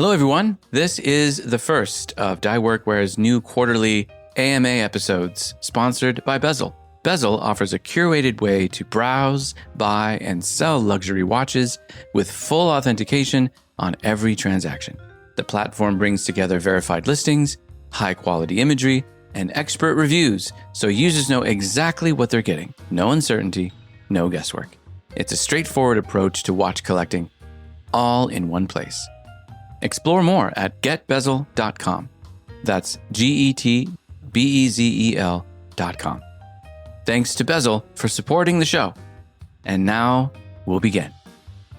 Hello, everyone. This is the first of Dye Workwear's new quarterly AMA episodes, sponsored by Bezel. Bezel offers a curated way to browse, buy, and sell luxury watches with full authentication on every transaction. The platform brings together verified listings, high-quality imagery, and expert reviews, so users know exactly what they're getting. No uncertainty, no guesswork. It's a straightforward approach to watch collecting, all in one place. Explore more at getbezel.com. That's GETBEZEL.com. Thanks to Bezel for supporting the show. And now we'll begin.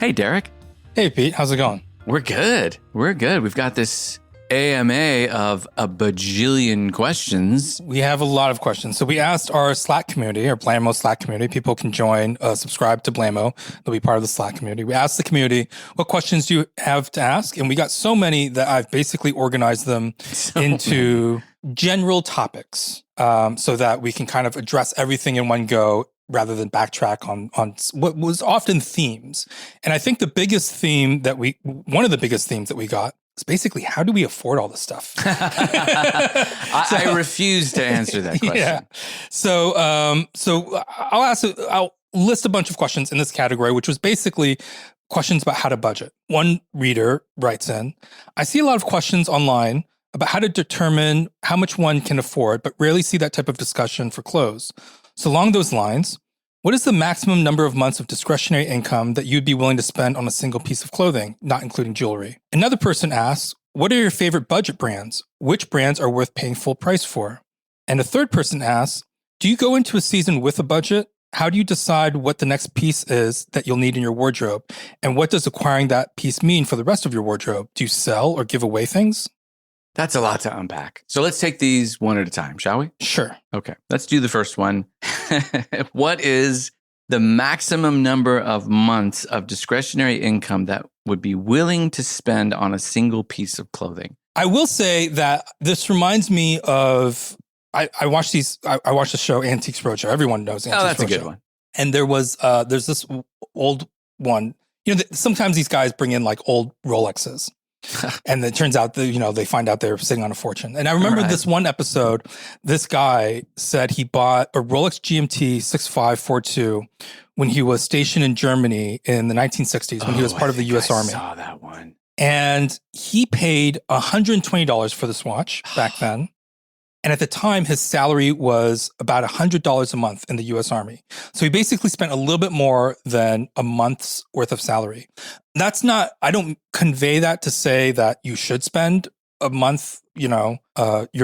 Hey, Derek. Hey, Pete. How's it going? We're good. We've got this AMA of a bajillion questions. We have a lot of questions. So we asked our Slack community, our Blamo Slack community. People can join, subscribe to Blamo. They'll be part of the Slack community. We asked the community, what questions do you have to ask? And we got so many that I've basically organized them into general topics so that we can kind of address everything in one go rather than backtrack on what was often themes. And I think one of the biggest themes that we got is basically, how do we afford all this stuff? I refuse to answer that question. Yeah. So I'll list a bunch of questions in this category, which was basically questions about how to budget. One reader writes in, I see a lot of questions online about how to determine how much one can afford, but rarely see that type of discussion for clothes. So along those lines, what is the maximum number of months of discretionary income that you'd be willing to spend on a single piece of clothing, not including jewelry? Another person asks, what are your favorite budget brands? Which brands are worth paying full price for? And a third person asks, do you go into a season with a budget? How do you decide what the next piece is that you'll need in your wardrobe? And what does acquiring that piece mean for the rest of your wardrobe? Do you sell or give away things? That's a lot to unpack. So let's take these one at a time, shall we? Sure. Okay, let's do the first one. What is the maximum number of months of discretionary income that would be willing to spend on a single piece of clothing? I will say that this reminds me of, I watched the show Antiques Roadshow. Everyone knows Antiques Roadshow. Oh, that's a good one. And there's this old one. Sometimes these guys bring in like old Rolexes. And it turns out that, they find out they're sitting on a fortune. And I remember this one episode, this guy said he bought a Rolex GMT 6542 when he was stationed in Germany in the 1960s, when he was part of the U.S. Army. I saw that one. And he paid $120 for this watch back then. And at the time, his salary was about $100 a month in the U.S. Army. So he basically spent a little bit more than a month's worth of salary. I don't convey that to say that you should spend a month, your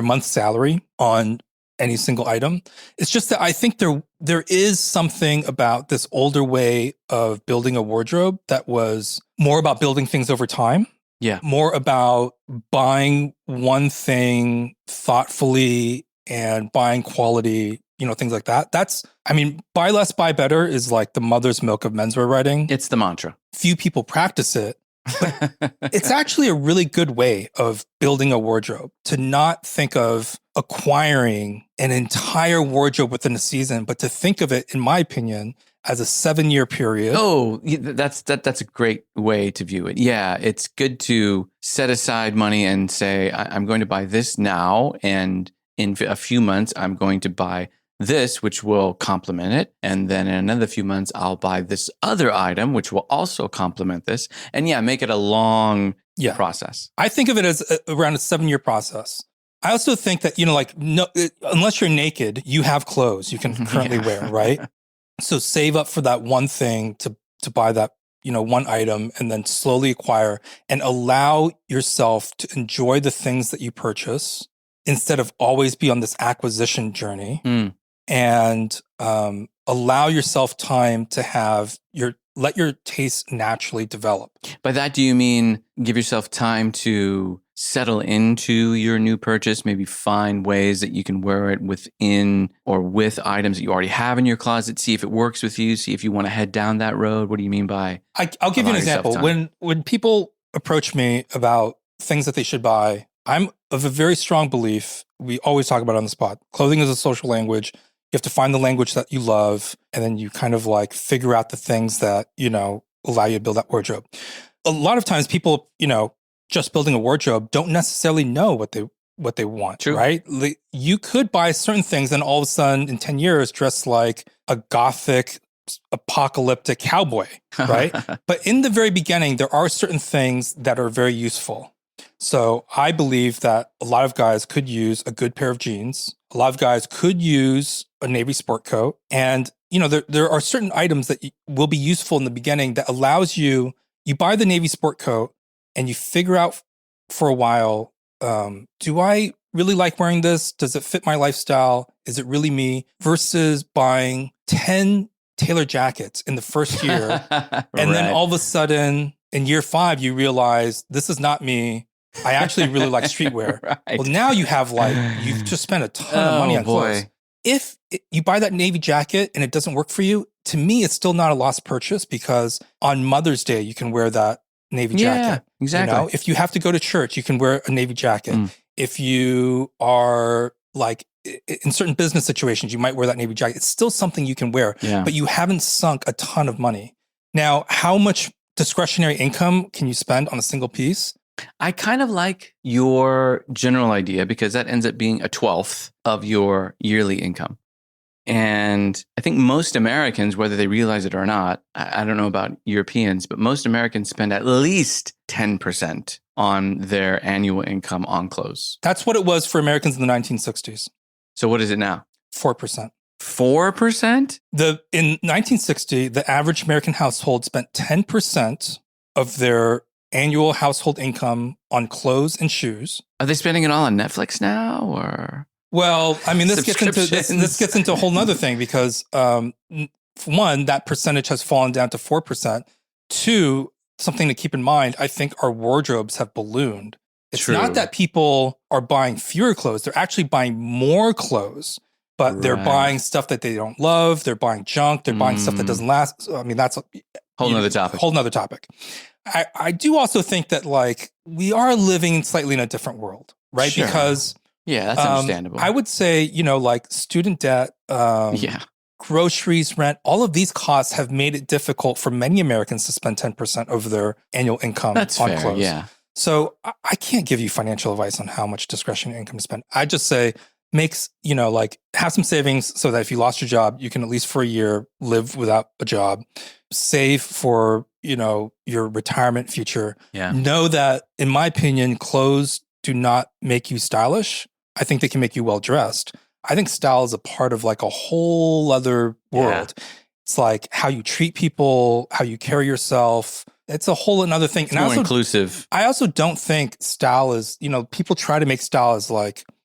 month's salary on any single item. It's just that I think there is something about this older way of building a wardrobe that was more about building things over time. Yeah. More about buying one thing thoughtfully and buying quality, things like that. Buy less, buy better is like the mother's milk of menswear writing. It's the mantra. Few people practice it, but it's actually a really good way of building a wardrobe, to not think of acquiring an entire wardrobe within a season, but to think of it, in my opinion, as a 7-year period. Oh, that's a great way to view it. Yeah, it's good to set aside money and say, I'm going to buy this now, and in a few months, I'm going to buy this, which will complement it. And then in another few months, I'll buy this other item, which will also complement this. And yeah, make it a long process. I think of it as around a 7-year process. I also think that, unless you're naked, you have clothes you can currently wear, right? So save up for that one thing to buy that, one item, and then slowly acquire and allow yourself to enjoy the things that you purchase instead of always be on this acquisition journey, and allow yourself time to let your taste naturally develop. By that, do you mean give yourself time to settle into your new purchase, maybe find ways that you can wear it within or with items that you already have in your closet, see if it works with you, see if you want to head down that road? What do you mean by I'll give you an example. When people approach me about things that they should buy, I'm of a very strong belief, we always talk about it on the spot, clothing is a social language. You have to find the language that you love, and then you kind of like figure out the things that, allow you to build that wardrobe. A lot of times people, just building a wardrobe don't necessarily know what they want, True. right? You could buy certain things and all of a sudden in 10 years dress like a gothic apocalyptic cowboy, right? But in the very beginning, there are certain things that are very useful. So I believe that a lot of guys could use a good pair of jeans. A lot of guys could use a Navy sport coat. And, there are certain items that will be useful in the beginning that allows you buy the Navy sport coat and you figure out for a while, do I really like wearing this? Does it fit my lifestyle? Is it really me? Versus buying 10 tailored jackets in the first year. And then all of a sudden in year 5, you realize this is not me. I actually really like streetwear. Right. Well, now you have you've just spent a ton of money on clothes. If you buy that Navy jacket and it doesn't work for you, to me, it's still not a lost purchase because on Mother's Day, you can wear that Navy jacket. Exactly. If you have to go to church, you can wear a Navy jacket. If you are in certain business situations, you might wear that Navy jacket. It's still something you can wear, but you haven't sunk a ton of money. Now, how much discretionary income can you spend on a single piece? I kind of like your general idea because that ends up being a 12th of your yearly income. And I think most Americans, whether they realize it or not, I don't know about Europeans, but most Americans spend at least 10% on their annual income on clothes. That's what it was for Americans in the 1960s. So what is it now? 4%. 4%? In 1960, the average American household spent 10% of their annual household income on clothes and shoes. Are they spending it all on Netflix now, or? Well, I mean, this gets into a whole nother thing because, one, that percentage has fallen down to 4%. Two, something to keep in mind, I think our wardrobes have ballooned. It's not that people are buying fewer clothes; they're actually buying more clothes, but they're buying stuff that they don't love. They're buying junk. They're buying stuff that doesn't last. So, I mean, that's whole nother topic. Whole nother topic. I do also think that we are living slightly in a different world, right? Sure. Because that's understandable. I would say, student debt, groceries, rent, all of these costs have made it difficult for many Americans to spend 10% of their annual income on clothes. Yeah. So I can't give you financial advice on how much discretionary income to spend. I just say have some savings so that if you lost your job, you can at least for a year live without a job, save for, your retirement future. Yeah. Know that, in my opinion, clothes do not make you stylish. I think they can make you well-dressed. I think style is a part of a whole other world. Yeah. It's how you treat people, how you carry yourself. It's a whole another thing. It's more inclusive. I also don't think style is, people try to make style as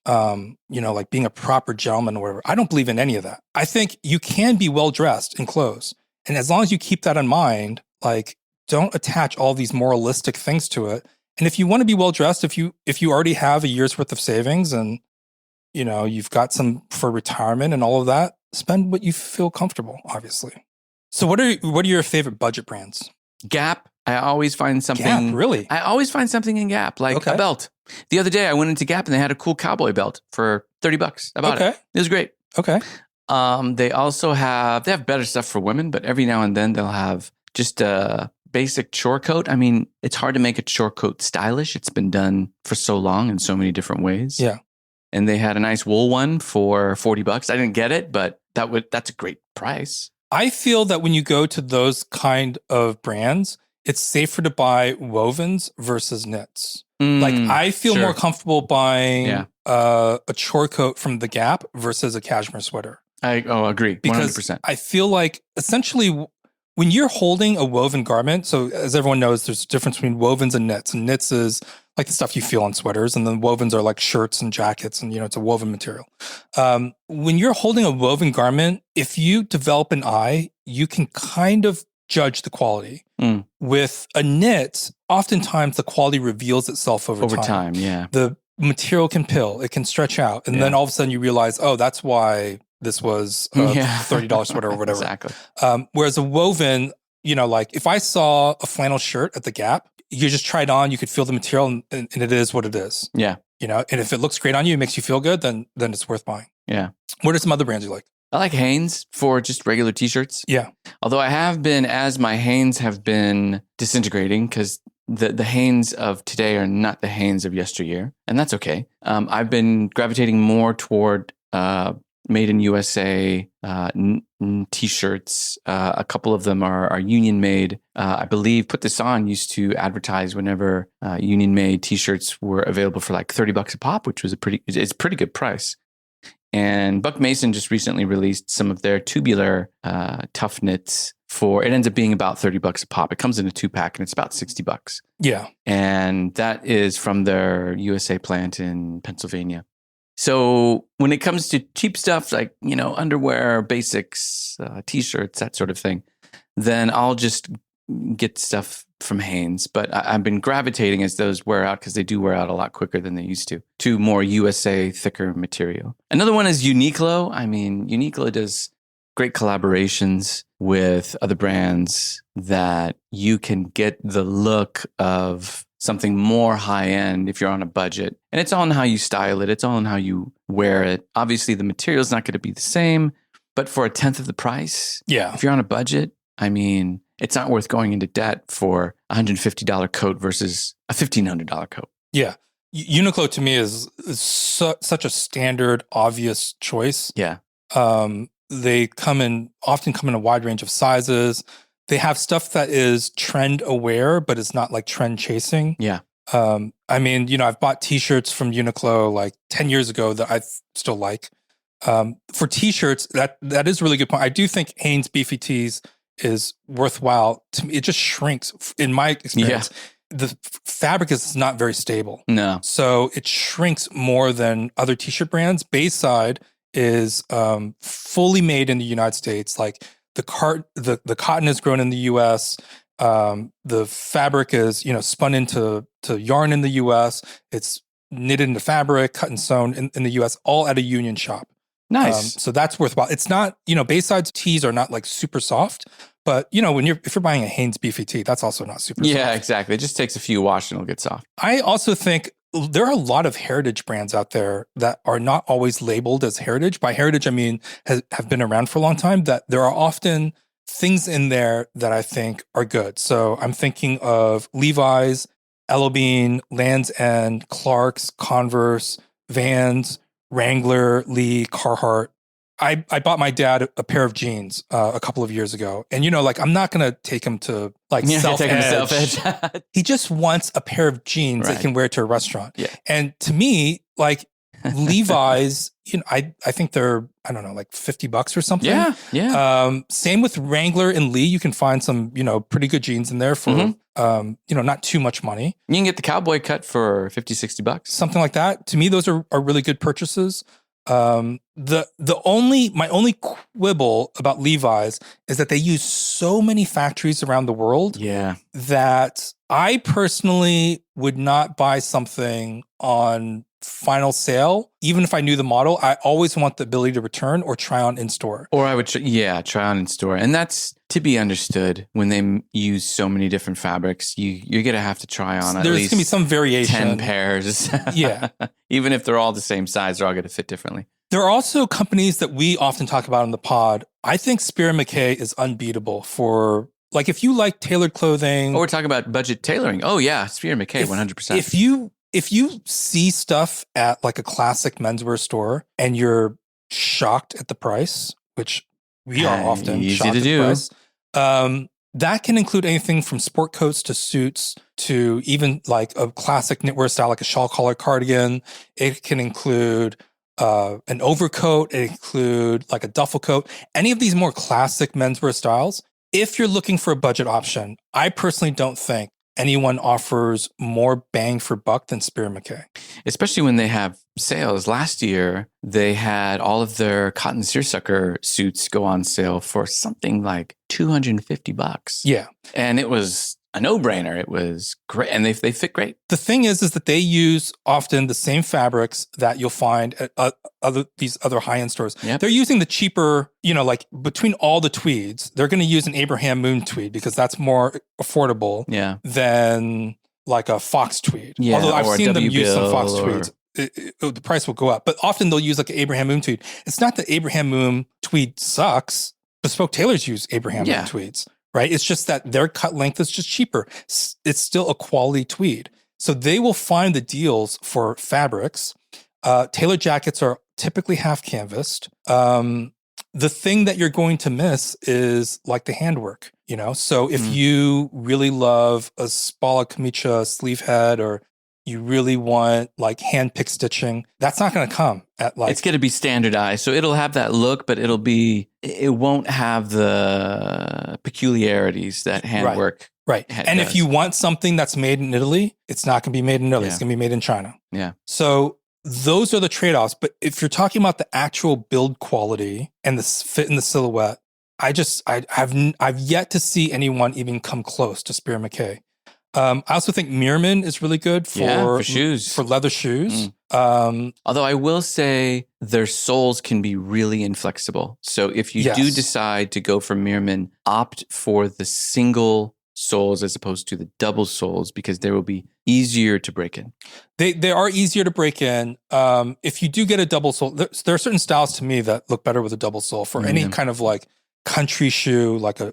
being a proper gentleman or whatever. I don't believe in any of that. I think you can be well-dressed in clothes. And as long as you keep that in mind, don't attach all these moralistic things to it. And if you want to be well-dressed, if you already have a year's worth of savings and, you've got some for retirement and all of that, spend what you feel comfortable, obviously. So what are your favorite budget brands? Gap. I always find something. Gap, really? I always find something in Gap, a belt. The other day I went into Gap and they had a cool cowboy belt for $30. I bought it. It was great. Okay. They also have better stuff for women, but every now and then they'll have just a basic chore coat. I mean, it's hard to make a chore coat stylish. It's been done for so long in so many different ways. Yeah. And they had a nice wool one for $40. I didn't get it, but that's a great price. I feel that when you go to those kind of brands, it's safer to buy wovens versus knits. I feel more comfortable buying a chore coat from the Gap versus a cashmere sweater. I agree. 100%. Because I feel essentially when you're holding a woven garment, so as everyone knows, there's a difference between wovens and knits. And knits is the stuff you feel on sweaters, and then wovens are shirts and jackets, and it's a woven material. When you're holding a woven garment, if you develop an eye, you can kind of judge the quality. With a knit, oftentimes the quality reveals itself over time. Yeah. The material can pill, it can stretch out, and then all of a sudden you realize, oh, that's why this was a $30 sweater or whatever. Exactly. Whereas a woven, if I saw a flannel shirt at the Gap, you just try it on, you could feel the material, and it is what it is. Yeah. And if it looks great on you, it makes you feel good, then it's worth buying. Yeah. What are some other brands you like? I like Hanes for just regular t-shirts. Yeah. Although I have been, as my Hanes have been disintegrating, because the Hanes of today are not the Hanes of yesteryear, and that's okay. I've been gravitating more toward made in USA t-shirts. A couple of them are union made. I believe Put This On used to advertise whenever union made t-shirts were available for like $30 a pop, which was a pretty good price. And Buck Mason just recently released some of their tubular tough knits it ends up being about $30 a pop. It comes in a 2-pack and it's about $60. Yeah. And that is from their USA plant in Pennsylvania. So when it comes to cheap stuff like, underwear, basics, t-shirts, that sort of thing, then I'll just get stuff from Hanes. But I've been gravitating as those wear out, because they do wear out a lot quicker than they used to more USA thicker material. Another one is Uniqlo. I mean, Uniqlo does great collaborations with other brands that you can get the look of something more high end if you're on a budget. And it's all on how you style it. It's all on how you wear it. Obviously, the material is not going to be the same, but for a tenth of the price, if you're on a budget, I mean, it's not worth going into debt for a $150 coat versus a $1,500 coat. Yeah. Uniqlo to me is such a standard, obvious choice. Yeah. They often come in a wide range of sizes. They have stuff that is trend aware, but it's not like trend chasing. Yeah. I mean, I've bought t-shirts from Uniqlo like 10 years ago that I still like. For t-shirts, that is a really good point. I do think Hanes Beefy Tees is worthwhile. To me, it just shrinks. In my experience, the fabric is not very stable. No. So it shrinks more than other t-shirt brands. Bayside is fully made in the United States. Like the cotton is grown in the U.S. The fabric is spun into yarn in the U.S. It's knitted into fabric, cut and sewn in the U.S. all at a union shop. Nice. So that's worthwhile. It's not Bayside's tees are not like super soft, but if you're buying a Hanes Beefy tee, that's also not super soft. Yeah, exactly. It just takes a few wash and it'll get soft. I also think there are a lot of heritage brands out there that are not always labeled as heritage. By heritage, I mean have been around for a long time, that there are often things in there that I think are good. So I'm thinking of Levi's, Bean, Land's End, Clark's, Converse, Vans, Wrangler, Lee, Carhartt. I bought my dad a pair of jeans a couple of years ago. And, I'm not going to take him to self-edge. He just wants a pair of jeans that he can wear to a restaurant. Yeah. And to me, like Levi's, I think they're, I don't know, like $50 or something. Yeah. Same with Wrangler and Lee. You can find some, pretty good jeans in there for, not too much money. You can get the cowboy cut for $50-$60. Something like that. To me, those are really good purchases. My only quibble about Levi's is that they use so many factories around the world that I personally would not buy something on final sale. Even if I knew the model, I always want the ability to return or try on in store. Or I would, try on in store. And that's to be understood. When they use so many different fabrics, you're going to have to try on at least there's going to be some variation. 10 pairs. Yeah. Even if they're all the same size, they're all going to fit differently. There are also companies that we often talk about on the pod. I think Spear & McKay is unbeatable for, like, if you like tailored clothing. Oh, we're talking about budget tailoring. Oh, yeah. Spear & McKay, 100%. If you see stuff at like a classic menswear store and you're shocked at the price, which we are often shocked at the price, that can include anything from sport coats to suits to even like a classic knitwear style, like a shawl collar cardigan. It can include an overcoat. It include like a duffel coat. Any of these more classic menswear styles. If you're looking for a budget option, I personally don't think anyone offers more bang for buck than Spear & McKay. Especially when they have sales. Last year, they had all of their cotton seersucker suits go on sale for something like $250. Yeah. And it was a no-brainer. It was great. And they fit great. The thing is that they use often the same fabrics that you'll find at these other high-end stores. Yep. They're using the cheaper, like between all the tweeds, they're going to use an Abraham Moon tweed because that's more affordable than like a Fox tweed. Yeah, although I've seen them use some Fox or... tweeds. The price will go up. But often they'll use like an Abraham Moon tweed. It's not that Abraham Moon tweed sucks. Bespoke tailors use Abraham Moon tweeds. right? It's just that their cut length is just cheaper. It's still a quality tweed. So they will find the deals for fabrics. Tailored jackets are typically half canvassed. The thing that you're going to miss is like the handwork, So if you really love a Spalla Camicia sleeve head, or you really want like hand pick stitching, that's not going to come at like. It's going to be standardized. So it'll have that look, but it won't have the peculiarities that handwork. Right. And does. If you want something that's made in Italy, it's not going to be made in Italy. Yeah. It's going to be made in China. Yeah. So those are the trade-offs. But if you're talking about the actual build quality and the fit in the silhouette, I've yet to see anyone even come close to Spear McKay. I also think Meerman is really good for shoes, for leather shoes. Although I will say their soles can be really inflexible. So if you do decide to go for Meerman, opt for the single soles as opposed to the double soles, because they will be easier to break in. They are easier to break in. If you do get a double sole, there are certain styles to me that look better with a double sole for any kind of like country shoe, like a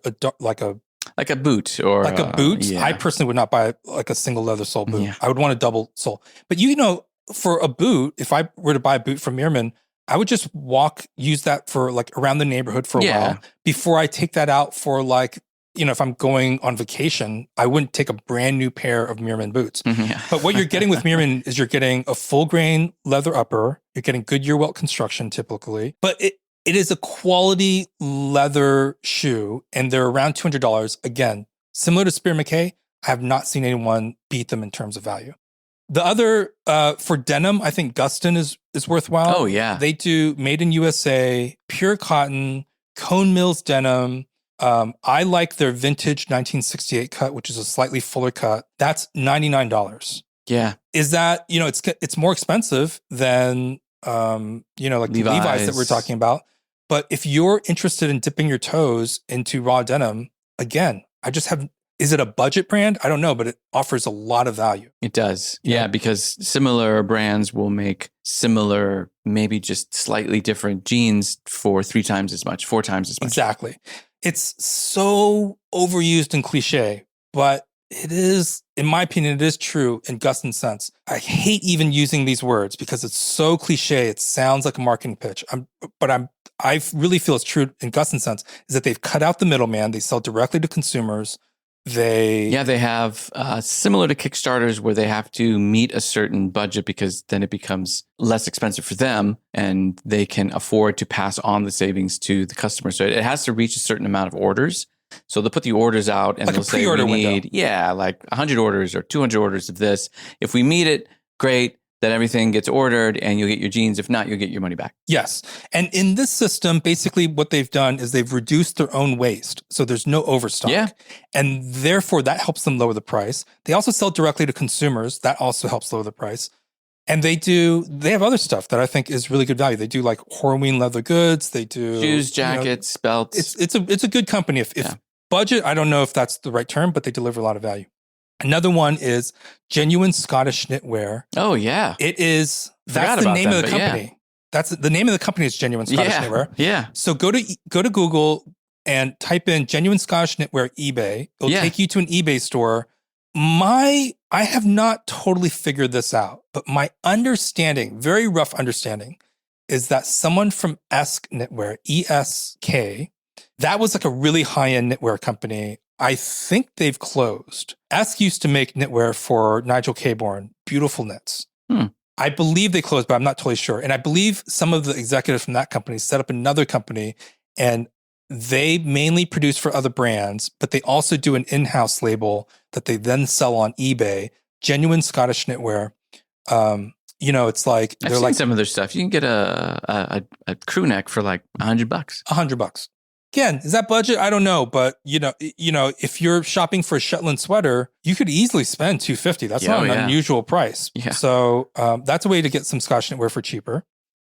boot or like a boot. Yeah. I personally would not buy like a single leather sole boot. Yeah. I would want a double sole. But for a boot, if I were to buy a boot from Meerman, I would just use that for like around the neighborhood for a while before I take that out for like, if I'm going on vacation, I wouldn't take a brand new pair of Meerman boots. Yeah. But what you're getting with Meerman is you're getting a full grain leather upper. You're getting Goodyear welt construction typically, but it is a quality leather shoe, and they're around $200. Again, similar to Spear McKay, I have not seen anyone beat them in terms of value. The other, for denim, I think Gustin is worthwhile. Oh, yeah. They do made in USA, pure cotton, Cone Mills denim. I like their vintage 1968 cut, which is a slightly fuller cut. That's $99. Yeah. Is that, it's more expensive than, like Levi's that we're talking about. But if you're interested in dipping your toes into raw denim, again, is it a budget brand? I don't know, but it offers a lot of value. It does. Yeah, because similar brands will make similar, maybe just slightly different jeans for 3 times as much, 4 times as much. Exactly. It's so overused and cliche, but it is, in my opinion, it is true in Gustin's sense. I hate even using these words because it's so cliche. It sounds like a marketing pitch. I really feel it's true in Gustin's sense is that they've cut out the middleman. They sell directly to consumers. They have similar to Kickstarters where they have to meet a certain budget because then it becomes less expensive for them and they can afford to pass on the savings to the customer. So it has to reach a certain amount of orders. So they'll put the orders out and like they'll say we need, like 100 orders or 200 orders of this. If we meet it, great. Then everything gets ordered and you'll get your jeans. If not, you'll get your money back. Yes. And in this system, basically what they've done is they've reduced their own waste. So there's no overstock. Yeah. And therefore that helps them lower the price. They also sell directly to consumers. That also helps lower the price. And they have other stuff that I think is really good value. They do like Horween leather goods. They do shoes, jackets, belts. It's a good company. If budget, I don't know if that's the right term, but they deliver a lot of value. Another one is Genuine Scottish Knitwear. Oh, yeah. It is, that's the name of the company. Yeah. That's the name of the company is Genuine Scottish Knitwear. Yeah. So go to Google and type in Genuine Scottish Knitwear eBay. It'll take you to an eBay store. I have not totally figured this out, but my understanding, very rough understanding, is that someone from Esk Knitwear, ESK, that was like a really high-end knitwear company. I think they've closed. Esk used to make knitwear for Nigel Caborn, beautiful knits. I believe they closed, but I'm not totally sure. And I believe some of the executives from that company set up another company, and they mainly produce for other brands, but they also do an in-house label that they then sell on eBay, Genuine Scottish Knitwear. It's like I've seen some of their stuff. You can get a crew neck for like $100. $100. Again, is that budget? I don't know, but if you're shopping for a Shetland sweater, you could easily spend $250. That's not an unusual price. Yeah. So that's a way to get some Scotch knitwear for cheaper.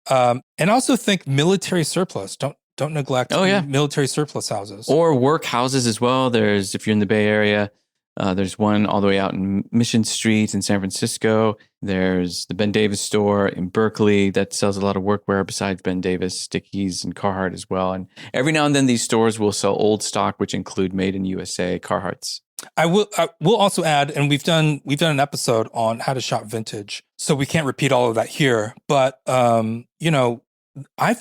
And also think military surplus. Don't neglect military surplus houses or work houses as well. There's, if you're in the Bay Area, There's one all the way out in Mission Street in San Francisco. There's the Ben Davis store in Berkeley that sells a lot of workwear besides Ben Davis, Dickies, and Carhartt as well. And every now and then these stores will sell old stock, which include made in USA Carhartts. I will also add, and we've done an episode on how to shop vintage, so we can't repeat all of that here. But I've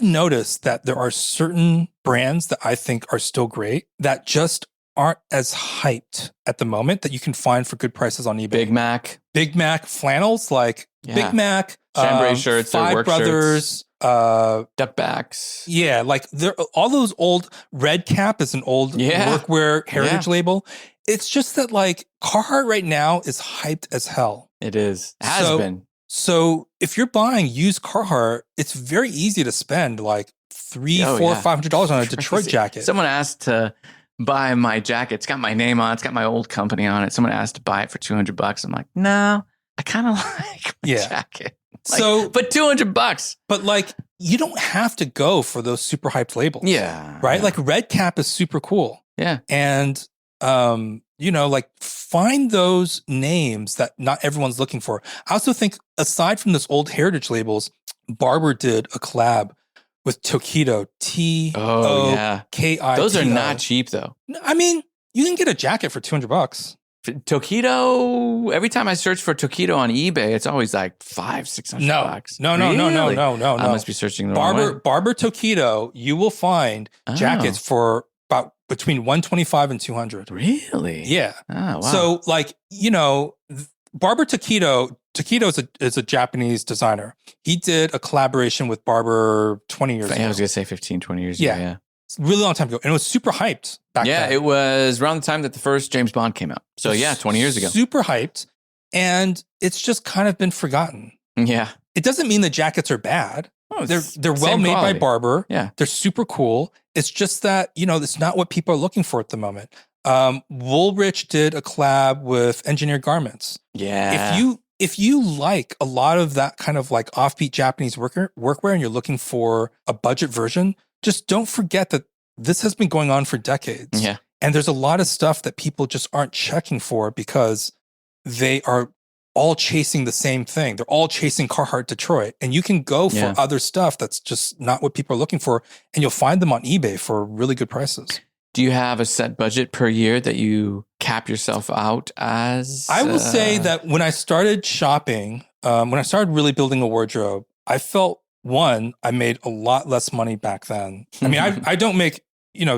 noticed that there are certain brands that I think are still great that just aren't as hyped at the moment that you can find for good prices on eBay. Big Mac flannels, like Big Mac, chambray shirts, Five work Brothers, shirts, duckbacks. Yeah, like all those old. Red Cap is an old workwear heritage label. It's just that like Carhartt right now is hyped as hell. It is. Has been. So if you're buying used Carhartt, it's very easy to spend like $300, $400, $500 on a Detroit jacket. Someone asked to buy my jacket. It's got my name on it. It's got my old company on it. Someone asked to buy it for $200. I'm like, no, I kind of like my jacket. But $200. But like, you don't have to go for those super hyped labels. Yeah. Right? Yeah. Like Red Cap is super cool. Yeah. And like find those names that not everyone's looking for. I also think aside from this old heritage labels, Barber did a collab with Tokido, Tokito. Those are not cheap though. I mean, you can get a jacket for $200. Tokido, every time I search for Tokido on eBay, it's always like $500-$600. No. I must be searching the wrong way. Barber Tokido, you will find jackets for about between $125 and $200. Really? Yeah. Oh, wow. So like, Barber Tokido is a Japanese designer. He did a collaboration with Barber 20 years ago. I was going to say 15, 20 years ago. Yeah. It's a really long time ago. And it was super hyped back then. Yeah, it was around the time that the first James Bond came out. So 20 years ago. Super hyped. And it's just kind of been forgotten. Yeah. It doesn't mean the jackets are bad. Oh, they're well made by Barber. Yeah. They're super cool. It's just that, it's not what people are looking for at the moment. Woolrich did a collab with Engineered Garments. Yeah. If you like a lot of that kind of like offbeat Japanese workwear and you're looking for a budget version, just don't forget that this has been going on for decades. Yeah. And there's a lot of stuff that people just aren't checking for because they are all chasing the same thing. They're all chasing Carhartt Detroit. And you can go for other stuff that's just not what people are looking for. And you'll find them on eBay for really good prices. Do you have a set budget per year that you cap yourself out as? I will say that when I started shopping, when I started really building a wardrobe, I felt, one, I made a lot less money back then. I mean, I don't make,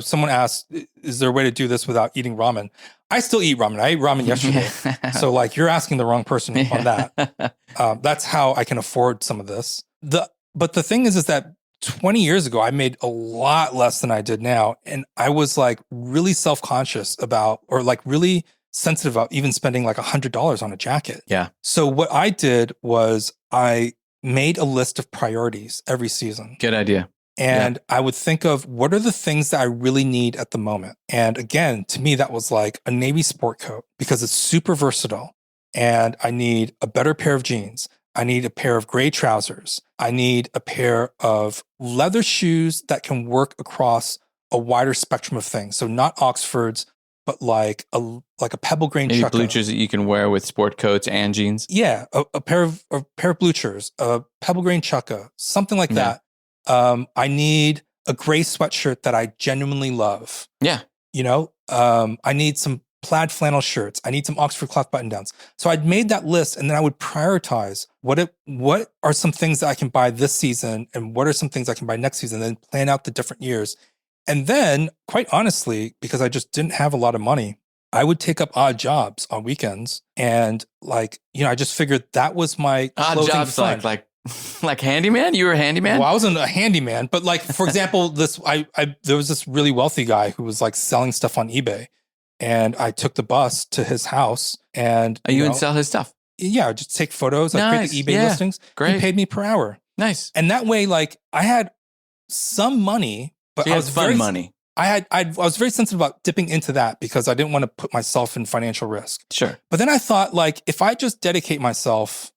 someone asked, is there a way to do this without eating ramen? I still eat ramen. I ate ramen yesterday. So like you're asking the wrong person on that. That's how I can afford some of this. But the thing is that 20 years ago, I made a lot less than I did now. And I was like really self-conscious about, or like really sensitive about even spending like $100 on a jacket. Yeah. So what I did was I made a list of priorities every season. Good idea. And I would think of what are the things that I really need at the moment. And again, to me, that was like a Navy sport coat because it's super versatile. And I need a better pair of jeans. I need a pair of gray trousers. I need a pair of leather shoes that can work across a wider spectrum of things. So not Oxfords, but like a pebble grain Maybe chukka. bleachers that you can wear with sport coats and jeans. Yeah, a pair of bleachers, a pebble grain chukka, something like that. I need a gray sweatshirt that I genuinely love. Yeah. I need some plaid flannel shirts. I need some Oxford cloth button downs. So I'd made that list and then I would prioritize what are some things that I can buy this season and what are some things I can buy next season, and then plan out the different years. And then, quite honestly, because I just didn't have a lot of money, I would take up odd jobs on weekends. And I just figured that was my odd jobs fund. Like handyman? You were a handyman? Well, I wasn't a handyman, but like, for example, there was this really wealthy guy who was like selling stuff on eBay. And I took the bus to his house and you would sell his stuff. Yeah, I'd just take photos. I create the eBay listings. Great. He paid me per hour. Nice. And that way, like I had some money, but I was fun money. I was very sensitive about dipping into that because I didn't want to put myself in financial risk. Sure. But then I thought, like, if I just dedicate myself,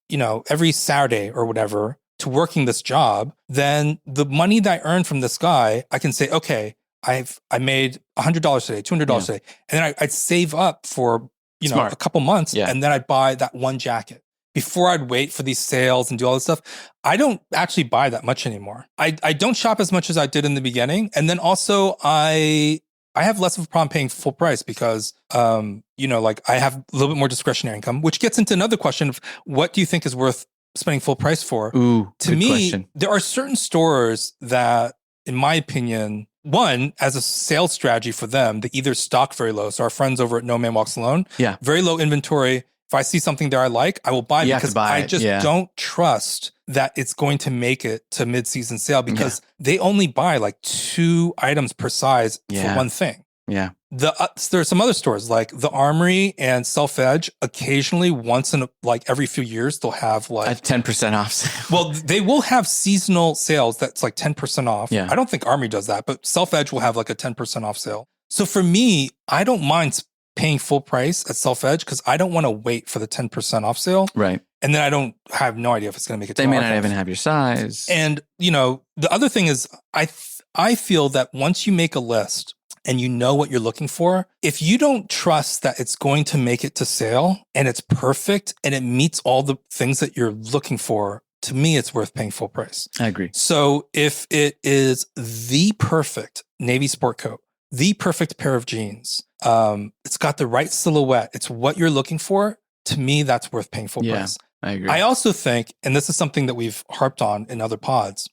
every Saturday or whatever to working this job, then the money that I earned from this guy, I can say, okay, I made $100 today, $200 today, and then I'd save up for Smart. a couple months, Yeah. and then I'd buy that one jacket. Before I'd wait for these sales and do all this stuff, I don't actually buy that much anymore. I don't shop as much as I did in the beginning. And then also I have less of a problem paying full price because, like I have a little bit more discretionary income, which gets into another question of what do you think is worth spending full price for? Ooh, to good me, question. there are certain stores that, in my opinion, one, as a sales strategy for them, they either stock very low. So our friends over at No Man Walks Alone, Yeah. very low inventory. If I see something there I like, I will buy You have because to buy I it, just yeah. don't trust that it's going to make it to mid-season sale because they only buy like 2 items per size for one thing. Yeah. There are some other stores like the Armory and Self Edge. Occasionally, once in every few years, they'll have like a 10% off sale. Well, they will have seasonal sales that's like 10% off. Yeah. I don't think Armory does that, but Self Edge will have like a 10% off sale. So for me, I don't mind paying full price at Self Edge because I don't want to wait for the 10% off sale. Right. And then I have no idea if it's going to make it to They may not archive. even have your size. And, the other thing is I feel that once you make a list and you know what you're looking for, if you don't trust that it's going to make it to sale and it's perfect and it meets all the things that you're looking for, to me, it's worth paying full price. I agree. So if it is the perfect navy sport coat, the perfect pair of jeans, it's got the right silhouette, it's what you're looking for, to me, that's worth paying full price. I agree. I also think, and this is something that we've harped on in other pods,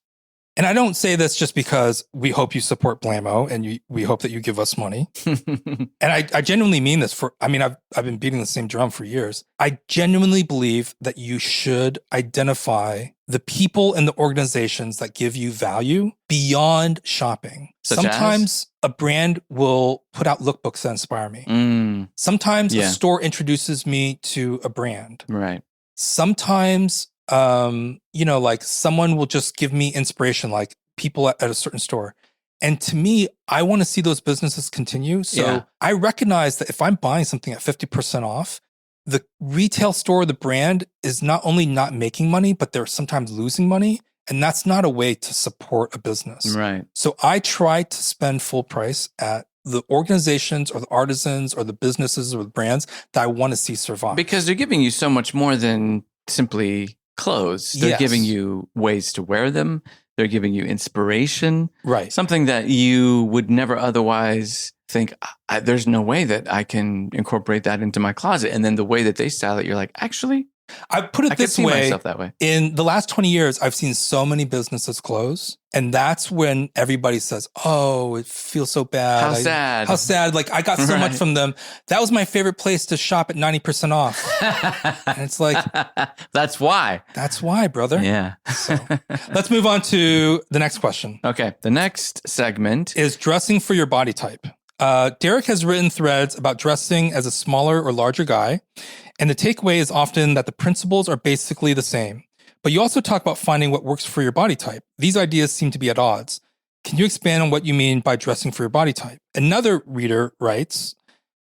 and I don't say this just because we hope you support Blamo and we hope that you give us money. And I genuinely mean this I've been beating the same drum for years. I genuinely believe that you should identify the people and the organizations that give you value beyond shopping. Sometimes a brand will put out lookbooks that inspire me. Sometimes a store introduces me to a brand. Right. Sometimes someone will just give me inspiration, like people at a certain store. And to me, I want to see those businesses continue. So I recognize that if I'm buying something at 50% off, the retail store, the brand is not only not making money, but they're sometimes losing money. And that's not a way to support a business. Right. So I try to spend full price at the organizations or the artisans or the businesses or the brands that I want to see survive. Because they're giving you so much more than simply clothes. They're giving you ways to wear them. They're giving you inspiration. Right. Something that you would never otherwise think, there's no way that I can incorporate that into my closet. And then the way that they style it, you're like, actually, I put it this way. way. Myself that way. In the last 20 years, I've seen so many businesses close. And that's when everybody says, oh, it feels so bad. How sad. How sad. Like I got so much from them. That was my favorite place to shop at 90% off. And it's like, that's why. That's why, brother. Yeah. So let's move on to the next question. Okay. The next segment is dressing for your body type. Derek has written threads about dressing as a smaller or larger guy. And the takeaway is often that the principles are basically the same. But you also talk about finding what works for your body type. These ideas seem to be at odds. Can you expand on what you mean by dressing for your body type? Another reader writes,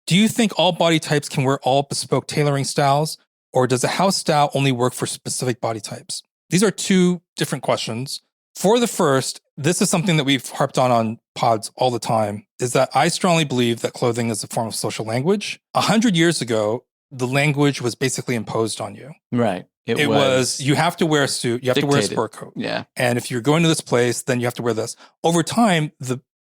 do you think all body types can wear all bespoke tailoring styles? Or does a house style only work for specific body types? These are 2 different questions. For the first, this is something that we've harped on pods all the time, is that I strongly believe that clothing is a form of social language. 100 years ago, the language was basically imposed on you. Right. It was you have to wear a suit, you have to wear a sport coat. Yeah. And if you're going to this place, then you have to wear this. Over time,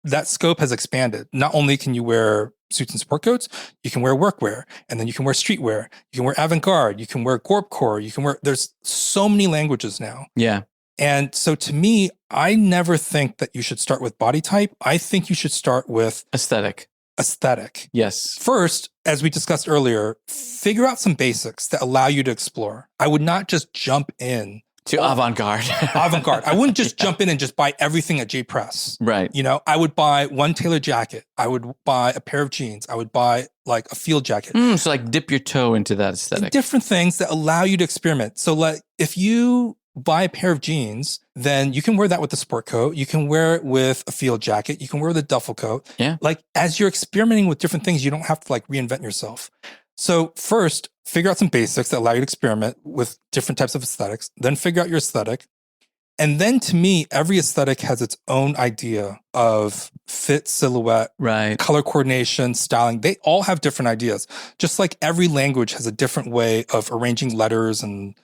that scope has expanded. Not only can you wear suits and sport coats, you can wear workwear, and then you can wear streetwear, you can wear avant-garde, you can wear gorpcore, there's so many languages now. Yeah. And so to me, I never think that you should start with body type. I think you should start with aesthetic. Yes. First, as we discussed earlier, figure out some basics that allow you to explore. I would not just jump in to avant-garde. I wouldn't just jump in and just buy everything at J Press. Right. I would buy one tailored jacket. I would buy a pair of jeans. I would buy like a field jacket. So like dip your toe into that aesthetic. And different things that allow you to experiment. So like if you buy a pair of jeans, then you can wear that with a sport coat. You can wear it with a field jacket. You can wear the duffel coat. Yeah. Like as you're experimenting with different things, you don't have to like reinvent yourself. So first, figure out some basics that allow you to experiment with different types of aesthetics. Then figure out your aesthetic. And then to me, every aesthetic has its own idea of fit, silhouette, Right. color coordination, styling. They all have different ideas. Just like every language has a different way of arranging letters and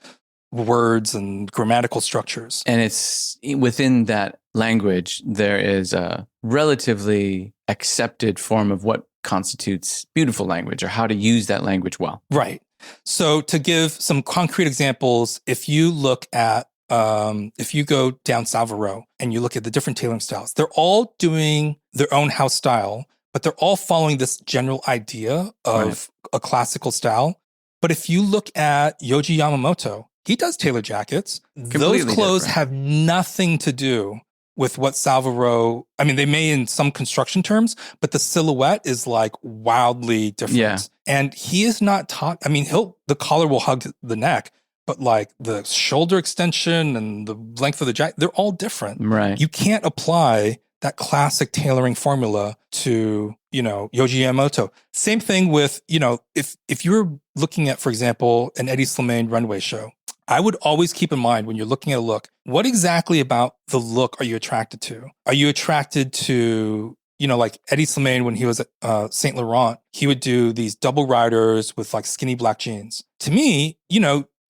words and grammatical structures. And it's within that language, there is a relatively accepted form of what constitutes beautiful language or how to use that language well. Right. So to give some concrete examples, if you look at if you go down Savile Row and you look at the different tailoring styles, they're all doing their own house style, but they're all following this general idea of a classical style. But if you look at Yohji Yamamoto, he does tailor jackets. Those clothes have nothing to do with what Savile Row, I mean, they may in some construction terms, but the silhouette is like wildly different. Yeah. And he is not taught, I mean, the collar will hug the neck, but like the shoulder extension and the length of the jacket, they're all different. Right. You can't apply that classic tailoring formula to, Yohji Yamamoto. Same thing with, if you're looking at, for example, an Eddie Slimane runway show, I would always keep in mind when you're looking at a look, what exactly about the look are you attracted to? Are you attracted to, like Eddie Slimane when he was at Saint Laurent, he would do these double riders with like skinny black jeans. To me,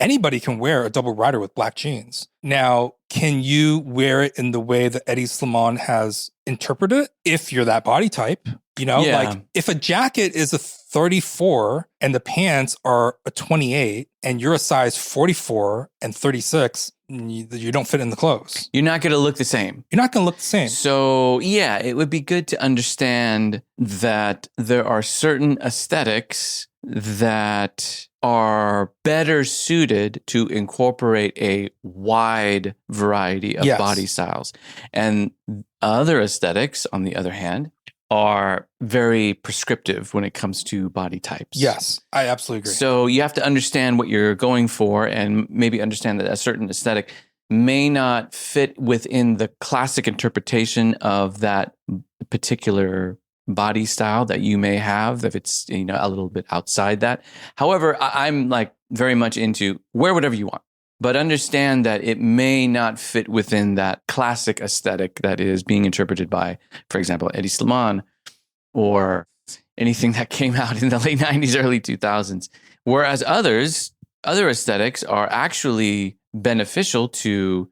anybody can wear a double rider with black jeans. Now, can you wear it in the way that Eddie Slimane has interpreted it? If you're that body type, like if a jacket is a 34 and the pants are a 28 and you're a size 44 and 36, you don't fit in the clothes. You're not going to look the same. You're not going to look the same. So, yeah, it would be good to understand that there are certain aesthetics that are better suited to incorporate a wide variety of body styles. And other aesthetics, on the other hand, are very prescriptive when it comes to body types. Yes, I absolutely agree. So you have to understand what you're going for and maybe understand that a certain aesthetic may not fit within the classic interpretation of that particular body style that you may have, if it's a little bit outside that. However, I'm like very much into wear whatever you want, but understand that it may not fit within that classic aesthetic that is being interpreted by, for example, Eddie Slimane or anything that came out in the late 90s, early 2000s. Whereas other aesthetics are actually beneficial to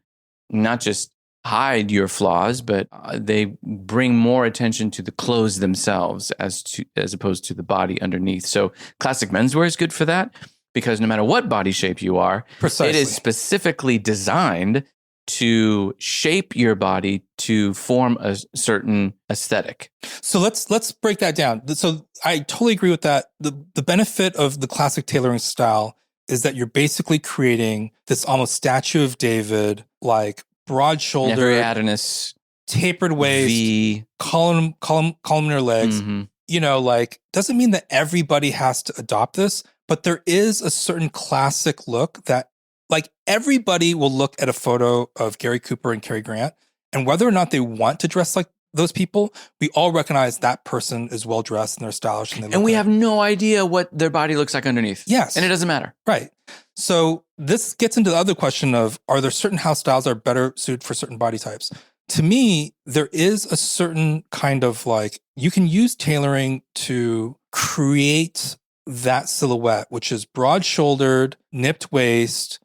not just hide your flaws, but they bring more attention to the clothes themselves as opposed to the body underneath. So classic menswear is good for that because no matter what body shape you are, Precisely. It is specifically designed to shape your body to form a certain aesthetic. So let's break that down. So I totally agree with that. The benefit of the classic tailoring style is that you're basically creating this almost Statue of David, like broad shoulder, very Adonis, tapered waist, V, columnar legs. Mm-hmm. Doesn't mean that everybody has to adopt this, but there is a certain classic look that like everybody will look at a photo of Gary Cooper and Cary Grant, and whether or not they want to dress like those people, we all recognize that person is well dressed and they're stylish. And we have no idea what their body looks like underneath. Yes. And it doesn't matter. Right. So this gets into the other question of, are there certain house styles that are better suited for certain body types? To me, there is a certain kind of like, you can use tailoring to create that silhouette, which is broad shouldered, nipped waist,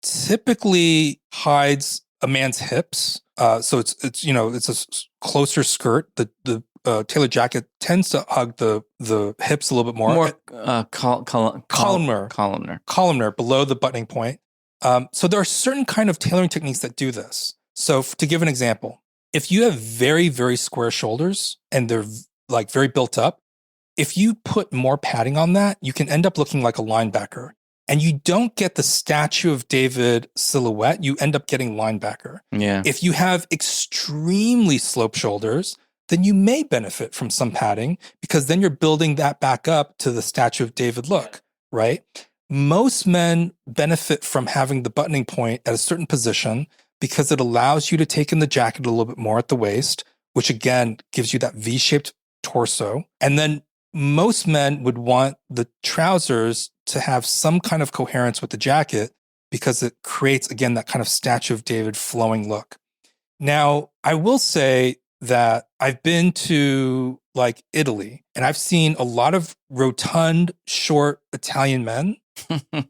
typically hides a man's hips. So it's a closer skirt. The tailored jacket tends to hug the hips a little bit more. Columnar below the buttoning point. So there are certain kind of tailoring techniques that do this. So to give an example, if you have very, very square shoulders and they're like very built up, if you put more padding on that, you can end up looking like a linebacker. And you don't get the Statue of David silhouette, you end up getting linebacker. Yeah. If you have extremely sloped shoulders, then you may benefit from some padding because then you're building that back up to the Statue of David look, right? Most men benefit from having the buttoning point at a certain position because it allows you to take in the jacket a little bit more at the waist, which again gives you that V-shaped torso. And then most men would want the trousers to have some kind of coherence with the jacket because it creates, again, that kind of Statue of David flowing look. Now, I will say that I've been to like Italy, and I've seen a lot of rotund, short Italian men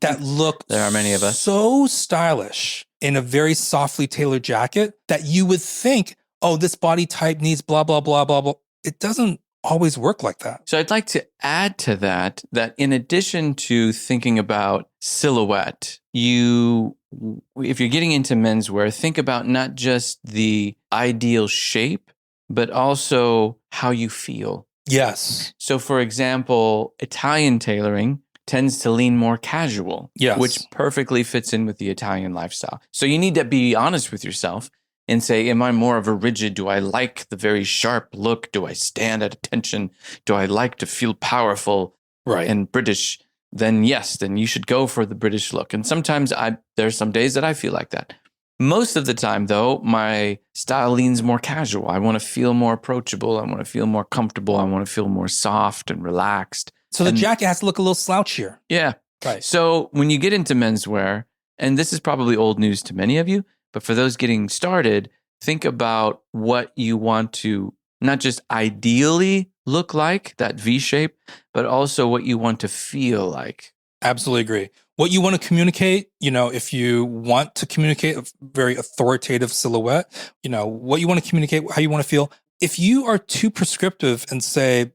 that look There are many of us. so stylish in a very softly tailored jacket that you would think, oh, this body type needs blah, blah, blah, blah, blah. It doesn't always work like that. So I'd like to add to that in addition to thinking about silhouette, if you're getting into menswear, think about not just the ideal shape, but also how you feel. Yes. So for example, Italian tailoring tends to lean more casual, Yes. which perfectly fits in with the Italian lifestyle. So you need to be honest with yourself and say, am I more of a rigid? Do I like the very sharp look? Do I stand at attention? Do I like to feel powerful and British? Then yes, then you should go for the British look. And sometimes there's some days that I feel like that. Most of the time, though, my style leans more casual. I want to feel more approachable. I want to feel more comfortable. I want to feel more soft and relaxed. So the jacket has to look a little slouchier. Yeah. Right. So when you get into menswear, and this is probably old news to many of you, but for those getting started, think about what you want to not just ideally look like, that V shape, but also what you want to feel like. Absolutely agree. What you want to communicate, if you want to communicate a very authoritative silhouette, what you want to communicate, how you want to feel. If you are too prescriptive and say,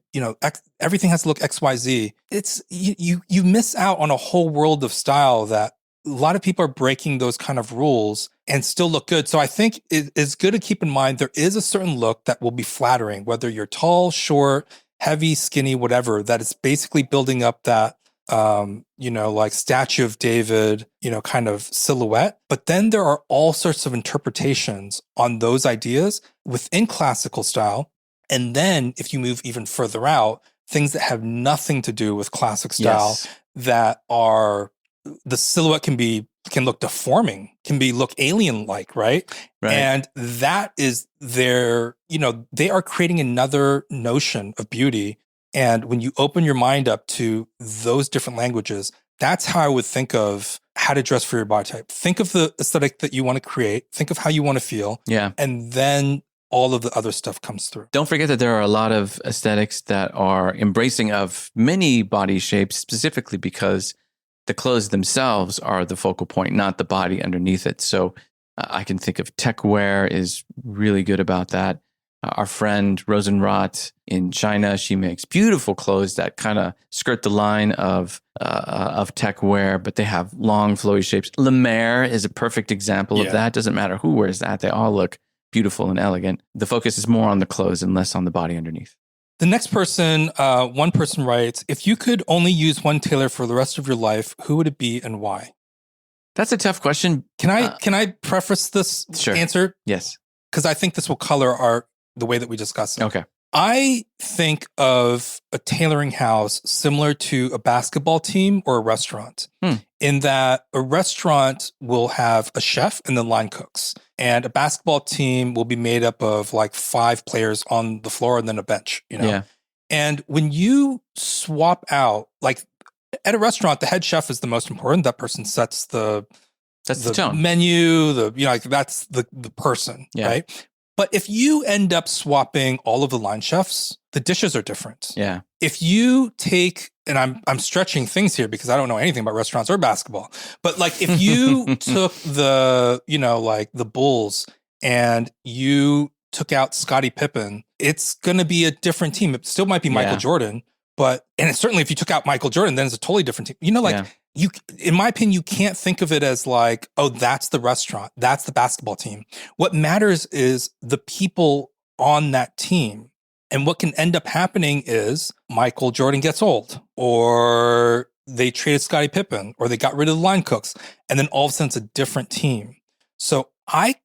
everything has to look XYZ, it's you miss out on a whole world of style that a lot of people are breaking those kind of rules and still look good. So I think it's good to keep in mind there is a certain look that will be flattering, whether you're tall, short, heavy, skinny, whatever, that is basically building up that like Statue of David, kind of silhouette. But then there are all sorts of interpretations on those ideas within classical style. And then if you move even further out, things that have nothing to do with classic style that are, the silhouette can look deforming, look alien-like, right? And that is they are creating another notion of beauty. And when you open your mind up to those different languages, that's how I would think of how to dress for your body type. Think of the aesthetic that you want to create. Think of how you want to feel. Yeah. And then all of the other stuff comes through. Don't forget that there are a lot of aesthetics that are embracing of many body shapes, specifically because the clothes themselves are the focal point, not the body underneath it. So I can think of tech wear is really good about that. Our friend Rosenrot in China, she makes beautiful clothes that kind of skirt the line of tech wear, but they have long, flowy shapes. Le Mer is a perfect example of that. Doesn't matter who wears that; they all look beautiful and elegant. The focus is more on the clothes and less on the body underneath. The next person, one person writes, if you could only use one tailor for the rest of your life, who would it be and why? That's a tough question. Can I preface this answer? Yes. Because I think this will color the way that we discuss it. Okay. I think of a tailoring house similar to a basketball team or a restaurant, in that a restaurant will have a chef and then line cooks, and a basketball team will be made up of like 5 players on the floor and then a bench, Yeah. And when you swap out, like at a restaurant, the head chef is the most important. That person sets the tone. menu, that's the person, right? But if you end up swapping all of the line chefs, the dishes are different. Yeah. If you take, and I'm stretching things here because I don't know anything about restaurants or basketball, but like if you took the Bulls and you took out Scottie Pippen, it's going to be a different team. It still might be Michael Jordan, and it's certainly if you took out Michael Jordan, then it's a totally different team. You, in my opinion, you can't think of it as like, oh, that's the restaurant, that's the basketball team. What matters is the people on that team. And what can end up happening is Michael Jordan gets old, or they traded Scottie Pippen, or they got rid of the line cooks, and then all of a sudden it's a different team. So I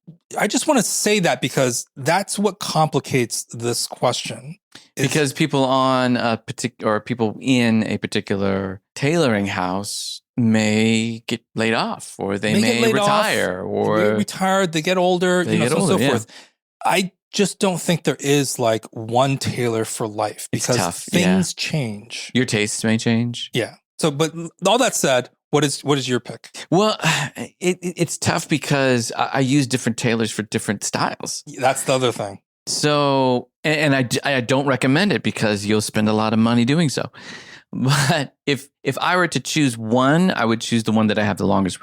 just want to say that because that's what complicates this question. Because people on a particular, or people in a particular tailoring house may get laid off, or they may retire, or retired. They get older, so forth. I just don't think there is like one tailor for life because things change. Your tastes may change. Yeah. So, but all that said, What is your pick? Well, it's tough because I use different tailors for different styles. That's the other thing. So, and I don't recommend it because you'll spend a lot of money doing so. But if I were to choose one, I would choose the one that I have the longest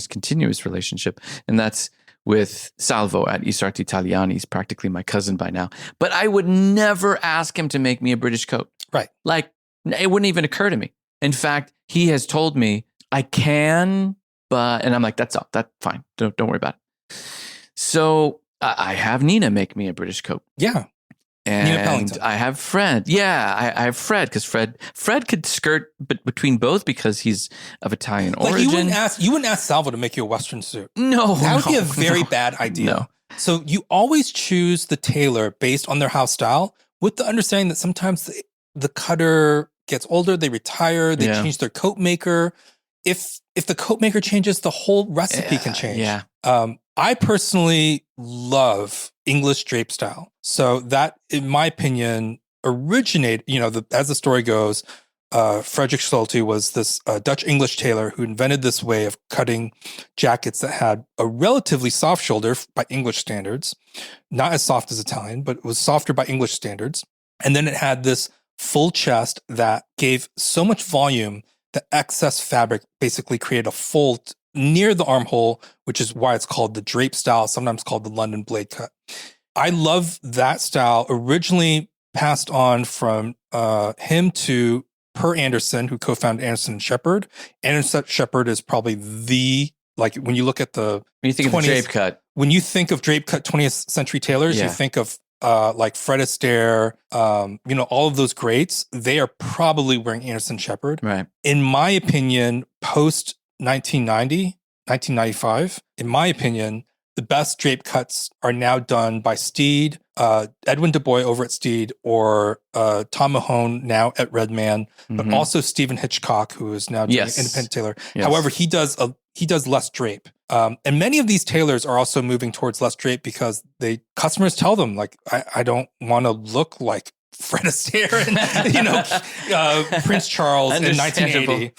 continuous relationship, and that's with Salvo at Isarti Italiani. He's practically my cousin by now. But I would never ask him to make me a British coat. Right. Like, it wouldn't even occur to me. In fact, he has told me I can, and I'm like, that's fine. Don't worry about it. So I have Nina make me a British coat. Yeah. And I have Fred. Yeah, I have Fred because Fred could skirt between both because he's of Italian origin. You wouldn't ask Salvo to make you a Western suit. No, that would be a very bad idea. No. So you always choose the tailor based on their house style, with the understanding that sometimes the cutter gets older, they retire, they change their coat maker. If the coat maker changes, the whole recipe can change. Yeah. I personally love English drape style. So that, in my opinion, originated, as the story goes, Frederick Schulte was this Dutch English tailor who invented this way of cutting jackets that had a relatively soft shoulder by English standards, not as soft as Italian, but it was softer by English standards. And then it had this full chest that gave so much volume that excess fabric basically created a fold near the armhole, which is why it's called the drape style, sometimes called the London blade cut. I love that style, originally passed on from him to Per Anderson, who co-founded Anderson and Shepherd. Anderson Shepherd is probably when you look at when you think of drape cut. When you think of drape cut 20th century tailors, you think of like Fred Astaire, all of those greats. They are probably wearing Anderson Shepherd. Right. In my opinion, post 1995, in my opinion, the best drape cuts are now done by Steed, Edwin Du Bois over at Steed, or Tom Mahone now at Redman, but also Stephen Hitchcock, who is now doing an independent tailor. Yes. However, he does less drape. And many of these tailors are also moving towards less drape because customers tell them, like, I don't want to look like Fred Astaire and Prince Charles in 1980.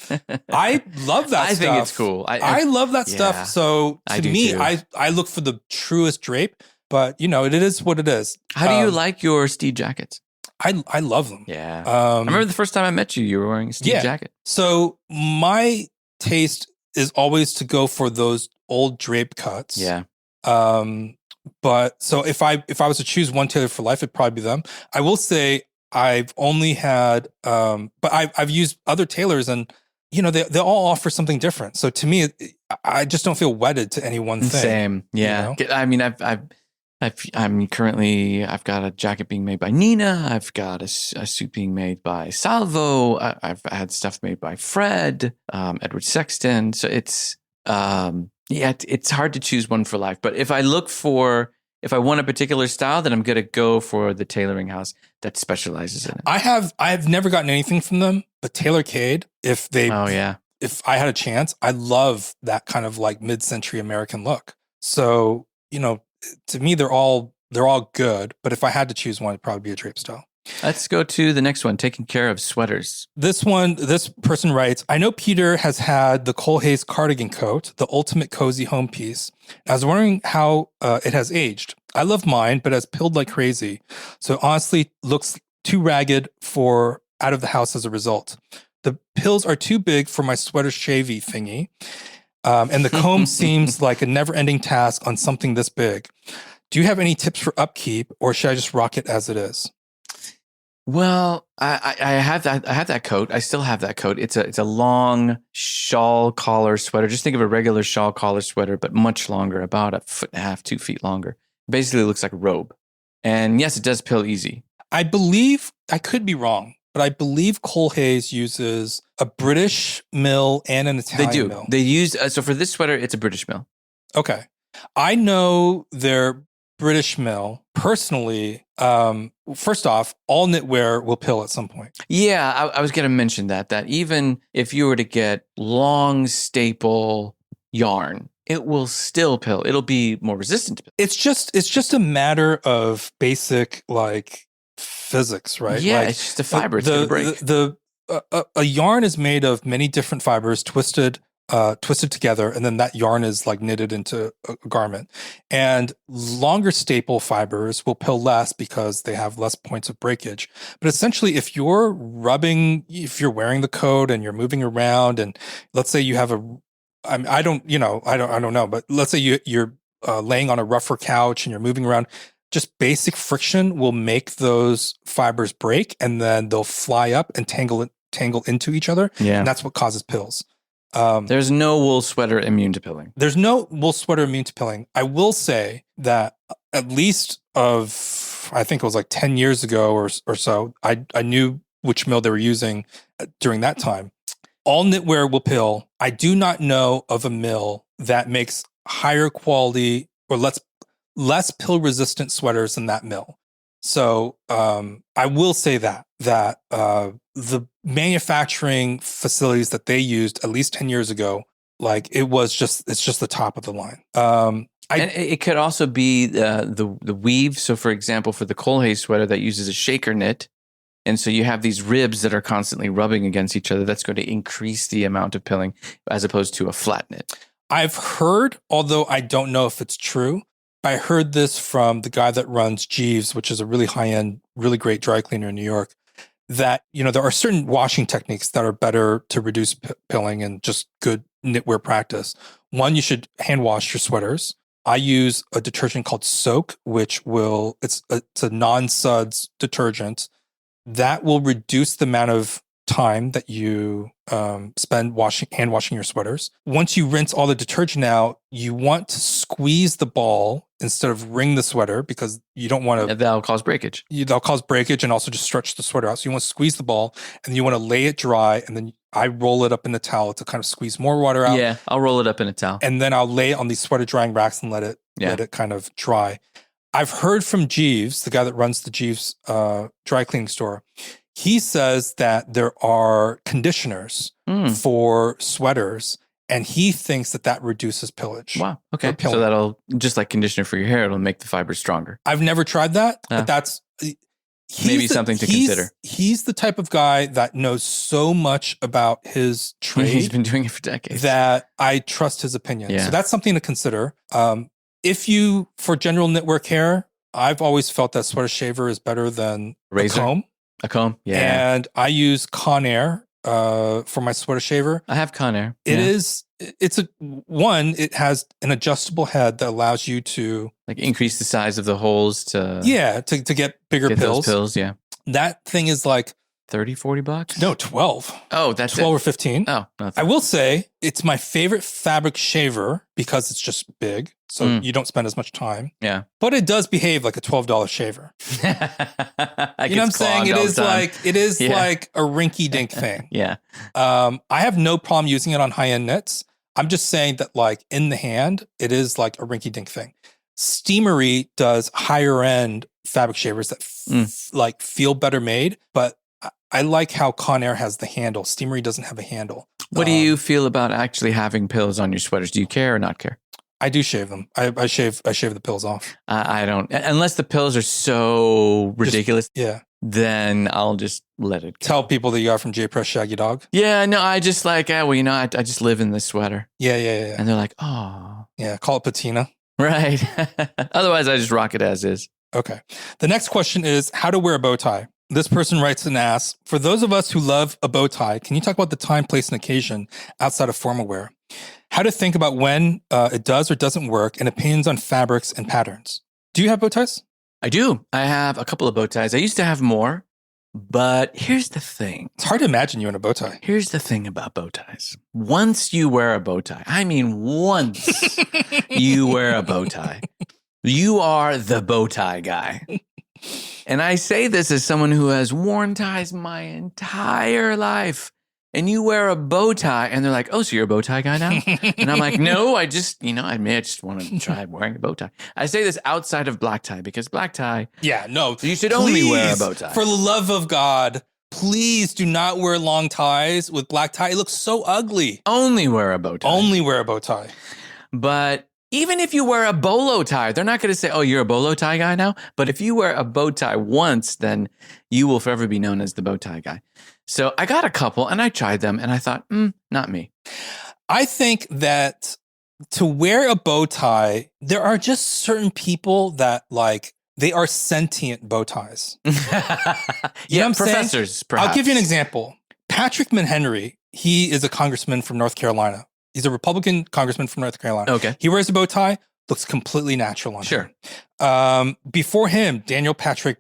I love that stuff. I think it's cool. I love that stuff. So to me, I look for the truest drape, but it is what it is. How do you like your Steed jackets? I love them. Yeah. I remember the first time I met you, you were wearing a Steed jacket. So my taste is always to go for those old drape cuts. Yeah. But so if I was to choose one tailor for life, it'd probably be them. I will say I've only had, but I've used other tailors, and they all offer something different. So to me, I just don't feel wedded to any one thing. Same, yeah. I mean, I've got a jacket being made by Nina. I've got a suit being made by Salvo. I've had stuff made by Fred, Edward Sexton. So it's hard to choose one for life. But if I want a particular style, then I'm going to go for the tailoring house that specializes in it. I have never gotten anything from them, but Tailor Cade, if I had a chance, I love that kind of like mid-century American look. So, to me, they're all good, but if I had to choose one, it'd probably be a drape style. Let's go to the next one, taking care of sweaters. This person writes, I know Peter has had the Cole Hayes cardigan coat, the ultimate cozy home piece. I was wondering how it has aged. I love mine, but has pilled like crazy. So honestly, looks too ragged for out of the house as a result. The pills are too big for my sweater shavy thingy. And the comb seems like a never-ending task on something this big. Do you have any tips for upkeep, or should I just rock it as it is? Well, I have that coat. I still have that coat. It's a long shawl collar sweater. Just think of a regular shawl collar sweater, but much longer, about 1.5 2 feet longer. Basically, it looks like a robe. And yes, it does pill easy. I believe, I could be wrong, but I believe Cole Hayes uses a British mill and an Italian mill. They use, so for this sweater, it's a British mill. Okay. I know their British mill personally. First off, all knitwear will pill at some point. Yeah, I was going to mention that even if you were to get long staple yarn, it will still pill. It'll be more resistant to pill. It's just a matter of basic like physics, right? Yeah, like, it's just a fiber. It's going to break. The a yarn is made of many different fibers twisted together, and then that yarn is like knitted into a garment. And longer staple fibers will pill less because they have less points of breakage. But essentially, if you're wearing the coat and you're moving around, and let's say you have I don't know, but let's say you're laying on a rougher couch and you're moving around, just basic friction will make those fibers break, and then they'll fly up and tangle into each other. Yeah. And that's what causes pills. There's no wool sweater immune to pilling. There's no wool sweater immune to pilling. I will say that at least I think it was like 10 years ago or so, I knew which mill they were using during that time. All knitwear will pill. I do not know of a mill that makes higher quality or less pill resistant sweaters than that mill. So I will say that the manufacturing facilities that they used at least 10 years ago, like it's just the top of the line. And it could also be the weave. So for example, for the Colhay sweater that uses a shaker knit, and so you have these ribs that are constantly rubbing against each other, that's going to increase the amount of pilling as opposed to a flat knit. I've heard, although I don't know if it's true, I heard this from the guy that runs Jeeves, which is a really high-end, really great dry cleaner in New York, that, there are certain washing techniques that are better to reduce pilling and just good knitwear practice. One, you should hand wash your sweaters. I use a detergent called Soak, which it's a non-suds detergent that will reduce the amount of time that you spend hand washing your sweaters. Once you rinse all the detergent out, you want to squeeze the ball instead of wring the sweater, because you don't want to. That'll cause breakage. That'll cause breakage and also just stretch the sweater out. So you want to squeeze the ball, and you want to lay it dry, and then I roll it up in the towel to kind of squeeze more water out. Yeah, I'll roll it up in a towel. And then I'll lay it on these sweater drying racks and let it kind of dry. I've heard from Jeeves, the guy that runs the Jeeves dry cleaning store. He says that there are conditioners for sweaters, and he thinks that reduces pillage. Wow. Okay. So that'll, just like conditioner for your hair, it'll make the fibers stronger. I've never tried that, but that's maybe something to consider. He's the type of guy that knows so much about his trade. He's been doing it for decades. That I trust his opinion. Yeah. So that's something to consider. For general knitwear care, I've always felt that sweater shaver is better than razor. A comb. A comb, yeah. And I use Conair for my sweater shaver. I have Conair. It has an adjustable head that allows you to like increase the size of the holes to get bigger pills. Those pills, yeah. That thing is like $30-$40? No, 12. Oh, that's 12 or 15. Oh, I will say it's my favorite fabric shaver because it's just big. So you don't spend as much time. Yeah. But it does behave like a $12 shaver. You know what I'm saying? It is like a rinky-dink thing. Yeah. I have no problem using it on high-end knits. I'm just saying that like in the hand, it is like a rinky-dink thing. Steamery does higher-end fabric shavers that feel better made, but I like how Conair has the handle. Steamery doesn't have a handle. What do you feel about actually having pills on your sweaters? Do you care or not care? I do shave them. I shave the pills off. I don't, unless the pills are so ridiculous. Then I'll just let it go. Tell people that you got from J Press Shaggy Dog. Yeah, no, I just like, I just live in this sweater. Yeah. And they're like, oh. Yeah, call it patina. Right. Otherwise, I just rock it as is. Okay. The next question is how to wear a bow tie. This person writes and asks, for those of us who love a bow tie, can you talk about the time, place, and occasion outside of formal wear? How to think about when it does or doesn't work, and opinions on fabrics and patterns. Do you have bow ties? I do. I have a couple of bow ties. I used to have more, but here's the thing. It's hard to imagine you in a bow tie. Here's the thing about bow ties. Once you wear a bow tie, once you wear a bow tie, you are the bow tie guy. And I say this as someone who has worn ties my entire life. And you wear a bow tie, and they're like, oh, so you're a bow tie guy now? And I'm like, no, I just want to try wearing a bow tie. I say this outside of black tie, because black tie, you should only wear a bow tie. For the love of God, please do not wear long ties with black tie. It looks so ugly. Only wear a bow tie. Only wear a bow tie. But Even if you wear a bolo tie, they're not going to say, oh, you're a bolo tie guy now. But if you wear a bow tie once, then you will forever be known as the bow tie guy. So I got a couple and I tried them and I thought, not me. I think that to wear a bow tie, there are just certain people that like, they are sentient bow ties. You know what I'm professors, saying? perhaps. I'll give you an example. Patrick McHenry, he is a congressman from North Carolina. He's a Republican congressman from North Carolina. Okay. He wears a bow tie, looks completely natural on him. Before him, Daniel Patrick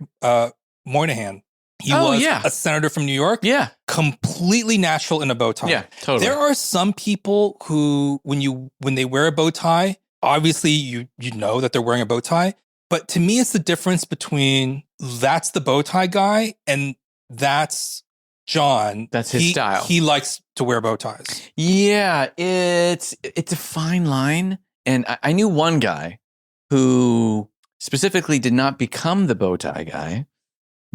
Moynihan. He was a senator from New York. Yeah. Completely natural in a bow tie. Yeah, totally. There are some people who, when they wear a bow tie, obviously you know that they're wearing a bow tie. But to me, it's the difference between that's the bow tie guy and that's John. That's his style. He likes to wear bow ties. Yeah, it's a fine line. And I knew one guy who specifically did not become the bow tie guy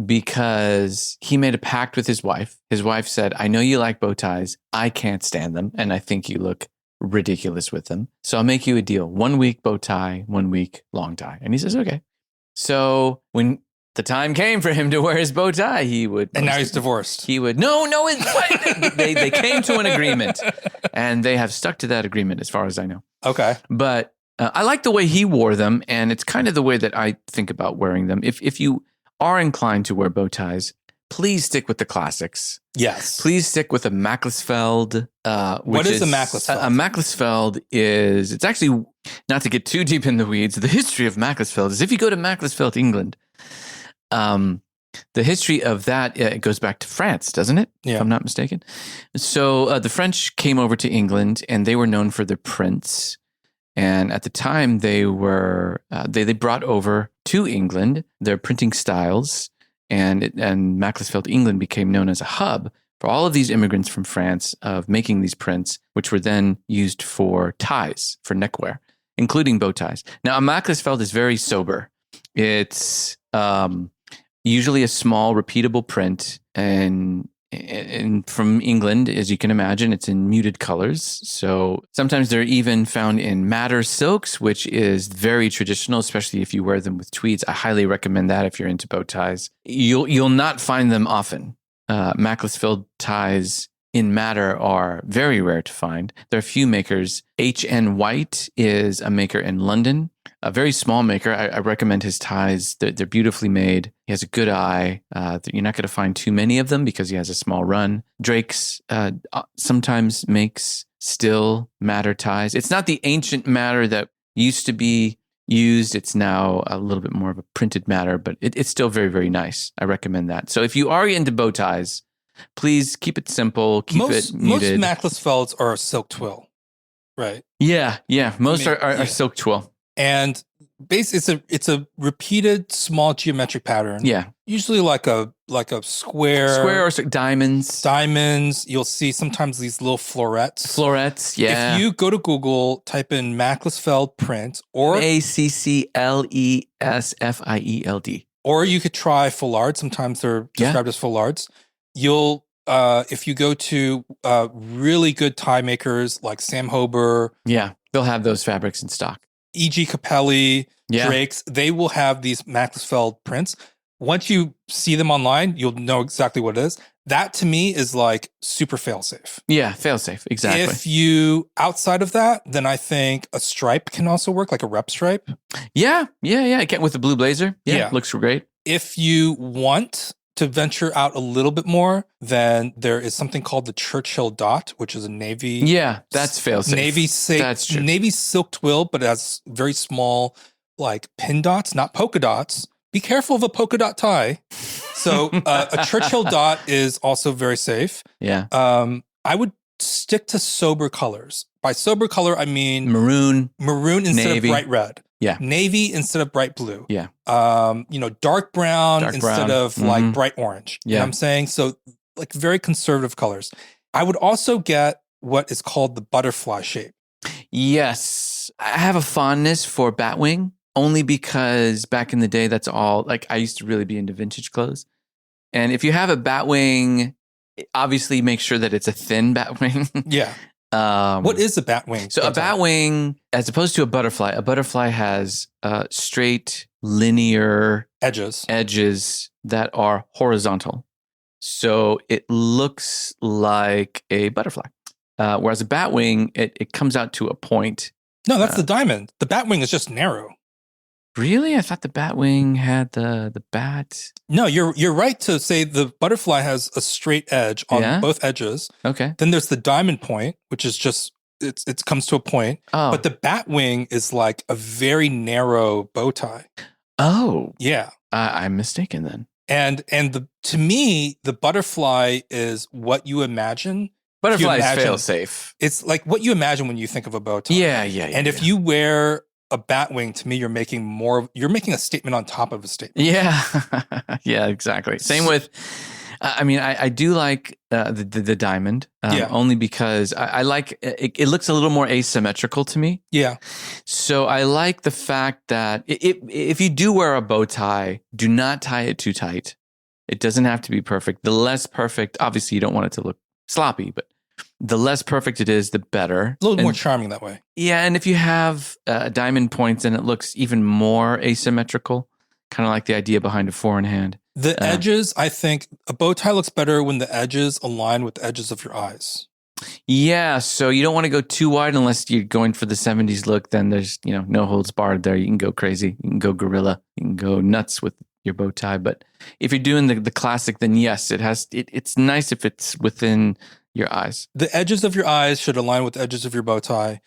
because he made a pact with his wife. His wife said, I know you like bow ties. I can't stand them. And I think you look ridiculous with them. So I'll make you a deal. 1 week bow tie, 1 week long tie. And he says, okay. So when the time came for him to wear his bow tie, he would. And now he's divorced. He would. No. They came to an agreement and they have stuck to that agreement as far as I know. Okay. But I like the way he wore them. And it's kind of the way that I think about wearing them. If you are inclined to wear bow ties, please stick with the classics. Yes. Please stick with a Macclesfield. What is a Macclesfield? A Macclesfield is, it's actually, not to get too deep in the weeds, the history of Macclesfield is if you go to Macclesfield, England, the history of that, it goes back to France, doesn't it? Yeah. If I'm not mistaken. So the French came over to England and they were known for their prints. And at the time they were, they brought over to England their printing styles. And Macclesfield, England became known as a hub for all of these immigrants from France of making these prints, which were then used for ties, for neckwear, including bow ties. Now, a Macclesfield is very sober. It's usually a small, repeatable print. And from England, as you can imagine, it's in muted colors. So sometimes they're even found in madder silks, which is very traditional, especially if you wear them with tweeds. I highly recommend that if you're into bow ties. You'll not find them often. Macclesfield ties in madder are very rare to find. There are a few makers. H.N. White is a maker in London, a very small maker. I recommend his ties. They're beautifully made. He has a good eye. You're not going to find too many of them because he has a small run. Drake's sometimes makes still madder ties. It's not the ancient madder that used to be used. It's now a little bit more of a printed madder, but it's still very, very nice. I recommend that. So if you are into bow ties, please keep it simple. Keep it muted. Most Macclesfields are silk twill, right? Yeah. Most are silk twill. And basically, it's a repeated small geometric pattern. Yeah, usually like a square or diamonds. Diamonds. You'll see sometimes these little florets. Yeah. If you go to Google, type in Macclesfield print or Macclesfield, or you could try foulard. Sometimes they're described as foulards. You'll if you go to really good tie makers like Sam Hober, they'll have those fabrics in stock. E.G. Capelli, Drake's, they will have these Macclesfield prints. Once you see them online, you'll know exactly what it is. That to me is like super fail-safe. Yeah, fail-safe, exactly. If you, outside of that, then I think a stripe can also work, like a rep stripe. Yeah. With the blue blazer. Yeah, looks great. If you want to venture out a little bit more, then there is something called the Churchill dot, which is a navy. Yeah, that's fail-safe. That's true. Navy silk twill, but it has very small, like pin dots, not polka dots. Be careful of a polka dot tie. So a Churchill dot is also very safe. Yeah. I would stick to sober colors. By sober color, I mean maroon instead navy. of bright red. Yeah. Navy instead of bright blue. Yeah. Dark brown instead of like bright orange. Yeah. You know what I'm saying? So like very conservative colors. I would also get what is called the butterfly shape. Yes. I have a fondness for batwing only because back in the day, that's all, like I used to really be into vintage clothes. And if you have a batwing, obviously make sure that it's a thin batwing. Yeah. What is a bat wing? So a bat wing, as opposed to a butterfly has straight, linear edges that are horizontal. So it looks like a butterfly. Whereas a bat wing, it comes out to a point. No, that's the diamond. The bat wing is just narrow. Really? I thought the bat wing had the bat. No, you're right to say the butterfly has a straight edge on both edges. Okay. Then there's the diamond point, which is just it comes to a point. Oh. But the bat wing is like a very narrow bow tie. Oh. Yeah. I'm mistaken then. And to me, the butterfly is what you imagine. Butterfly is fail safe. It's like what you imagine when you think of a bow tie. Yeah. And if you wear a bat wing, to me, you're making a statement on top of a statement. Yeah. Yeah, exactly. Same with, I do like the diamond, only because I like, it looks a little more asymmetrical to me. Yeah. So I like the fact that if you do wear a bow tie, do not tie it too tight. It doesn't have to be perfect. The less perfect, obviously you don't want it to look sloppy, but the less perfect it is, the better. A little more charming that way. Yeah, and if you have diamond points, then it looks even more asymmetrical, kind of like the idea behind a four-in-hand. The edges, I think, a bow tie looks better when the edges align with the edges of your eyes. Yeah, so you don't want to go too wide unless you're going for the 70s look. Then there's no holds barred there. You can go crazy. You can go gorilla. You can go nuts with your bow tie. But if you're doing the classic, then yes, it's nice if it's within your eyes. The edges of your eyes should align with the edges of your bow tie.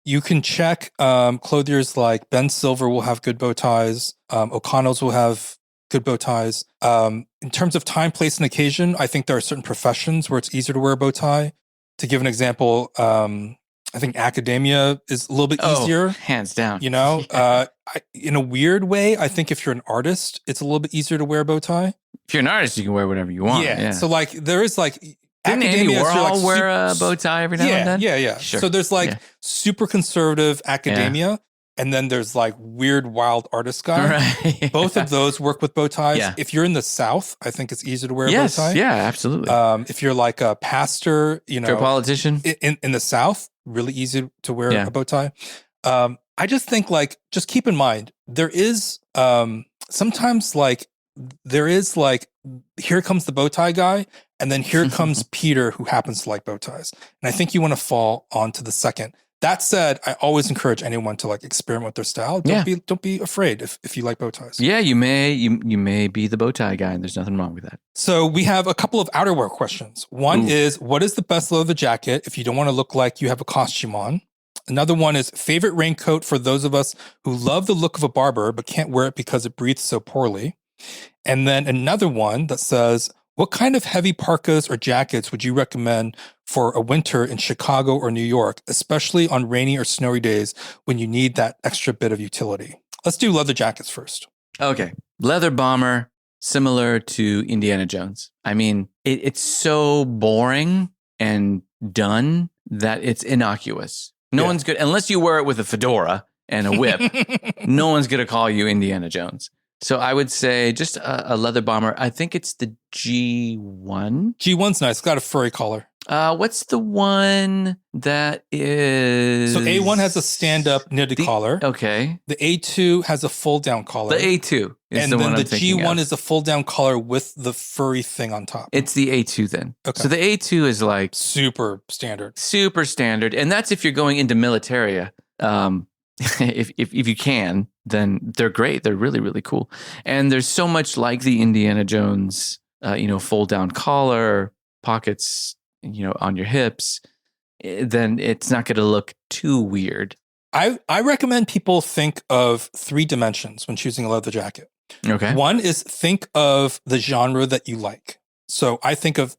You can check clothiers like Ben Silver will have good bow ties. O'Connell's will have good bow ties. In terms of time, place, and occasion, I think there are certain professions where it's easier to wear a bow tie. To give an example, I think academia is a little bit easier. Hands down. In a weird way, I think if you're an artist, it's a little bit easier to wear a bow tie. If you're an artist, you can wear whatever you want. Yeah. So like there is like didn't Andy Warhol wear a bow tie every now and then? Yeah. Sure. So there's like super conservative academia, and then there's like weird, wild artist guy. Right. Both of those work with bow ties. Yeah. If you're in the South, I think it's easier to wear a bow tie. Yeah, absolutely. If you're like a pastor, if you're a politician in the South, really easy to wear a bow tie. I just think just keep in mind there is sometimes here comes the bow tie guy, and then here comes Peter who happens to like bow ties. And I think you want to fall onto the second. That said, I always encourage anyone to experiment with their style. Don't be afraid if you like bow ties. Yeah, you may be the bow tie guy, and there's nothing wrong with that. So we have a couple of outerwear questions. One is, what is the best leather jacket if you don't want to look like you have a costume on? Another one is favorite raincoat for those of us who love the look of a barber but can't wear it because it breathes so poorly. And then another one that says, what kind of heavy parkas or jackets would you recommend for a winter in Chicago or New York, especially on rainy or snowy days when you need that extra bit of utility? Let's do leather jackets first. Okay. Leather bomber, similar to Indiana Jones. I mean, it's so boring and done that it's innocuous. No one's good, unless you wear it with a fedora and a whip, no one's going to call you Indiana Jones. So I would say just a leather bomber. I think it's the G1. G1's nice. It's got a furry collar. What's the one that is... So A1 has a stand-up knitted collar. Okay. The A2 has a fold-down collar. The A2 is the one I'm thinking of. And then the G1 is a fold-down collar with the furry thing on top. It's the A2 then. Okay. So the A2 is like... Super standard. Super standard. And that's if you're going into militaria. If you can, then they're great. They're really, really cool. And there's so much like the Indiana Jones, fold-down collar, pockets, on your hips, then it's not going to look too weird. I recommend people think of 3 dimensions when choosing a leather jacket. Okay. One is think of the genre that you like. So I think of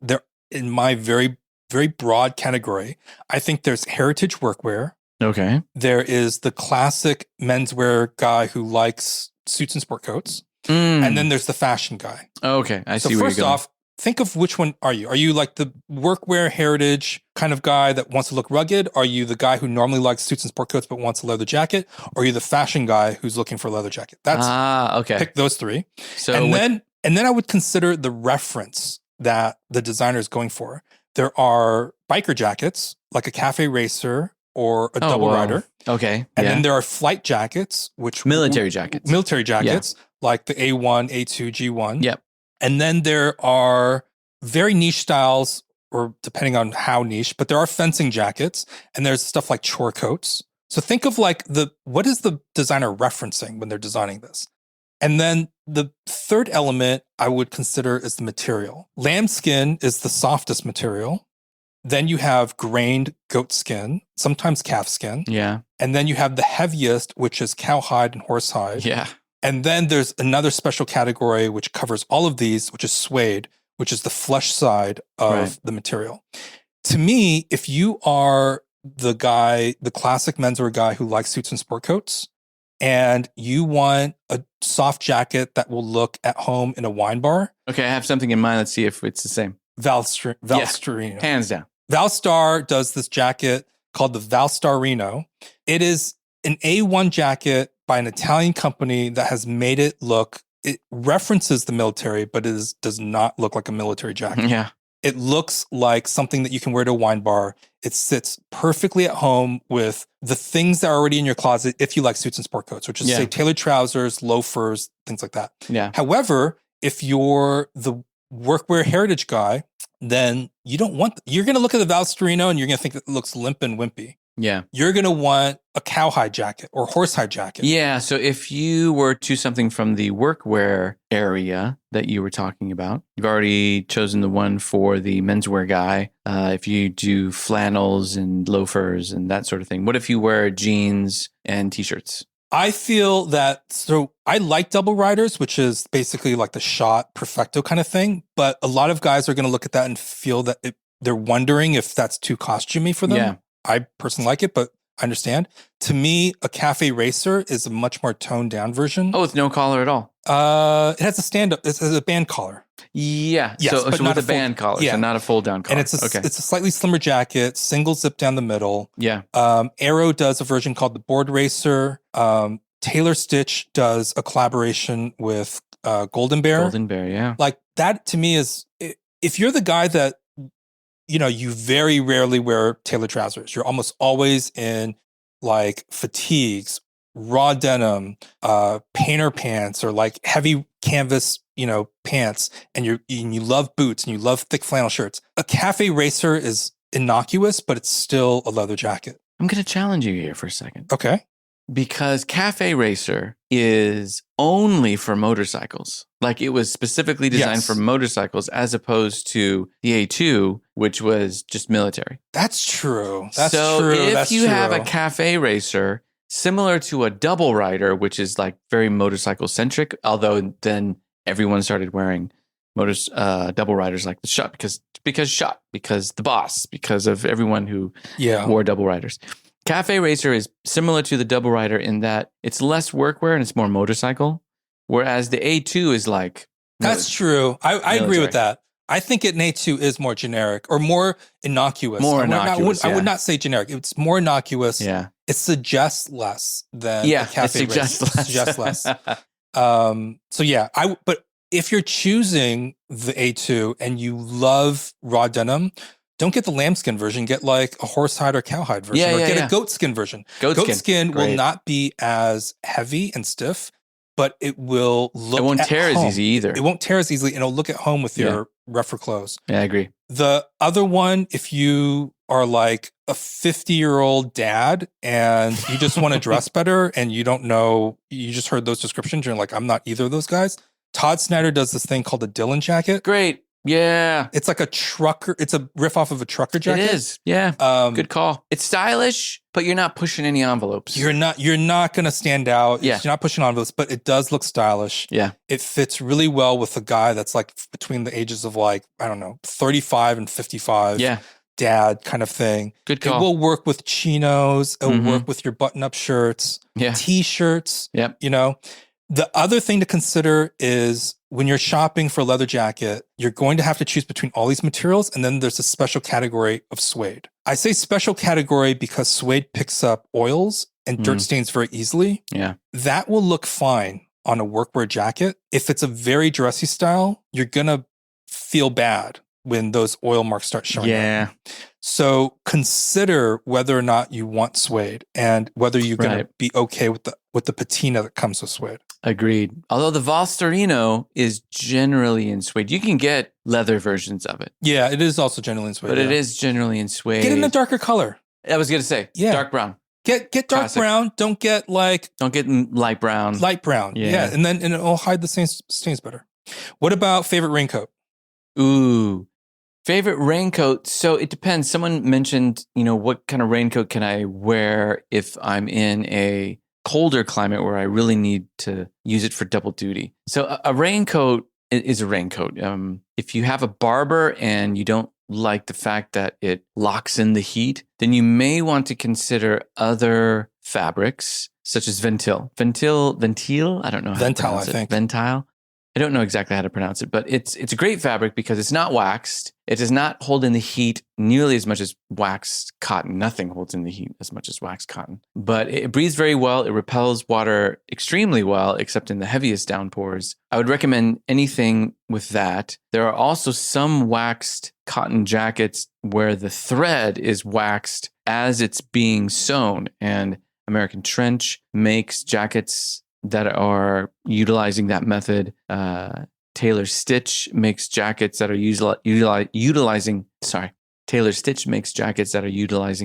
in my very, very broad category, I think there's heritage workwear. Okay. There is the classic menswear guy who likes suits and sport coats. And then there's the fashion guy. Okay. I see where you're going. So first off, think of which one are you? Are you like the workwear heritage kind of guy that wants to look rugged? Are you the guy who normally likes suits and sport coats but wants a leather jacket? Or are you the fashion guy who's looking for a leather jacket? Okay. Pick those 3. So and then I would consider the reference that the designer is going for. There are biker jackets like a cafe racer or a double rider. Okay. And then there are flight jackets, which military jackets. Like the A1, A2, G1. Yep. And then there are very niche styles, or depending on how niche, but there are fencing jackets, and there's stuff like chore coats. So think of like what is the designer referencing when they're designing this? And then the third element I would consider is the material. Lambskin is the softest material. Then you have grained goat skin, sometimes calf skin. Yeah. And then you have the heaviest, which is cowhide and horsehide. Yeah. And then there's another special category which covers all of these, which is suede, which is the flesh side of the material. To me, if you are the classic menswear guy who likes suits and sport coats, and you want a soft jacket that will look at home in a wine bar. Okay, I have something in mind. Let's see if it's the same. Valstarino. Hands down. Valstar does this jacket called the Valstarino. It is an A1 jacket by an Italian company that has made it look, it references the military, but does not look like a military jacket. Yeah. It looks like something that you can wear to a wine bar. It sits perfectly at home with the things that are already in your closet if you like suits and sport coats, which is say tailored trousers, loafers, things like that. Yeah. However, if you're the workwear heritage guy, then you're going to look at the Valstarino and you're going to think that it looks limp and wimpy. Yeah. You're going to want a cowhide jacket or horsehide jacket. Yeah. So if you were to something from the workwear area that you were talking about, you've already chosen the one for the menswear guy. If you do flannels and loafers and that sort of thing, what if you wear jeans and t-shirts? I feel that, so I like double riders, which is basically like the shot perfecto kind of thing. But a lot of guys are going to look at that and feel that they're wondering if that's too costumey for them. Yeah. I personally like it, but I understand. To me, a cafe racer is a much more toned down version. Oh, with no collar at all. It has a stand-up. It has a band collar. Yeah. Yes, so but not with a band collar, so not a fold-down collar. And it's a slightly slimmer jacket, single zip down the middle. Yeah. Arrow does a version called the Board Racer. Taylor Stitch does a collaboration with Golden Bear. Golden Bear, yeah. Like that to me is, if you're the guy that, you very rarely wear tailored trousers. You're almost always in like fatigues, raw denim, painter pants, or like heavy canvas, pants, and you love boots and you love thick flannel shirts. A cafe racer is innocuous, but it's still a leather jacket. I'm going to challenge you here for a second. Okay. Because cafe racer is only for motorcycles. Like it was specifically designed for motorcycles as opposed to the A2, which was just military. That's true. If you have a cafe racer similar to a double rider, which is like very motorcycle centric, although then everyone started wearing double riders like the shot because the boss, because of everyone who wore double riders. Cafe racer is similar to the double rider in that it's less workwear and it's more motorcycle, whereas the A2 is like... That's true. I agree with that. I think an A2 is more generic or more innocuous. I would not say generic. It's more innocuous. Yeah. It suggests less than a cafe racer. Suggests less. But if you're choosing the A2 and you love raw denim, don't get the lambskin version. Get like a horsehide or cowhide version, get a goatskin version. Goatskin will not be as heavy and stiff, but it will look. It won't tear as easy either. It won't tear as easily, and it'll look at home with your rougher clothes. Yeah, I agree. The other one, if you are like a 50-year-old dad and you just want to dress better, and you don't know, you just heard those descriptions, you're like, I'm not either of those guys. Todd Snyder does this thing called the Dylan jacket. Great. Yeah. It's like a trucker. It's a riff off of a trucker jacket. It is. Yeah. Good call. It's stylish, but you're not pushing any envelopes. You're not going to stand out. Yeah. You're not pushing envelopes, but it does look stylish. Yeah. It fits really well with a guy that's like between the ages of like, I don't know, 35 and 55. Yeah. Dad kind of thing. Good call. It will work with chinos. It will work with your button-up shirts. Yeah. T-shirts. Yep. The other thing to consider is when you're shopping for a leather jacket, you're going to have to choose between all these materials, and then there's a special category of suede. I say special category because suede picks up oils and dirt stains very easily. Yeah. That will look fine on a workwear jacket. If it's a very dressy style, you're going to feel bad when those oil marks start showing up. Yeah. So consider whether or not you want suede and whether you're going Right. to be okay with the patina that comes with suede. Agreed. Although the Valsterino is generally in suede. You can get leather versions of it, Yeah, it is also generally in suede. but it is generally in suede. Get in a darker color. I was going to say, Yeah. dark brown. Get dark Classic. brown. Don't get like Don't get light brown. light brown. Yeah. And it'll hide the stains better. What about favorite raincoat? Ooh. Favorite raincoat. So it depends. Someone mentioned, what kind of raincoat can I wear if I'm in a colder climate where I really need to use it for double duty. So a raincoat is a raincoat. If you have a Barber and you don't like the fact that it locks in the heat, then you may want to consider other fabrics such as Ventil. Ventil? I don't know how to pronounce it. I think. Ventile? I don't know exactly how to pronounce it, but it's a great fabric because it's not waxed. It does not hold in the heat nearly as much as waxed cotton. Nothing holds in the heat as much as waxed cotton. But it breathes very well. It repels water extremely well, except in the heaviest downpours. I would recommend anything with that. There are also some waxed cotton jackets where the thread is waxed as it's being sewn. And American Trench makes jackets that are utilizing that method. Taylor Stitch makes jackets that are utilizing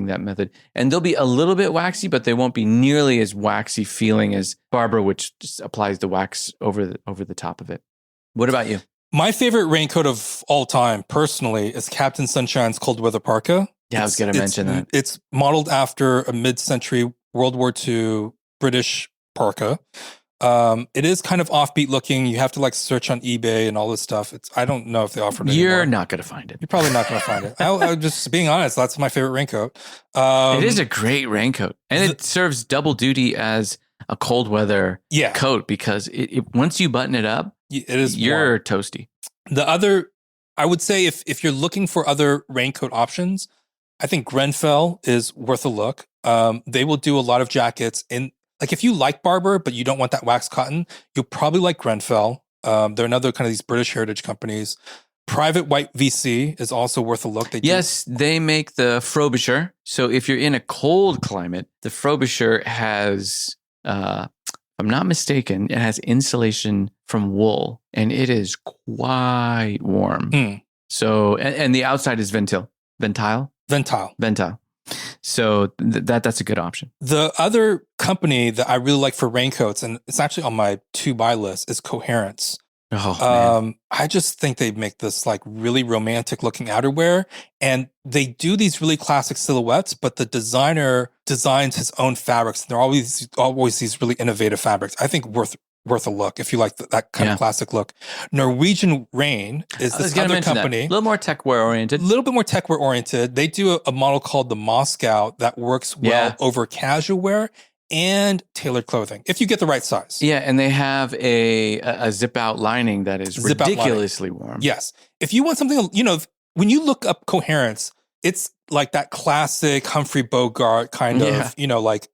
that method. And they'll be a little bit waxy, but they won't be nearly as waxy feeling as Barber, which just applies the wax over the top of it. What about you? My favorite raincoat of all time, personally, is Captain Sunshine's Cold Weather Parka. Yeah, I was going to mention that. It's modeled after a mid-century World War II British parka. It is kind of offbeat looking. You have to search on eBay and all this stuff. I don't know if they offer it anymore. You're not going to find it. You're probably not going to find it. I'm just being honest. That's my favorite raincoat. It is a great raincoat, and it serves double duty as a cold weather coat because it once you button it up, you're warm. toasty. The other, I would say, if you're looking for other raincoat options, I think Grenfell is worth a look. They will do a lot of jackets in. If you like Barber, but you don't want that wax cotton, you'll probably like Grenfell. They're another kind of these British heritage companies. Private White VC is also worth a look. They make the Frobisher. So if you're in a cold climate, the Frobisher has, if I'm not mistaken, it has insulation from wool, and it is quite warm. So, and the outside is Ventile. So that's a good option. The other company that I really like for raincoats, and it's actually on my to-buy list, is Coherence. Man. I just think they make this really romantic looking outerwear, and they do these really classic silhouettes, but the designer designs his own fabrics. And they're always these really innovative fabrics. I think worth a look if you like that kind of classic look. Norwegian Rain is this other company. A little more techwear oriented. A little bit more techwear oriented. They do a model called the Moscow that works well over casual wear and tailored clothing, if you get the right size. Yeah, and they have a zip out lining that is ridiculously warm. Yes. If you want something, when you look up Coherence, it's like that classic Humphrey Bogart kind of,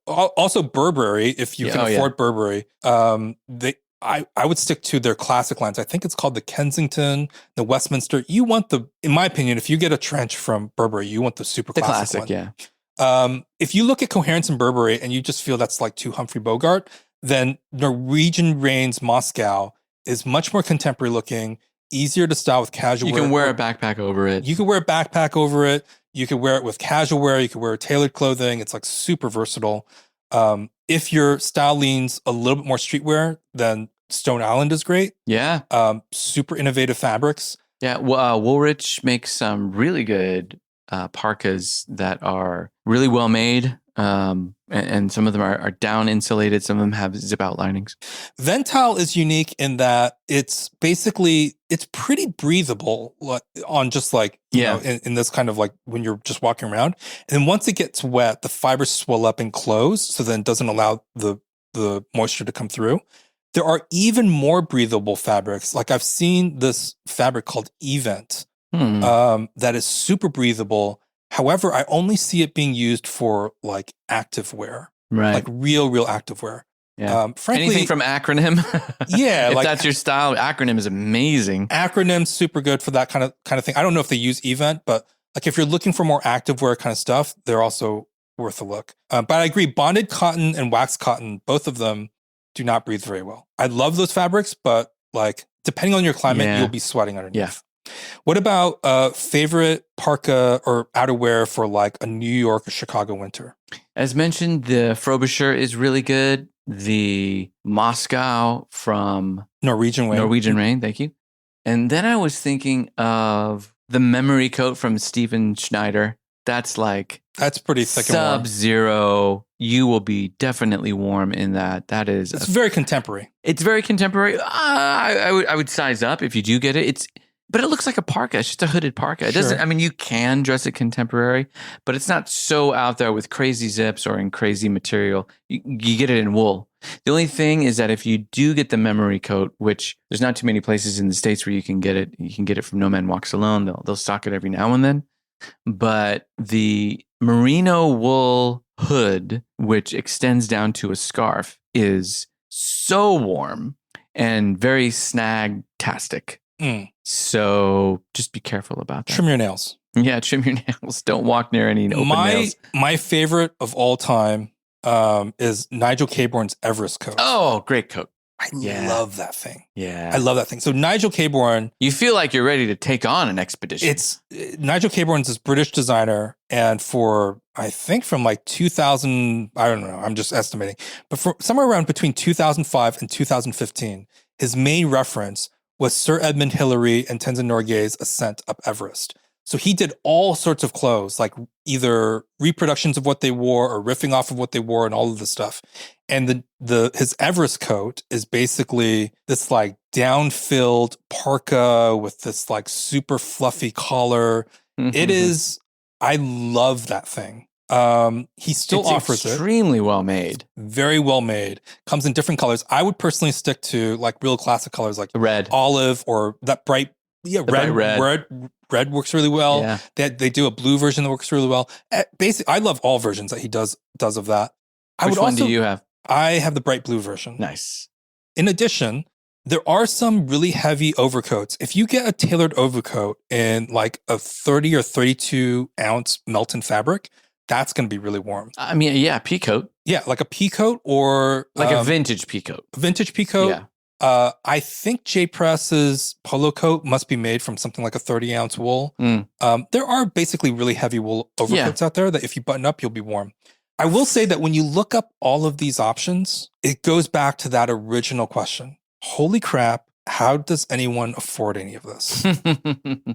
also Burberry, if you can afford Burberry. I would stick to their classic lines. I think it's called the Kensington, the Westminster. You want in my opinion, if you get a trench from Burberry, you want the super classic one. Yeah. If you look at Coherence and Burberry and you just feel that's too Humphrey Bogart, then Norwegian Rain's Moscow is much more contemporary looking, easier to style with casual wear. You can wear a backpack over it. You can wear a backpack over it. You can wear it with casual wear. You can wear tailored clothing. It's super versatile. If your style leans a little bit more streetwear, then Stone Island is great. Yeah. Super innovative fabrics. Yeah. Woolrich makes some really good parkas that are really well made. And some of them are down insulated. Some of them have zip out linings. Ventile is unique in that it's pretty breathable on just in this kind of when you're just walking around. And then once it gets wet, the fibers swell up and close. So then it doesn't allow the moisture to come through. There are even more breathable fabrics. I've seen this fabric called Event that is super breathable. However, I only see it being used for active wear, right? Real active wear. Yeah. Frankly, anything from Acronym. Yeah, if like- that's your style, Acronym is amazing. Acronym's super good for that kind of thing. I don't know if they use Event, but like if you're looking for more activewear kind of stuff, they're also worth a look. But I agree, bonded cotton and wax cotton, both of them do not breathe very well. I love those fabrics, but like depending on your climate, Yeah. you'll be sweating underneath. Yeah. What about favorite parka or outerwear for like a New York or Chicago winter? As mentioned, the Frobisher is really good. The Moscow from Norwegian Rain, thank you. And then I was thinking of the memory coat from Steven Schneider. That's like That's pretty thick and warm. Sub-Zero. You will be definitely warm in that. That is It's very contemporary. It's very contemporary. I would size up if you do get it. But it looks like a parka. It's just a hooded parka. It doesn't. Sure. I mean, you can dress it contemporary, but it's not so out there with crazy zips or in crazy material. You get it in wool. The only thing is that if you do get the memory coat, which there's not too many places in the States where you can get it from No Man Walks Alone. They'll stock it every now and then. But the merino wool hood, which extends down to a scarf, is so warm and very snag-tastic. So just be careful about that. Trim your nails. Yeah, trim your nails. Don't walk near any open nails. My favorite of all time is Nigel Caborn's Everest coat. Oh, great coat. I love that thing. Yeah. I love that thing. So Nigel Caborn, You feel like you're ready to take on an expedition. Nigel Caborn's this British designer, and for I think from like 2000, I don't know, I'm just estimating, but for somewhere around between 2005 and 2015, his main reference was Sir Edmund Hillary and Tenzin Norgay's ascent up Everest. So he did all sorts of clothes, like either reproductions of what they wore or riffing off of what they wore and all of the stuff. And his Everest coat is basically this like down-filled parka with this like super fluffy collar. It is, I love that thing. He still offers it. Extremely well made. Very well made. Comes in different colors. I would personally stick to like real classic colors like The red. olive or that bright, red works really well. Yeah. They do a blue version that works really well. Basically, I love all versions that he does of that. Which one do you have? I have the bright blue version. Nice. In addition, there are some really heavy overcoats. If you get a tailored overcoat in like a 30 or 32 ounce Melton fabric, that's going to be really warm. I mean, yeah, pea coat. Yeah, like a pea coat or Like a vintage pea coat. Vintage pea coat. Yeah. I think J Press's polo coat must be made from something like a 30 ounce wool. There are basically really heavy wool overcoats out there that if you button up, you'll be warm. I will say that when you look up all of these options, it goes back to that original question. Holy crap, how does anyone afford any of this?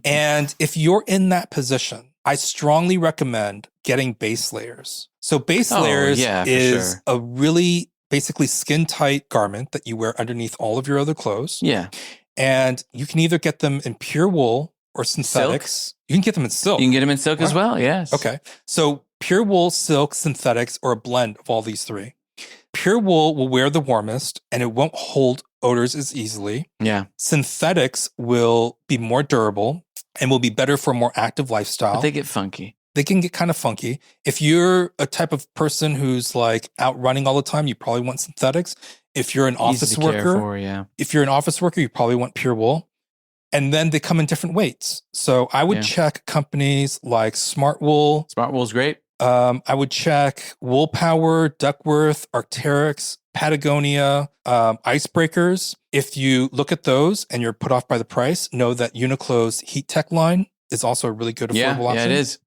And if you're in that position, I strongly recommend getting base layers. So base layers is a really basically skin tight garment that you wear underneath all of your other clothes. Yeah. And you can either get them in pure wool or synthetics. Silk? You can get them in silk. You can get them in silk as well. Yes. Okay. So pure wool, silk, synthetics, or a blend of all these three. Pure wool will wear the warmest and it won't hold odors as easily. Yeah. Synthetics will be more durable and will be better for a more active lifestyle. But they get funky. They can get kind of funky. If you're a type of person who's like out running all the time, you probably want synthetics. If you're an office worker, if you're an office worker, you probably want pure wool. And then they come in different weights. So I would check companies like Smart Wool. Smart Wool's great. I would check Wool Power, Duckworth, Arc'teryx, Patagonia, Icebreakers. If you look at those and you're put off by the price, know that Uniqlo's Heat Tech line is also a really good affordable option. Yeah, it is.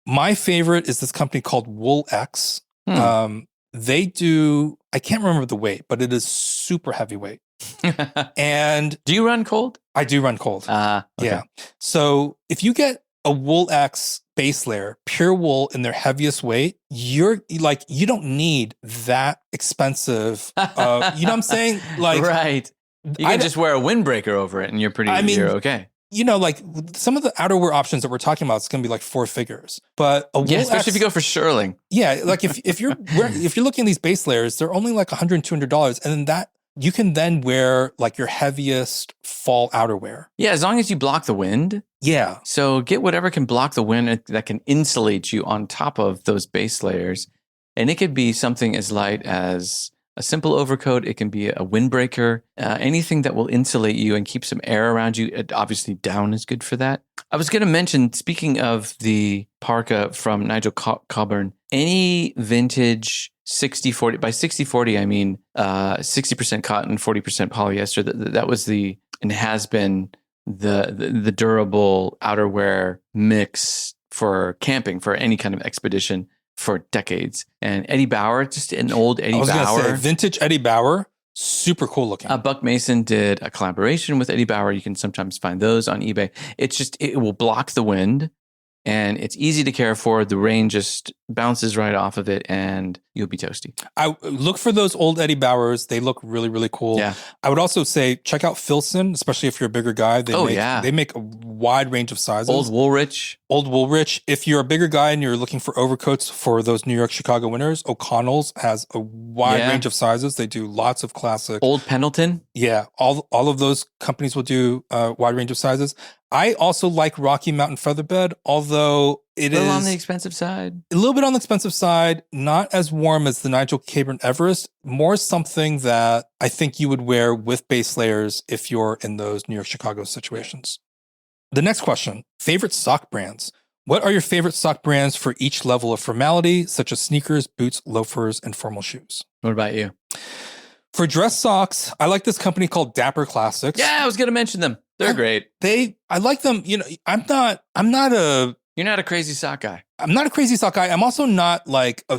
My favorite is this company called Wool X. They do, I can't remember the weight, but it is super heavyweight. And do you run cold? I do run cold. Okay. Yeah. So if you get a Wool X base layer, pure wool in their heaviest weight, you don't need that expensive. You know what I'm saying? Like, right. You can just wear a windbreaker over it and you're you're okay. You know, like some of the outerwear options that we're talking about, it's going to be like 4 figures. But a Wool especially if you go for shearling. Yeah, like if you're looking at these base layers, they're only like $100, $200, and then that you can then wear like your heaviest fall outerwear. Yeah, as long as you block the wind. Yeah. So get whatever can block the wind that can insulate you on top of those base layers, and it could be something as light as a simple overcoat. It can be a windbreaker, anything that will insulate you and keep some air around you. Obviously, down is good for that. I was going to mention, speaking of the parka from Nigel Coburn, any vintage 60-40, by 60-40, I mean 60% cotton, 40% polyester. That was and has been the durable outerwear mix for camping, for any kind of expedition for decades. And Eddie Bauer, just an old Eddie Bauer. I was going to say, vintage Eddie Bauer, super cool looking. Buck Mason did a collaboration with Eddie Bauer. You can sometimes find those on eBay. It will block the wind, and it's easy to care for. The rain just bounces right off of it, and you'll be toasty. I look for those old Eddie Bauers. They look really, really cool. Yeah. I would also say check out Filson, especially if you're a bigger guy. They make a wide range of sizes. Old Woolrich. If you're a bigger guy and you're looking for overcoats for those New York, Chicago winters, O'Connell's has a wide range of sizes. They do lots of classic. Old Pendleton. Yeah. All of those companies will do a wide range of sizes. I also like Rocky Mountain Featherbed, although it is a little on the expensive side. A little bit on the expensive side, not as warm as the Nigel Coburn Everest, more something that I think you would wear with base layers if you're in those New York, Chicago situations. The next question, favorite sock brands. What are your favorite sock brands for each level of formality, such as sneakers, boots, loafers, and formal shoes? What about you? For dress socks, I like this company called Dapper Classics. Yeah, I was going to mention them. They're great. I like them. You know, You're not a crazy sock guy. I'm not a crazy sock guy. I'm also not like I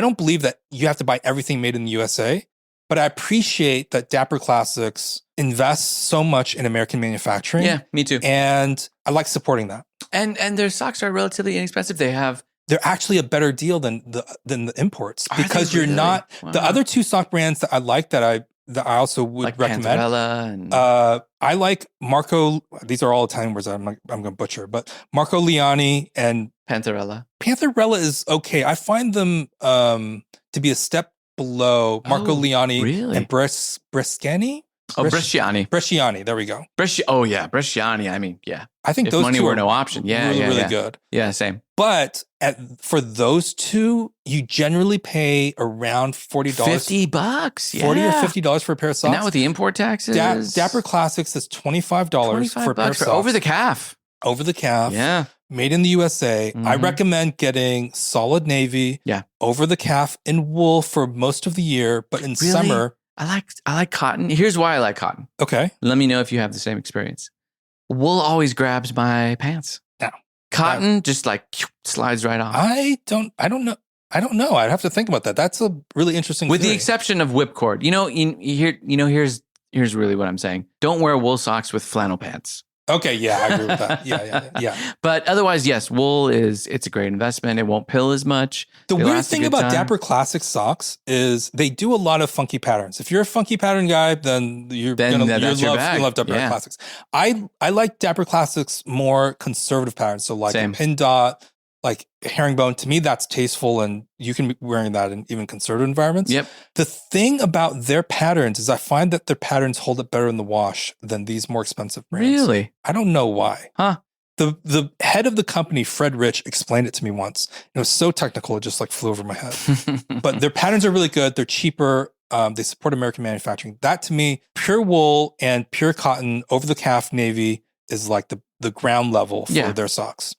don't believe that you have to buy everything made in the USA, but I appreciate that Dapper Classics invests so much in American manufacturing. Yeah, me too. And I like supporting that. And their socks are relatively inexpensive. They're actually a better deal than the imports, because you're really? not Wow. the other two sock brands that I like that I also would like recommend. Panzarella and I like Marco. These are all Italian words I'm going to butcher, but Marco Liani and Panzarella. Panzarella is okay. I find them to be a step below Marco Liani and Bresciani. Oh, Bresciani. Bresciani. There we go. Bresciani. I mean, yeah. I think if those money two were are no option. Yeah, really good. Yeah, same. But for those two, you generally pay around $40. $50. Yeah. $40 or $50 for a pair of socks. And now with the import taxes. Dapper Classics is $25 for a pair of socks. Over the calf. Over the calf. Yeah. Made in the USA. Mm-hmm. I recommend getting solid navy. Yeah. Over the calf in wool for most of the year, but in summer. I like cotton. Here's why I like cotton. Okay. Let me know if you have the same experience. Wool always grabs my pants. No. Cotton just like slides right off. I don't know. I'd have to think about that. That's a really interesting With theory. the exception of whipcord. Here's really what I'm saying. Don't wear wool socks with flannel pants. Okay, yeah, I agree with that. Yeah. But otherwise, yes, wool it's a great investment. It won't pill as much. The weird thing about Dapper Classic socks is they do a lot of funky patterns. If you're a funky pattern guy, then you're gonna love Dapper Classics. I like Dapper Classics more conservative patterns. So like a pin dot, like herringbone. To me, that's tasteful, and you can be wearing that in even conservative environments. Yep. The thing about their patterns is I find that their patterns hold up better in the wash than these more expensive brands. Really? I don't know why. Huh. The head of the company, Fred Rich, explained it to me once. It was so technical, it just like flew over my head. But their patterns are really good. They're cheaper. They support American manufacturing. That to me, pure wool and pure cotton over the calf navy is like the ground level for their socks.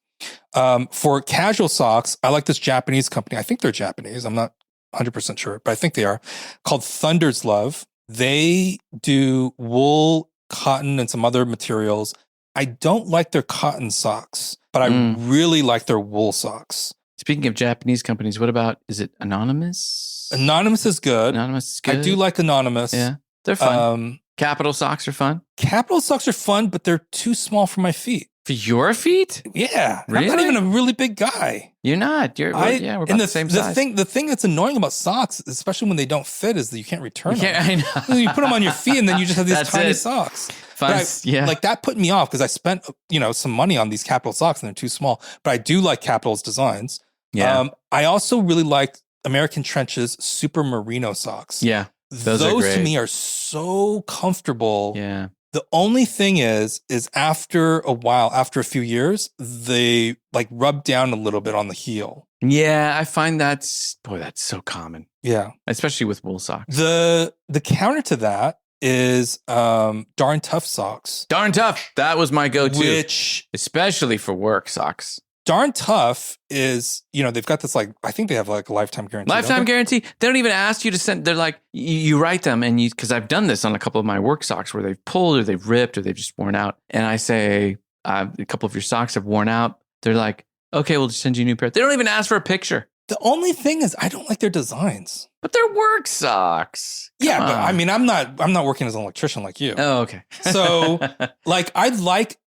For casual socks, I like this Japanese company. I think they're Japanese. I'm not 100% sure, but I think they are, called Thunder's Love. They do wool, cotton, and some other materials. I don't like their cotton socks, but I really like their wool socks. Speaking of Japanese companies, what about, is it Anonymous? Anonymous is good. I do like Anonymous. Yeah, they're fun. Capital socks are fun. Capital socks are fun, but they're too small for my feet. For your feet? Yeah. Really? I'm not even a really big guy. You're not. We're about the same size. The thing that's annoying about socks, especially when they don't fit, is that you can't return them. I know. You put them on your feet and then you just have these tiny socks. Like that put me off because I spent some money on these Capital socks and they're too small. But I do like Capital's designs. Yeah. I also really like American Trench's Super Merino socks. Yeah. Those to me are so comfortable. Yeah. The only thing is after a while, after a few years, they like rub down a little bit on the heel. Yeah, I find that's so common. Yeah. Especially with wool socks. The counter to that is Darn Tough socks. Darn Tough. That was my go-to. Which, especially for work socks. Darn Tough is, they've got this I think they have like a lifetime guarantee. Lifetime guarantee. They don't even ask you to send. They're like, you write them and because I've done this on a couple of my work socks where they've pulled or they've ripped or they've just worn out. And I say, a couple of your socks have worn out. They're like, okay, we'll just send you a new pair. They don't even ask for a picture. The only thing is I don't like their designs. But they're work socks. Come on. But I mean, I'm not working as an electrician like you. Oh, okay. So I like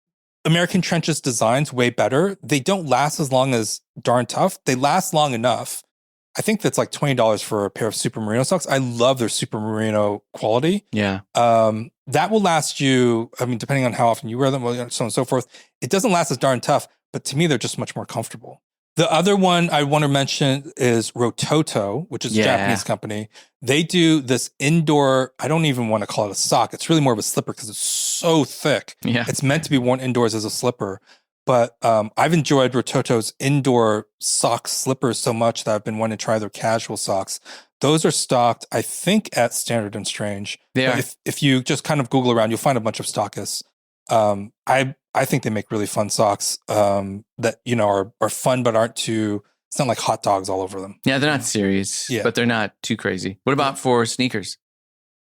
American Trench's designs way better. They don't last as long as Darn Tough. They last long enough. I think that's like $20 for a pair of Super Merino socks. I love their Super Merino quality. Yeah. That will last you, I mean, depending on how often you wear them, so on and so forth. It doesn't last as Darn Tough, but to me, they're just much more comfortable. The other one I want to mention is Rototo, which is a Japanese company. They do this indoor, I don't even want to call it a sock. It's really more of a slipper because it's so thick. Yeah. It's meant to be worn indoors as a slipper. But I've enjoyed Rototo's indoor sock slippers so much that I've been wanting to try their casual socks. Those are stocked, I think, at Standard and Strange. They are. If you just kind of Google around, you'll find a bunch of stockists. I think they make really fun socks that are fun but aren't too. It's not like hot dogs all over them. Yeah, they're not serious, but they're not too crazy. What about for sneakers?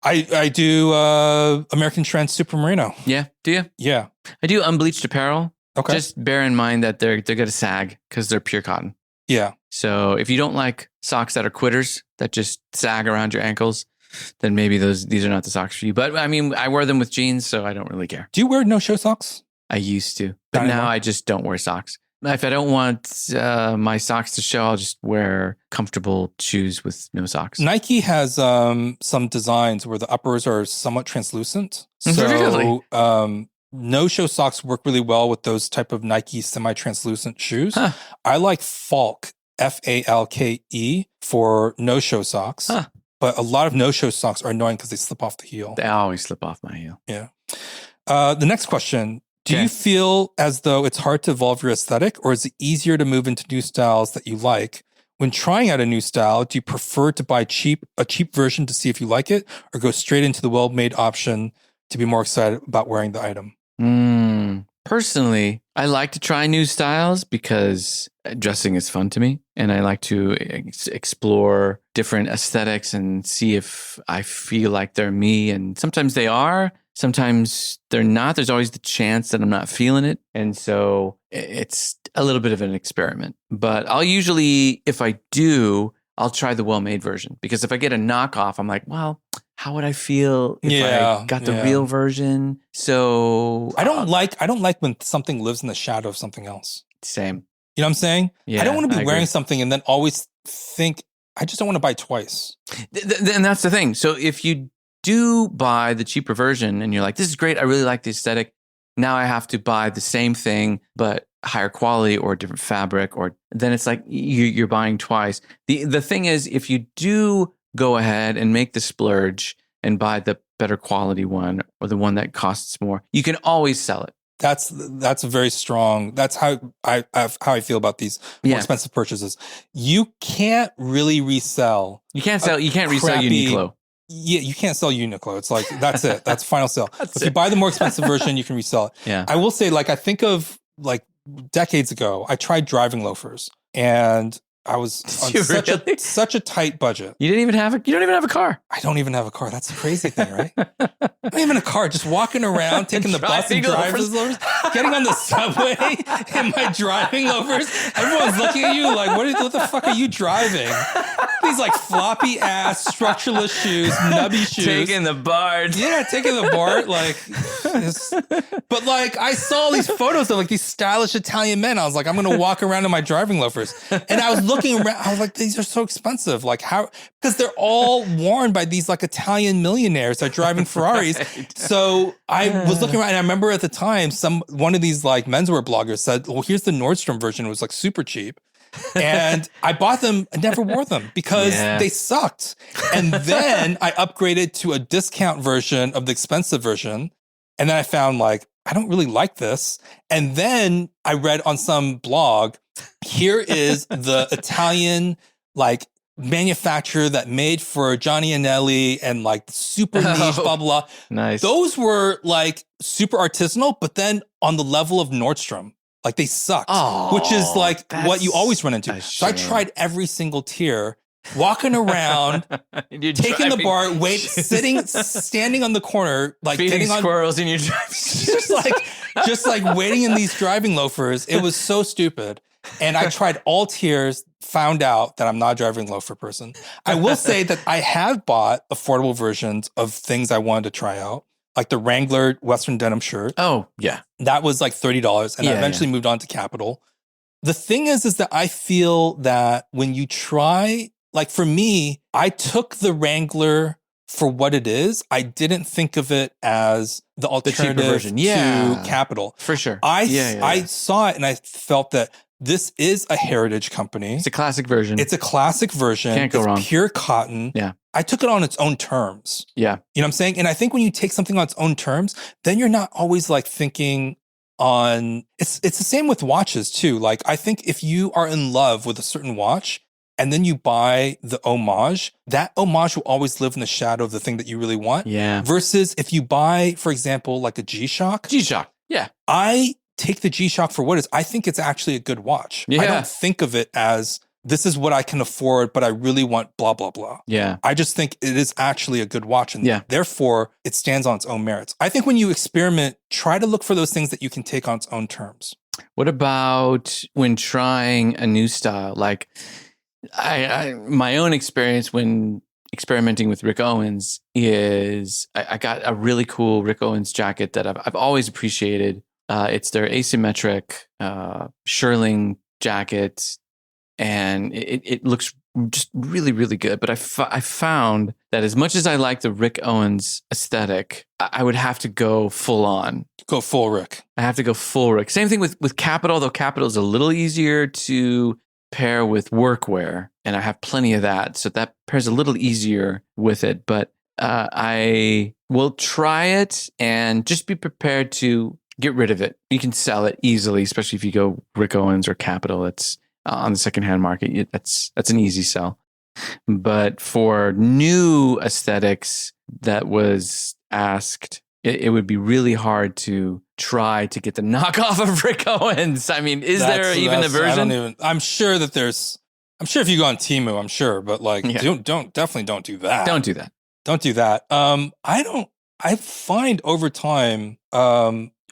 I do American Trend Super Merino. Yeah, do you? Yeah, I do unbleached apparel. Okay, just bear in mind that they're gonna sag because they're pure cotton. Yeah. So if you don't like socks that are quitters that just sag around your ankles, then maybe these are not the socks for you. But I mean, I wear them with jeans, so I don't really care. Do you wear no-show socks? I used to, but now I just don't wear socks. If I don't want my socks to show, I'll just wear comfortable shoes with no socks. Nike has some designs where the uppers are somewhat translucent. Really? So no-show socks work really well with those type of Nike semi-translucent shoes. Huh. I like Falke, Falke, for no-show socks. Huh. But a lot of no-show socks are annoying because they slip off the heel. They always slip off my heel. Yeah. The next question. Do you feel as though it's hard to evolve your aesthetic, or is it easier to move into new styles that you like? When trying out a new style, do you prefer to buy a cheap version to see if you like it, or go straight into the well-made option to be more excited about wearing the item? Personally, I like to try new styles because dressing is fun to me. And I like to explore different aesthetics and see if I feel like they're me. And sometimes they are, sometimes they're not. There's always the chance that I'm not feeling it. And so it's a little bit of an experiment. But I'll usually, if I do, I'll try the well-made version. Because if I get a knockoff, I'm like, well, how would I feel if I got the real version? So I don't like when something lives in the shadow of something else. Same. You know what I'm saying? Yeah, I don't want to be wearing agree. something and then always think, I just don't want to buy twice. And that's the thing. So if you do buy the cheaper version and you're like, this is great, I really like the aesthetic. Now I have to buy the same thing, but higher quality or different fabric, or then it's like you're buying twice. The thing is, if you do go ahead and make the splurge and buy the better quality one or the one that costs more, you can always sell it. That's a very strong. That's how I feel about these more expensive purchases. You can't really resell. You can't resell Uniqlo. Yeah, you can't sell Uniqlo. It's like that's it. That's final sale. If you buy the more expensive version, you can resell it. Yeah. I will say, I think of decades ago, I tried driving loafers, and I was on such a tight budget. You don't even have a car. I don't even have a car. That's the crazy thing, right? Not even a car. Just walking around, taking the bus and driving loafers, getting on the subway in my driving loafers. Everyone's looking at you like, what the fuck are you driving? These floppy ass structureless shoes, nubby shoes. Taking the BART. Yeah, taking the BART. But I saw these photos of these stylish Italian men. I was like, I'm going to walk around in my driving loafers. And I was looking around. I was like, these are so expensive. How? Because they're all worn by these Italian millionaires that are driving Ferraris. Right. So I was looking around, and I remember at the time, one of these menswear bloggers said, well, here's the Nordstrom version. It was super cheap. And I bought them and never wore them because they sucked. And then I upgraded to a discount version of the expensive version. And then I found like, I don't really like this. And then I read on some blog, here is the Italian like manufacturer that made for Johnny Anelli and like super niche, blah, blah, blah. Nice. Those were like super artisanal, but then on the level of Nordstrom. Like they sucked, which is like what you always run into. So I tried every single tier, walking around, taking the bar, standing on the corner, like feeding getting squirrels in your just like waiting in these driving loafers. It was so stupid. And I tried all tiers, found out that I'm not a driving loafer person. I will say that I have bought affordable versions of things I wanted to try out. Like the Wrangler Western denim shirt. Oh, yeah. That was like $30. And I eventually moved on to Capital. The thing is that I feel that when you try, like for me, I took the Wrangler for what it is. I didn't think of it as the alternative version. To Capital. For sure. I saw it and I felt that this is a heritage company. It's a classic version. It's a classic version. Can't go wrong. Pure cotton. Yeah. I took it on its own terms. Yeah. You know what I'm saying? And I think when you take something on its own terms, then you're not always like thinking on, it's the same with watches too. Like I think if you are in love with a certain watch and then you buy the homage, that homage will always live in the shadow of the thing that you really want. Yeah. Versus if you buy, for example, like a G-Shock. G-Shock. Yeah. I take the G-Shock for what it is. I think it's actually a good watch. Yeah. I don't think of it as this is what I can afford, but I really want blah, blah, blah. Yeah. I just think it is actually a good watch. And therefore, it stands on its own merits. I think when you experiment, try to look for those things that you can take on its own terms. What about when trying a new style? Like my own experience when experimenting with Rick Owens is I got a really cool Rick Owens jacket that I've always appreciated. It's their asymmetric shearling jacket. And it looks just really, really good. But I found that as much as I like the Rick Owens aesthetic, I would have to go full on. Go full Rick. I have to go full Rick. Same thing with Capital, though Capital is a little easier to pair with workwear. And I have plenty of that. So that pairs a little easier with it. But I will try it and just be prepared to get rid of it. You can sell it easily, especially if you go Rick Owens or Capital. It's on the secondhand market, that's an easy sell. But for new aesthetics that was asked, it would be really hard to try to get the knockoff of Rick Owens. I mean, is there even a version? I'm sure if you go on Temu, I'm sure, but like, definitely don't do that. Don't do that. Don't do that. I find over time,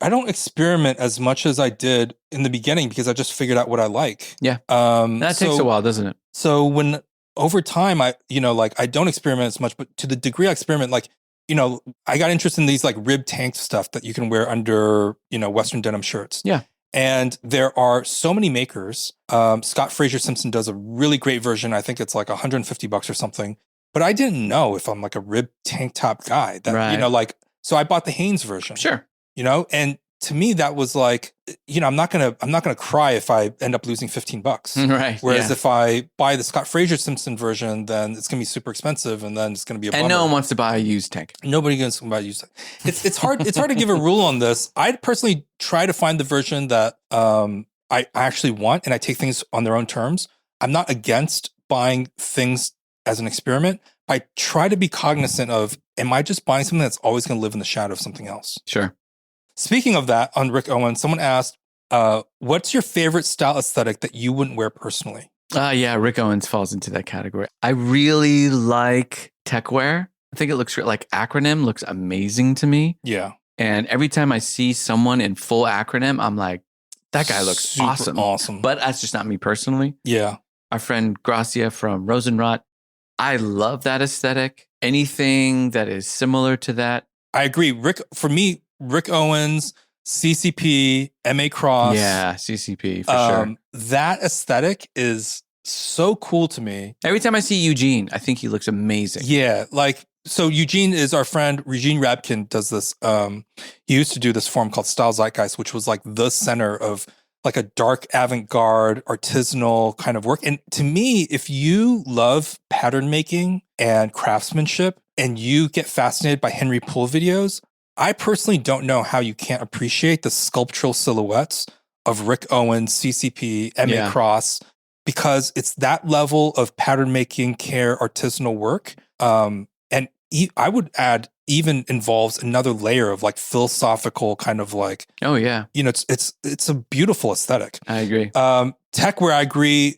I don't experiment as much as I did in the beginning because I just figured out what I like. Yeah. That takes a while, doesn't it? So when over time, I don't experiment as much, but to the degree I experiment, like, I got interested in these like rib tank stuff that you can wear under, Western denim shirts. Yeah. And there are so many makers. Scott Fraser Simpson does a really great version. I think it's like $150 or something. But I didn't know if I'm like a rib tank top guy. That so I bought the Hanes version. Sure. And to me that was like, I'm not gonna cry if I end up losing $15. Right. Whereas if I buy the Scott Fraser Simpson version, then it's gonna be super expensive, and then it's gonna be a bummer. And no one wants to buy a used tank. Nobody wants to buy a used tank. It's hard. It's hard to give a rule on this. I personally try to find the version that I actually want, and I take things on their own terms. I'm not against buying things as an experiment. I try to be cognizant of, am I just buying something that's always going to live in the shadow of something else? Sure. Speaking of that, on Rick Owens, someone asked, what's your favorite style aesthetic that you wouldn't wear personally? Yeah, Rick Owens falls into that category. I really like tech wear. I think it looks like acronym looks amazing to me. Yeah. And every time I see someone in full acronym, I'm like, that guy looks super awesome. But that's just not me personally. Yeah. Our friend Gracia from Rosenrot, I love that aesthetic. Anything that is similar to that. I agree. For me, Rick Owens, CCP, MA Cross. Yeah, CCP for sure. That aesthetic is so cool to me. Every time I see Eugene, I think he looks amazing. Yeah, so Eugene is our friend. Eugene Rabkin does this. He used to do this forum called Style Zeitgeist, which was like the center of like a dark avant-garde artisanal kind of work. And to me, if you love pattern making and craftsmanship and you get fascinated by Henry Poole videos, I personally don't know how you can't appreciate the sculptural silhouettes of Rick Owens, CCP, MA Cross, because it's that level of pattern making, care, artisanal work. And I would add even involves another layer of like philosophical kind of like, oh yeah, it's a beautiful aesthetic. I agree. Techwear, I agree.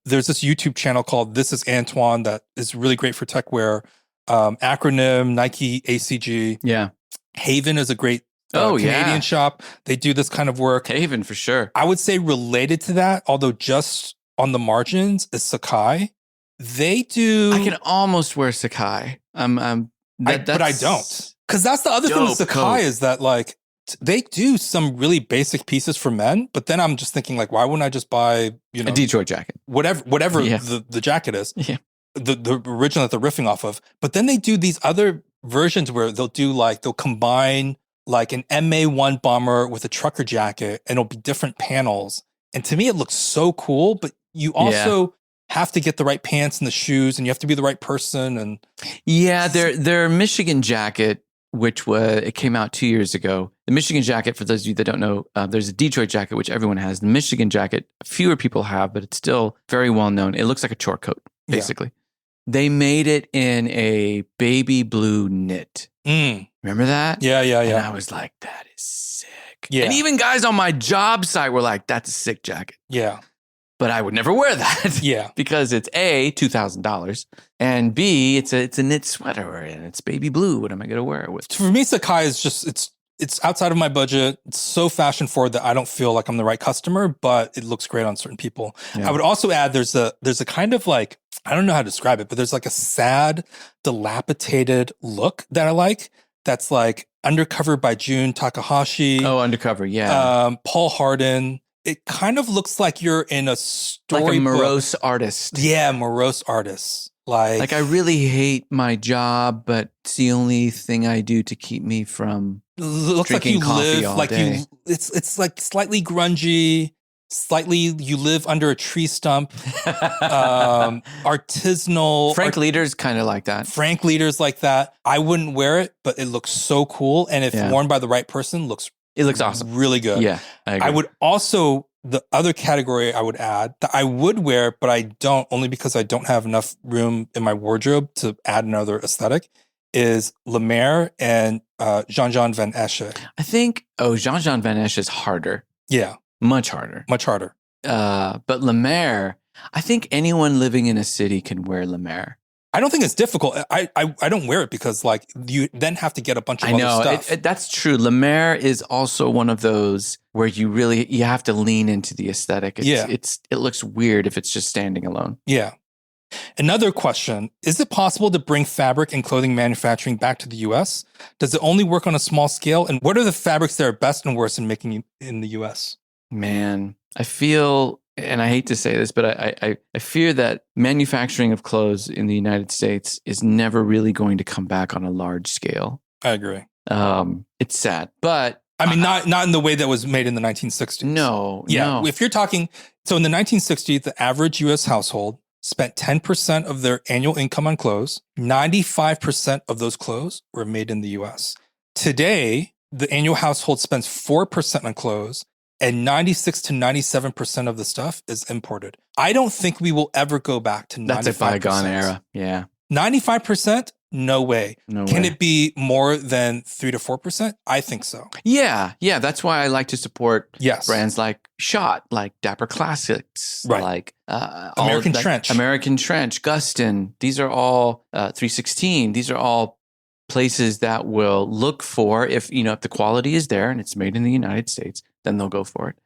There's this YouTube channel called This Is Antoine that is really great for techwear. Acronym, Nike, ACG. Yeah. Haven is a great Canadian shop. They do this kind of work. Haven for sure. I would say related to that, although just on the margins, is Sakai. They do. I can almost wear Sakai. But I don't. Because that's the other thing with Sakai is that like they do some really basic pieces for men, but then I'm just thinking like, why wouldn't I just buy, a Detroit jacket? Whatever the jacket is. Yeah. The original that they're riffing off of. But then they do these other versions where they'll combine like an MA1 bomber with a trucker jacket and it'll be different panels. And to me, it looks so cool, but you also have to get the right pants and the shoes and you have to be the right person. And their Michigan jacket, it came out 2 years ago. The Michigan jacket, for those of you that don't know, there's a Detroit jacket, which everyone has. The Michigan jacket, fewer people have, but it's still very well known. It looks like a chore coat, basically. Yeah. They made it in a baby blue knit. Remember that? Yeah. And I was like, that is sick. Yeah. And even guys on my job site were like, that's a sick jacket. Yeah. But I would never wear that. Yeah. Because it's A, $2,000, and B, it's a knit sweater and it's baby blue. What am I going to wear it with? For me, Sakai is just, it's outside of my budget. It's so fashion forward that I don't feel like I'm the right customer, but it looks great on certain people. Yeah. I would also add there's a kind of like, I don't know how to describe it, but there's like a sad, dilapidated look that I like. That's like Undercover by Jun Takahashi. Oh, Undercover, yeah. Paul Hardin. It kind of looks like you're in a story like a morose artist. Yeah, morose artist. Like I really hate my job, but it's the only thing I do to keep me from looks drinking like you coffee live all like day. It's like slightly grungy. Slightly, you live under a tree stump. Artisanal. Frank Leader's kind of like that. Frank Leader's like that. I wouldn't wear it, but it looks so cool. And if worn by the right person, it looks awesome. Really good. Yeah, I would also, the other category I would add that I would wear, but I don't, only because I don't have enough room in my wardrobe to add another aesthetic, is Le Maire and Jean-Jean Van Esche. I think, Jean-Jean Van Esche is harder. Yeah. Much harder. Much harder. But Le Maire, I think anyone living in a city can wear Le Maire. I don't think it's difficult. I don't wear it because like you then have to get a bunch of other stuff. That's true. Le Maire is also one of those where you have to lean into the aesthetic. It looks weird if it's just standing alone. Yeah. Another question, is it possible to bring fabric and clothing manufacturing back to the US? Does it only work on a small scale? And what are the fabrics that are best and worst in making in the US? Man, I feel, and I hate to say this, but I fear that manufacturing of clothes in the United States is never really going to come back on a large scale. I agree. It's sad, but I mean, not in the way that was made in the 1960s. No. If you're talking, so in the 1960s, the average U.S. household spent 10% of their annual income on clothes. 95% of those clothes were made in the U.S. Today, the annual household spends 4% on clothes. And 96 to 97% of the stuff is imported. I don't think we will ever go back to 95%. That's a bygone era. Yeah. 95%? No way. Can way. It be more than 3 to 4%? I think so. Yeah. That's why I like to support brands like Schott, like Dapper Classics, like American Trench, Gustin. These are all 316. These are all places that will look for if the quality is there and it's made in the United States, then they'll go for it.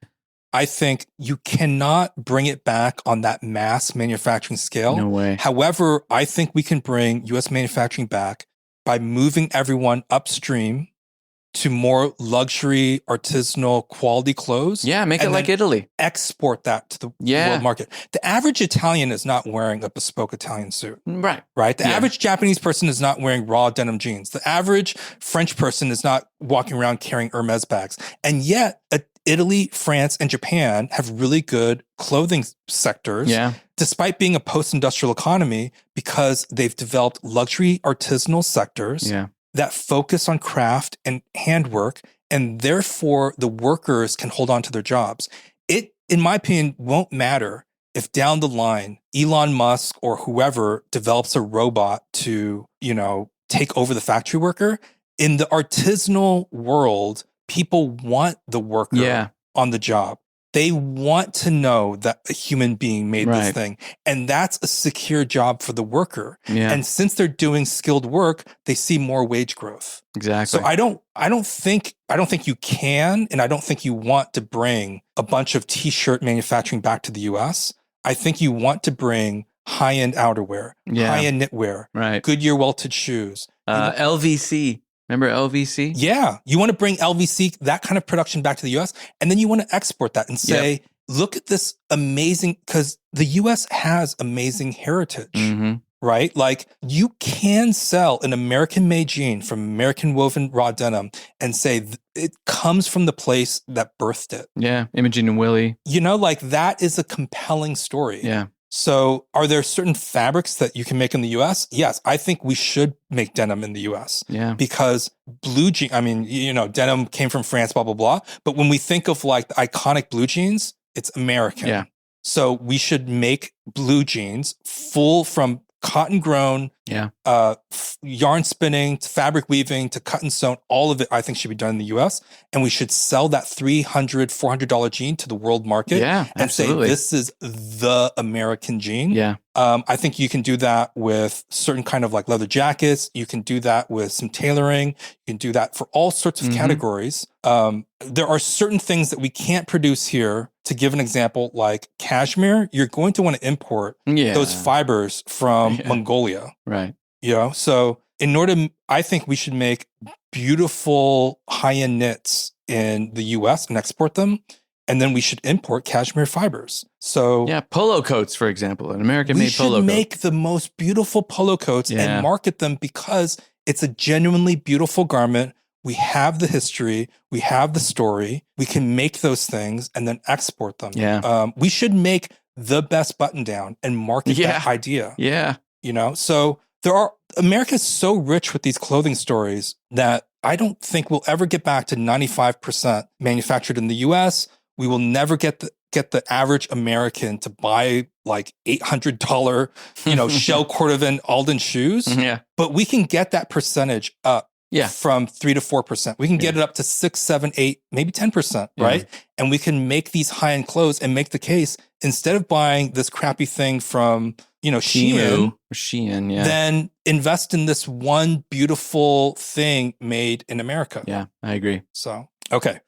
I think you cannot bring it back on that mass manufacturing scale. No way. However, I think we can bring U.S. manufacturing back by moving everyone upstream to more luxury, artisanal, quality clothes. Yeah, make it like Italy. Export that to the world market. The average Italian is not wearing a bespoke Italian suit. Right. The average Japanese person is not wearing raw denim jeans. The average French person is not walking around carrying Hermes bags. And yet, Italy, France, and Japan have really good clothing sectors, despite being a post-industrial economy, because they've developed luxury artisanal sectors that focus on craft and handwork, and therefore the workers can hold on to their jobs. It, in my opinion, won't matter if down the line Elon Musk or whoever develops a robot to, take over the factory worker. In the artisanal world, people want the worker on the job. They want to know that a human being made this thing. And that's a secure job for the worker. Yeah. And since they're doing skilled work, they see more wage growth. Exactly. So I don't think you can, and I don't think you want to bring a bunch of t-shirt manufacturing back to the US. I think you want to bring high-end outerwear, high-end knitwear, Goodyear welted shoes. LVC. Remember LVC? Yeah. You want to bring LVC, that kind of production back to the US, and then you want to export that and say, look at this amazing, because the US has amazing heritage, right? Like you can sell an American-made jean from American woven raw denim and say it comes from the place that birthed it. Yeah. Imogen and Willie. Like that is a compelling story. Yeah. So are there certain fabrics that you can make in the US? Yes, I think we should make denim in the US. Yeah. Because blue jean, denim came from France, blah, blah, blah. But when we think of like the iconic blue jeans, it's American. Yeah. So we should make blue jeans full from cotton grown, yarn spinning, to fabric weaving, to cut and sewn. All of it, I think, should be done in the US. And we should sell that $300, $400 jean to the world market and say, this is the American jean. Yeah. I think you can do that with certain kind of like leather jackets. You can do that with some tailoring. You can do that for all sorts of categories. There are certain things that we can't produce here. To give an example, like cashmere, you're going to want to import those fibers from Mongolia. Right. So I think we should make beautiful high-end knits in the US and export them. And then we should import cashmere fibers. So polo coats, for example, an American-made polo coat. We should make the most beautiful polo coats and market them because it's a genuinely beautiful garment. We have the history, we have the story, we can make those things and then export them. Yeah. We should make the best button down and market that idea. Yeah. So America's so rich with these clothing stories that I don't think we'll ever get back to 95% manufactured in the US. We will never get the average American to buy like $800, Shell Cordovan Alden shoes. Yeah. But we can get that percentage up. From 3 to 4%. We can get it up to 6, 7, 8, maybe 10%, right? And we can make these high-end clothes and make the case, instead of buying this crappy thing from, Shein, then invest in this one beautiful thing made in America. Yeah, I agree. So, okay.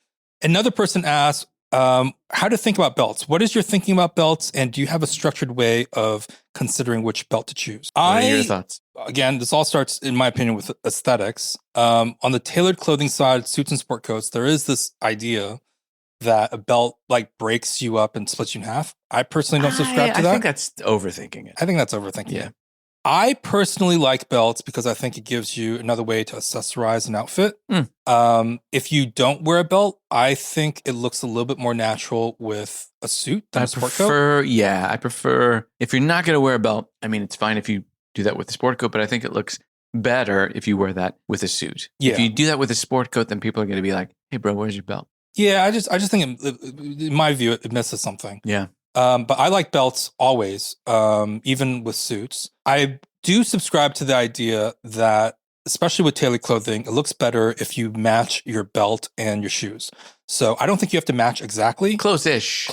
Another person asked, how to think about belts. What is your thinking about belts? And do you have a structured way of considering which belt to choose? What are your thoughts? Again, this all starts, in my opinion, with aesthetics. On the tailored clothing side, suits and sport coats, there is this idea that a belt like breaks you up and splits you in half. I personally don't subscribe to that. I think that's overthinking it. I think that's overthinking it. I personally like belts because I think it gives you another way to accessorize an outfit. If you don't wear a belt, I think it looks a little bit more natural with a suit than a sport coat. Yeah, I prefer, if you're not going to wear a belt, it's fine if you do that with a sport coat, but I think it looks better if you wear that with a suit. If you do that with a sport coat, then people are going to be like, hey bro, where's your belt? Yeah, I just think, in my view, it misses something. Yeah. But I like belts always, even with suits. I do subscribe to the idea that, especially with tailored clothing, it looks better if you match your belt and your shoes. So I don't think you have to match exactly. Close-ish.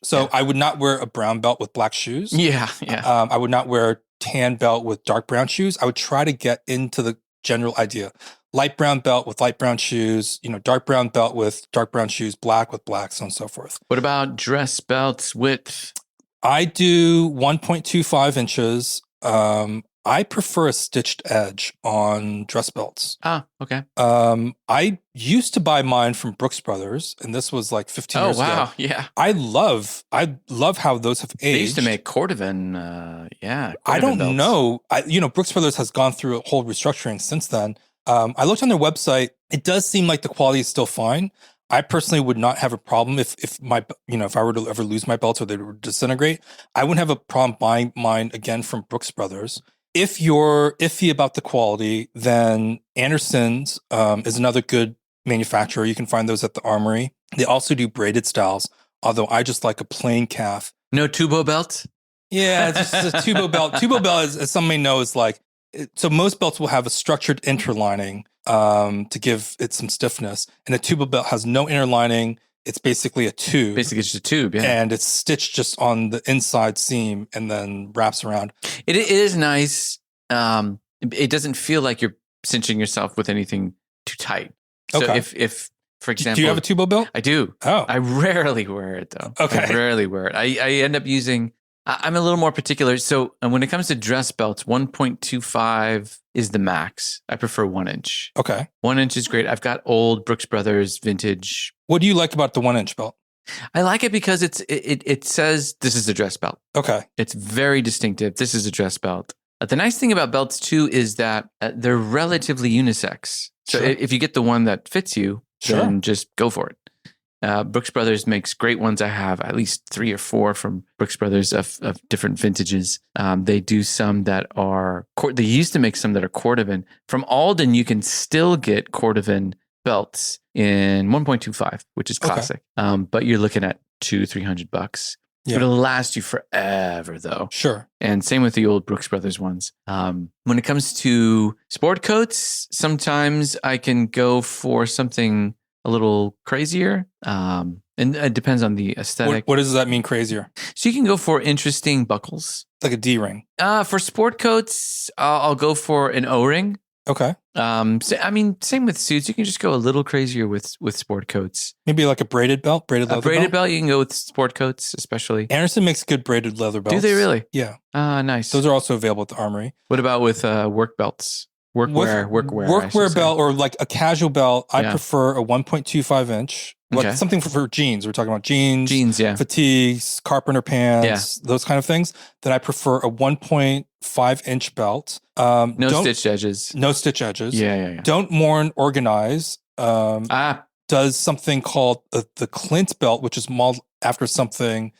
So I would not wear a brown belt with black shoes. Yeah. I would not wear a tan belt with dark brown shoes. I would try to get into the general idea. Light brown belt with light brown shoes, dark brown belt with dark brown shoes, black with black, so on and so forth. What about dress belts width? I do 1.25 inches. I prefer a stitched edge on dress belts. Ah, okay. I used to buy mine from Brooks Brothers, and this was like 15 years ago. Oh, wow, yeah. I love how those have aged. They used to make Cordovan, Cordovan I don't belts. know. Brooks Brothers has gone through a whole restructuring since then. I looked on their website. It does seem like the quality is still fine. I personally would not have a problem if I were to ever lose my belts or they were to disintegrate. I wouldn't have a problem buying mine again from Brooks Brothers. If you're iffy about the quality, then Anderson's is another good manufacturer. You can find those at the Armory. They also do braided styles, although I just like a plain calf. No tubo belt? Yeah, it's just a tubo belt. Tubo belt, as some may know, is like, so most belts will have a structured interlining to give it some stiffness. And a tubo belt has no interlining. It's basically a tube. Basically, it's just a tube, yeah. And it's stitched just on the inside seam and then wraps around. It is nice. It doesn't feel like you're cinching yourself with anything too tight. So Okay. if for example... Do you have a tubo belt? I do. Oh. I rarely wear it, though. Okay. I rarely wear it. I end up using... I'm a little more particular. So when it comes to dress belts, 1.25 is the max. I prefer 1 inch. Okay. 1 inch is great. I've got old Brooks Brothers vintage. What do you like about the 1 inch belt? I like it because it says this is a dress belt. Okay. It's very distinctive. This is a dress belt. The nice thing about belts too is that they're relatively unisex. So Sure. if you get the one that fits you, Sure. then just go for it. Brooks Brothers makes great ones. I have at least 3 or 4 from Brooks Brothers of different vintages. They do some that are, they used to make some that are cordovan. From Alden, you can still get cordovan belts in 1.25, which is classic. Okay. But you're looking at $200-$300. Yeah. It'll last you forever, though. Sure. And same with the old Brooks Brothers ones. When it comes to sport coats, sometimes I can go for something a little crazier. And it depends on the aesthetic. What does that mean, crazier? So you can go for interesting buckles. Like a D-ring. For sport coats, I'll go for an O-ring. Okay. So, I mean, same with suits. You can just go a little crazier with sport coats. Maybe like a braided belt, braided leather belt. You can go with sport coats, especially. Anderson makes good braided leather belts. Do they really? Yeah. Nice. Those are also available at the Armory. What about with work belts? Workwear belt or like a casual belt. I prefer a 1.25 inch. Like something for jeans. We're talking about jeans, fatigues, carpenter pants, those kind of things. Then I prefer a 1.5 inch belt. No stitched edges. No stitch edges. Yeah. Don't mourn, organize. Does something called the Clint belt, which is modeled after something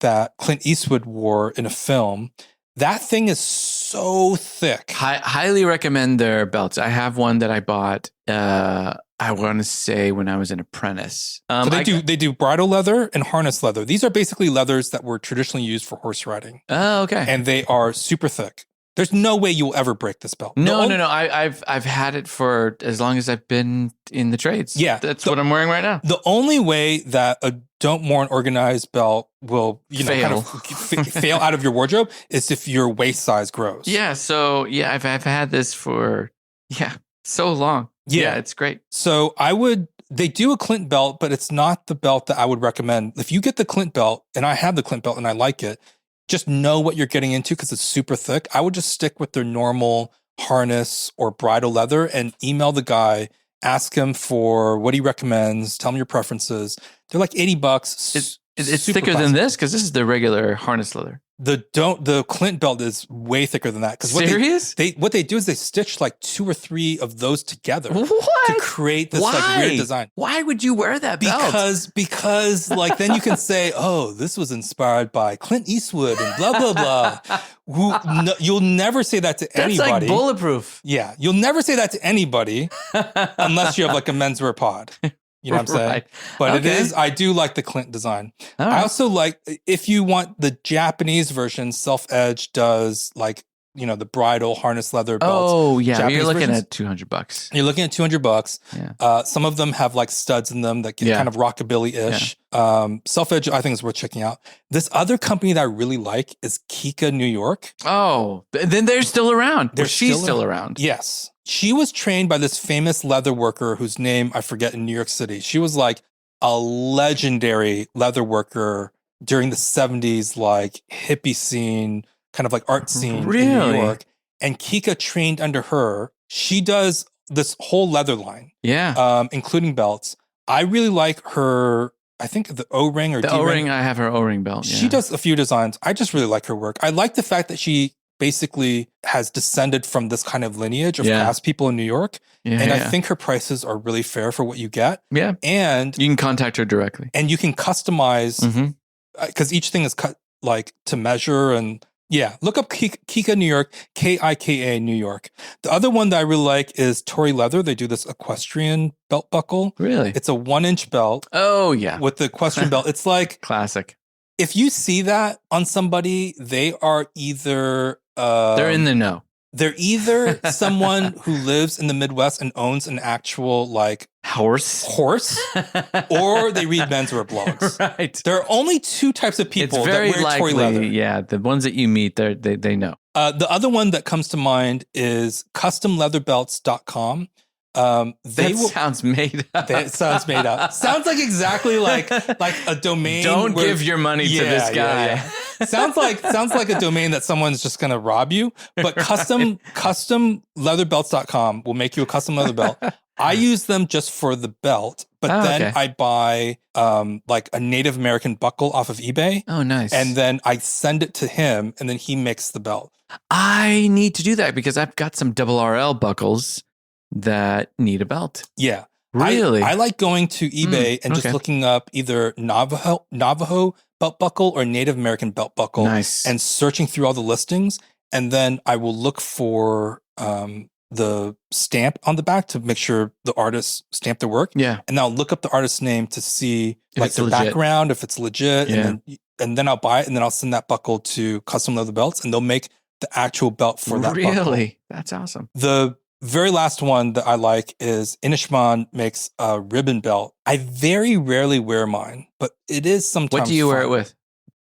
that Clint Eastwood wore in a film. That thing is so thick. Highly recommend their belts. I have one that I bought, I want to say when I was an apprentice. So they do bridle leather and harness leather. These are basically leathers that were traditionally used for horse riding. Oh, okay. And they are super thick. There's no way you'll ever break this belt. No. I've had it for as long as I've been in the trades. Yeah. That's what I'm wearing right now. The only way that a don't mourn organized belt will, fail. Fail out of your wardrobe is if your waist size grows. Yeah. So I've had this for so long. Yeah, it's great. So they do a Clint belt, but it's not the belt that I would recommend. If you get the Clint belt, and I have the Clint belt and I like it, just know what you're getting into because it's super thick. I would just stick with their normal harness or bridle leather and email the guy, ask him for what he recommends, tell him your preferences. They're like $80. It's thicker than this because this is the regular harness leather. The Clint belt is way thicker than that. Serious? What they do is they stitch like 2 or 3 of those together to create this like weird design. Why would you wear that belt? Because like then you can say, oh, this was inspired by Clint Eastwood and blah blah blah. You'll never say that to anybody. That's like bulletproof. Yeah, you'll never say that to anybody unless you have like a menswear pod. You know what I'm saying? Right. But I do like the Clint design. Right. I also like, if you want the Japanese version, Self-Edge does like, the bridle harness leather belts. Oh, yeah. Japanese You're looking versions. at $200. You're looking at $200. Yeah. Some of them have like studs in them that get kind of rockabilly-ish. Yeah. Self-Edge, I think, is worth checking out. This other company that I really like is Kika New York. Oh, then they're still around. She's still around. Yes. She was trained by this famous leather worker whose name I forget in New York City. She was like a legendary leather worker during the 70s, like hippie scene, kind of like art scene in New York. And Kika trained under her. She does this whole leather line. Yeah. Including belts. I really like her, I think the O-ring or D-ring. O-ring, I have her O-ring belt. Yeah. She does a few designs. I just really like her work. I like the fact that she basically has descended from this kind of lineage of past people in New York. And I think her prices are really fair for what you get. Yeah. And you can contact her directly. And you can customize because each thing is cut like to measure and Yeah, look up Kika, New York, Kika, New York. The other one that I really like is Tory Leather. They do this equestrian belt buckle. Really? It's a 1-inch belt. Oh, yeah. With the equestrian belt. It's like classic. If you see that on somebody, they are either they're in the know. They're either someone who lives in the Midwest and owns an actual like horse, or they read menswear blogs. Right. There are only two types of people it's very that wear likely, Tory leather. Yeah, the ones that you meet, they know. The other one that comes to mind is customleatherbelts.com. Sounds made up. That sounds made up. Sounds like exactly like a domain. Don't give your money to this guy. Yeah. Sounds like a domain that someone's just gonna rob you. But customleatherbelts.com will make you a custom leather belt. I use them just for the belt, but then I buy like a Native American buckle off of eBay. Oh, nice. And then I send it to him, and then he makes the belt. I need to do that because I've got some double RL buckles that need a belt. Yeah. Really? I like going to eBay and just looking up either Navajo belt buckle or Native American belt buckle. Nice. And searching through all the listings. And then I will look for the stamp on the back to make sure the artist stamped their work. Yeah. And I'll look up the artist's name to see if like the background, if it's legit. Yeah. And then I'll buy it, and then I'll send that buckle to Custom Leather Belts, and they'll make the actual belt for that buckle. Really? That's awesome. The very last one that I like is Inishmaan makes a ribbon belt. I very rarely wear mine, but it is sometimes What do you wear it with?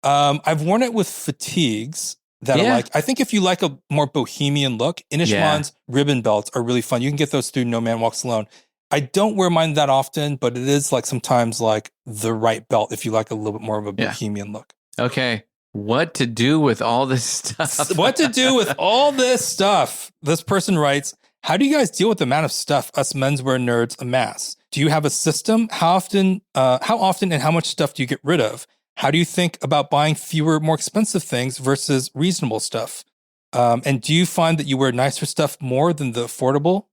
I've worn it with fatigues that I like. I think if you like a more bohemian look, Inishmaan's ribbon belts are really fun. You can get those through No Man Walks Alone. I don't wear mine that often, but it is like sometimes like the right belt if you like a little bit more of a bohemian look. Okay. What to do with all this stuff? What to do with all this stuff? This person writes, how do you guys deal with the amount of stuff us menswear nerds amass? Do you have a system? How often and how much stuff do you get rid of? How do you think about buying fewer, more expensive things versus reasonable stuff? And do you find that you wear nicer stuff more than the affordable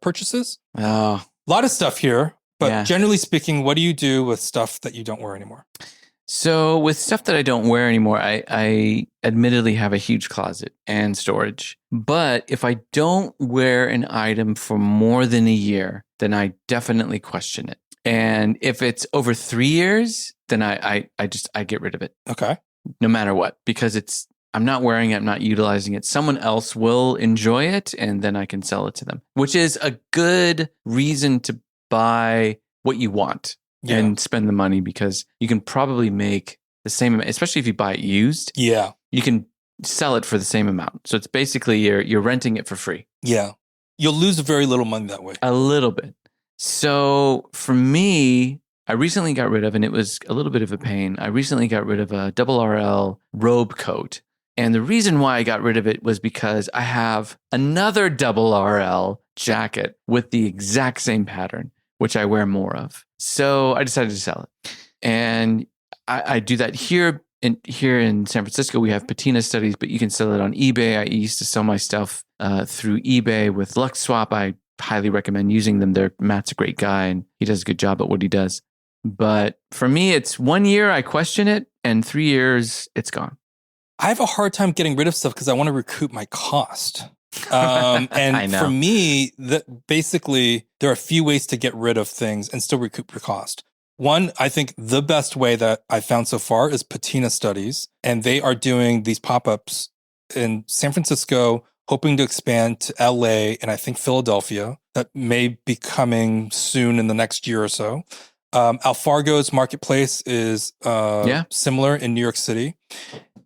purchases? Oh, a lot of stuff here, but generally speaking, what do you do with stuff that you don't wear anymore? So with stuff that I don't wear anymore, I admittedly have a huge closet and storage. But if I don't wear an item for more than a year, then I definitely question it. And if it's over 3 years, then I get rid of it. Okay. No matter what, because I'm not wearing it, I'm not utilizing it. Someone else will enjoy it, and then I can sell it to them, which is a good reason to buy what you want. And spend the money, because you can probably make the same amount, especially if you buy it used. Yeah. You can sell it for the same amount. So it's basically you're renting it for free. Yeah. You'll lose very little money that way. A little bit. So for me, I recently got rid of, and it was a little bit of a pain, I recently got rid of a double RL robe coat. And the reason why I got rid of it was because I have another double RL jacket with the exact same pattern, which I wear more of. So I decided to sell it. And I do that here in San Francisco. We have patina studies, but you can sell it on eBay. I used to sell my stuff through eBay with LuxSwap. I highly recommend using them. Matt's a great guy, and he does a good job at what he does. But for me, it's 1 year, I question it, and 3 years, it's gone. I have a hard time getting rid of stuff because I want to recoup my cost. And for me, basically, there are a few ways to get rid of things and still recoup your cost. One, I think the best way that I've found so far is Patina Studies. And they are doing these pop-ups in San Francisco, hoping to expand to LA and I think Philadelphia. That may be coming soon in the next year or so. Alfargo's marketplace is similar in New York City.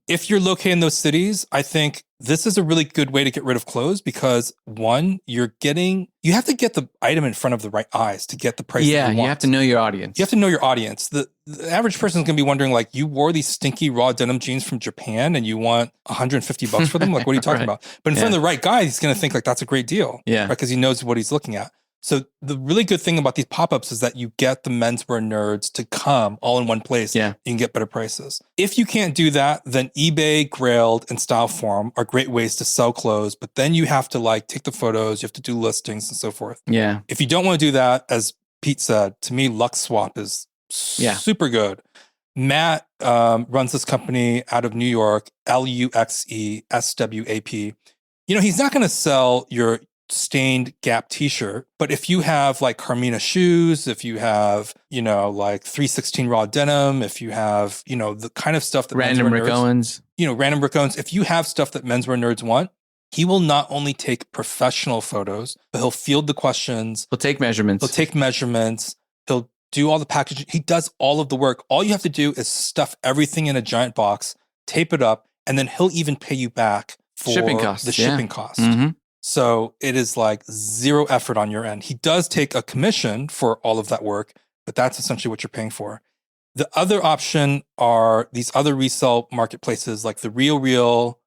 If you're located in those cities, I think this is a really good way to get rid of clothes because one, you have to get the item in front of the right eyes to get the price. Yeah, you have to know your audience. You have to know your audience. The average person is going to be wondering, like, you wore these stinky raw denim jeans from Japan and you want $150 for them? Like, what are you talking about? But in front of the right guy, he's going to think like that's a great deal. Yeah. Because he knows what he's looking at. So the really good thing about these pop-ups is that you get the menswear nerds to come all in one place. Yeah. You can get better prices. If you can't do that, then eBay, Grailed, and Styleforum are great ways to sell clothes. But then you have to like take the photos, you have to do listings and so forth. Yeah. If you don't want to do that, as Pete said, to me, LuxSwap is super good. Matt runs this company out of New York, LUXESWAP. He's not going to sell your stained Gap t-shirt, but if you have like Carmina shoes, if you have, like 316 raw denim, if you have, the kind of stuff that random Rick Owens, random Rick Owens, if you have stuff that menswear nerds want, he will not only take professional photos, but he'll field the questions. He'll take measurements. He'll do all the packaging. He does all of the work. All you have to do is stuff everything in a giant box, tape it up, and then he'll even pay you back for shipping costs. The shipping cost. Mm-hmm. So it is like zero effort on your end. He does take a commission for all of that work, but that's essentially what you're paying for. The other option are these other resale marketplaces like the Real,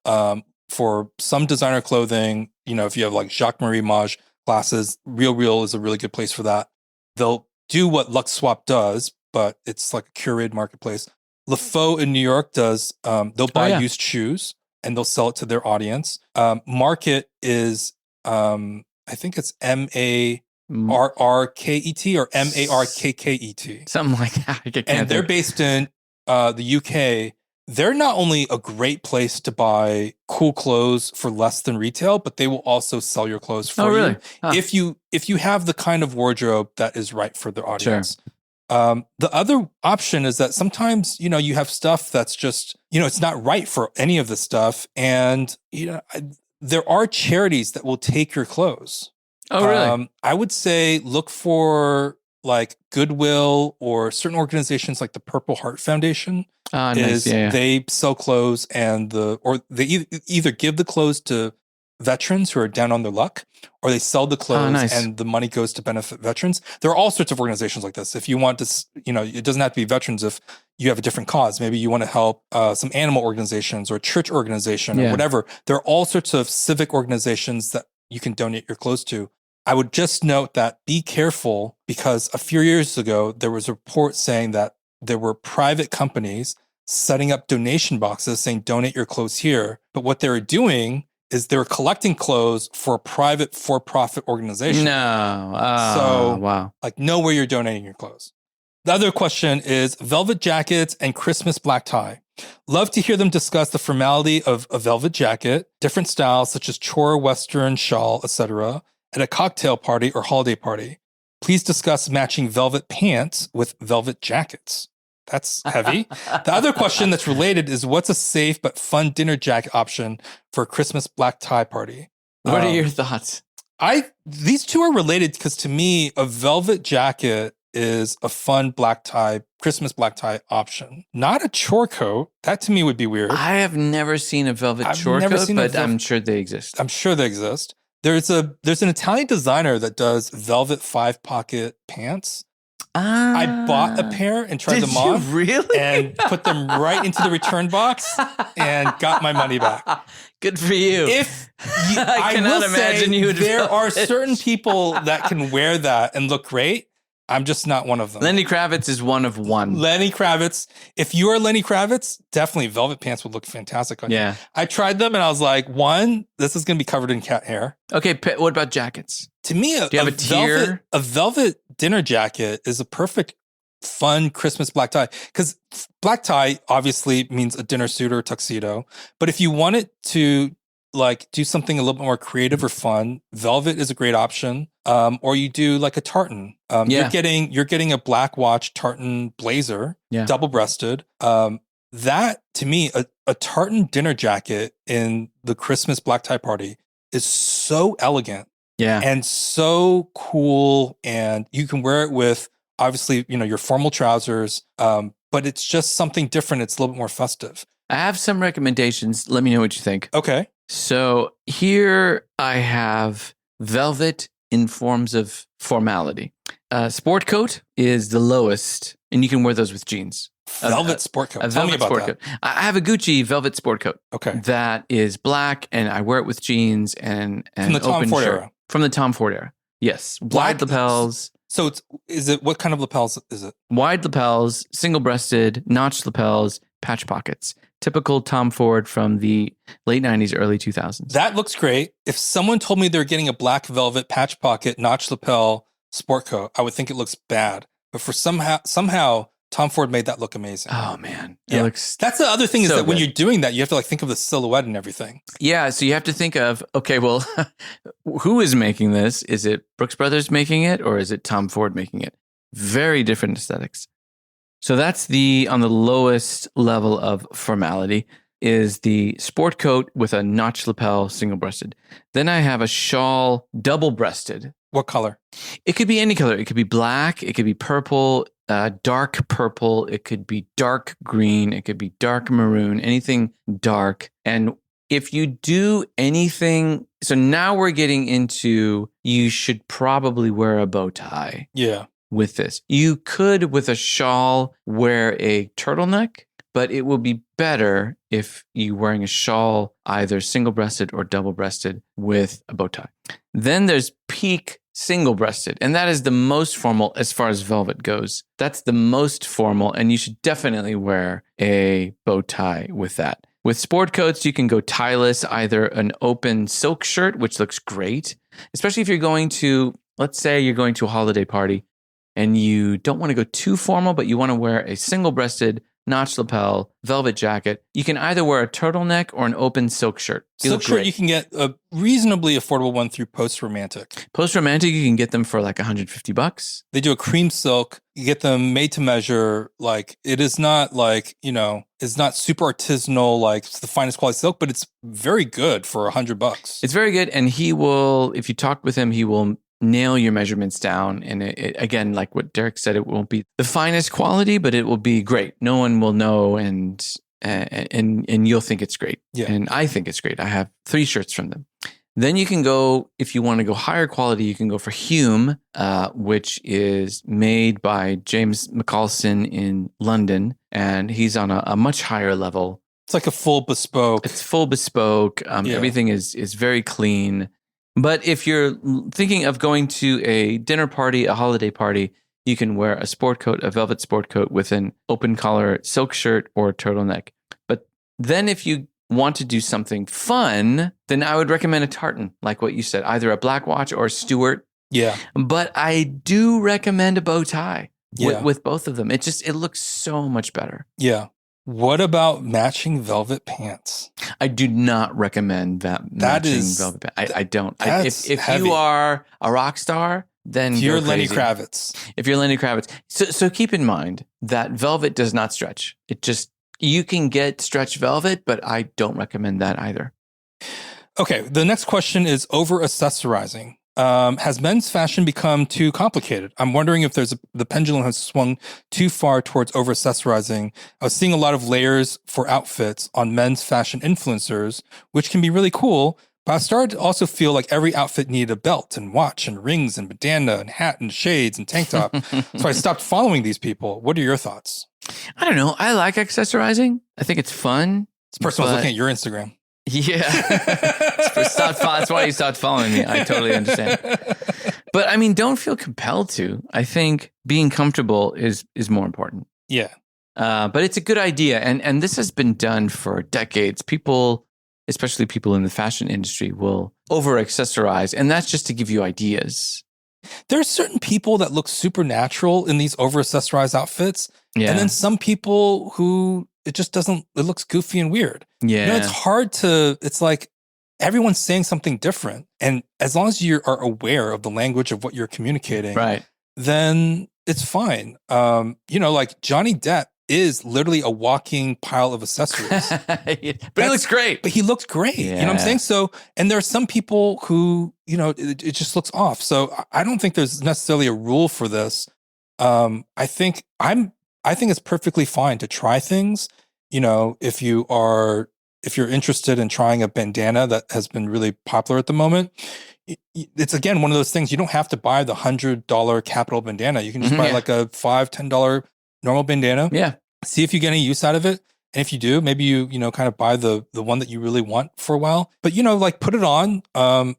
for some designer clothing. If you have like Jacques-Marie Mage glasses, Real is a really good place for that. They'll do what LuxSwap does, but it's like a curated marketplace. LaFaux in New York does, they'll buy used shoes and they'll sell it to their audience. Market is, I think it's MARRKET or MARKKET. Something like that. And they're based in the UK. They're not only a great place to buy cool clothes for less than retail, but they will also sell your clothes for you. Huh. If you have the kind of wardrobe that is right for their audience. Sure. The other option is that sometimes, you have stuff that's just, it's not right for any of the stuff. And, there are charities that will take your clothes. Oh, really? I would say look for like Goodwill or certain organizations like the Purple Heart Foundation. Nice. Yeah. They sell clothes and they either give the clothes to veterans who are down on their luck, or they sell the clothes and the money goes to benefit veterans. There are all sorts of organizations like this. If you want to, it doesn't have to be veterans if you have a different cause. Maybe you want to help some animal organizations or church organization or whatever. There are all sorts of civic organizations that you can donate your clothes to. I would just note that be careful, because a few years ago, there was a report saying that there were private companies setting up donation boxes saying, donate your clothes here. But what they were doing is they were collecting clothes for a private for-profit organization. No. Wow. Like, know where you're donating your clothes. The other question is velvet jackets and Christmas black tie. Love to hear them discuss the formality of a velvet jacket, different styles such as chore, western, shawl, etc., at a cocktail party or holiday party. Please discuss matching velvet pants with velvet jackets. That's heavy. The other question that's related is, what's a safe but fun dinner jacket option for a Christmas black tie party? What are your thoughts? These two are related because to me, a velvet jacket is a fun Christmas black tie option. Not a chore coat. That to me would be weird. I have never seen a velvet chore coat, but I'm sure they exist. I'm sure they exist. There's an Italian designer that does velvet 5-pocket pants. I bought a pair and tried them on. Did you really? And put them right into the return box and got my money back. Good for you. I cannot imagine you would. There are certain people that can wear that and look great. I'm just not one of them. Lenny Kravitz is one of one. Lenny Kravitz. If you are Lenny Kravitz, definitely velvet pants would look fantastic on you. I tried them and I was like, one, this is going to be covered in cat hair. Okay, what about jackets? To me, do you have a tier? A velvet dinner jacket is a perfect, fun Christmas black tie. Because black tie obviously means a dinner suit or a tuxedo. But if you want it to like do something a little bit more creative or fun, velvet is a great option. Or you do like a tartan. You're getting a black watch tartan blazer, double-breasted. That to me, a tartan dinner jacket in the Christmas black tie party is so elegant. Yeah. And so cool. And you can wear it with obviously, your formal trousers. But it's just something different. It's a little bit more festive. I have some recommendations. Let me know what you think. Okay. So here I have velvet in forms of formality. Sport coat is the lowest, and you can wear those with jeans. Velvet sport coat. Tell me about that. I have a Gucci velvet sport coat. Okay. That is black, and I wear it with jeans and from the Tom Ford era. From the Tom Ford era. Yes. Wide lapels. So what kind of lapels is it? Wide lapels, single-breasted, notched lapels, patch pockets. Typical Tom Ford from the late 90s, early 2000s. That looks great. If someone told me they're getting a black velvet patch pocket, notched lapel sport coat, I would think it looks bad. But for somehow Tom Ford made that look amazing. Oh man, Yeah. it looks. That's the other thing is so that when good. you're doing that, you have to like think of the silhouette and everything. Yeah, so you have to think of, okay, well, who is making this? Is it Brooks Brothers making it, or is it Tom Ford making it? Very different aesthetics. So that's on the lowest level of formality is the sport coat with a notch lapel, single-breasted. Then I have a shawl, double-breasted. What color? It could be any color. It could be black. It could be purple, dark purple. It could be dark green. It could be dark maroon, anything dark. And if you do anything, so now we're getting into, you should probably wear a bow tie. Yeah. With this. You could, with a shawl, wear a turtleneck, but it will be better if you're wearing a shawl, either single-breasted or double-breasted with a bow tie. Then there's peak single-breasted, and that is the most formal as far as velvet goes. That's the most formal, and you should definitely wear a bow tie with that. With sport coats, you can go tieless, either an open silk shirt, which looks great, especially if you're going to, let's say you're going to a holiday party, and you don't want to go too formal, but you want to wear a single-breasted, notch lapel, velvet jacket. You can either wear a turtleneck or an open silk shirt. Silk shirt, you can get a reasonably affordable one through Post Romantic. Post Romantic, you can get them for like $150. They do a cream silk. You get them made to measure. Like, it is not like, it's not super artisanal, like it's the finest quality silk, but it's very good for $100. It's very good. And he will, if you talk with him, he will nail your measurements down. And it again, like what Derek said, it won't be the finest quality, but it will be great. No one will know, and you'll think it's great. Yeah. And I think it's great. I have 3 shirts from them. Then you can go, if you want to go higher quality, you can go for Hume, which is made by James McCallison in London. And he's on a much higher level. It's like a full bespoke. It's full bespoke. Everything is very clean. But if you're thinking of going to a dinner party, a holiday party, you can wear a sport coat, a velvet sport coat with an open collar silk shirt or turtleneck. But then if you want to do something fun, then I would recommend a tartan, like what you said, either a black watch or a Stuart. Yeah. But I do recommend a bow tie Yeah. with both of them. It looks so much better. Yeah. What about matching velvet pants? I do not recommend that matching velvet pants. I don't. If heavy. you are a rock star, then If you're go Lenny crazy. Kravitz. If you're Lenny Kravitz. So keep in mind that velvet does not stretch. You can get stretch velvet, but I don't recommend that either. Okay, the next question is over accessorizing. Has men's fashion become too complicated? I'm wondering if the pendulum has swung too far towards over accessorizing. I was seeing a lot of layers for outfits on men's fashion influencers, which can be really cool. But I started to also feel like every outfit needed a belt and watch and rings and bandana and hat and shades and tank top. So I stopped following these people. What are your thoughts? I don't know. I like accessorizing. I think it's fun. This person was looking at your Instagram. Yeah. That's why you stopped following me. I totally understand. But I mean, don't feel compelled to. I think being comfortable is more important. Yeah. But it's a good idea. And this has been done for decades. People, especially people in the fashion industry, will over accessorize. And that's just to give you ideas. There are certain people that look super natural in these over accessorized outfits. Yeah. And then some people who it looks goofy and weird. Yeah. It's like everyone's saying something different. And as long as you are aware of the language of what you're communicating, right, then it's fine. Like Johnny Depp is literally a walking pile of accessories. But he looks great. But he looks great. Yeah. You know what I'm saying? So, and there are some people who, it just looks off. So I don't think there's necessarily a rule for this. I think it's perfectly fine to try things. If you're interested in trying a bandana that has been really popular at the moment, it's again one of those things. You don't have to buy the $100 capital bandana. You can just buy like a $5, $10 normal bandana. Yeah. See if you get any use out of it. And if you do, maybe you kind of buy the one that you really want for a while. But put it on,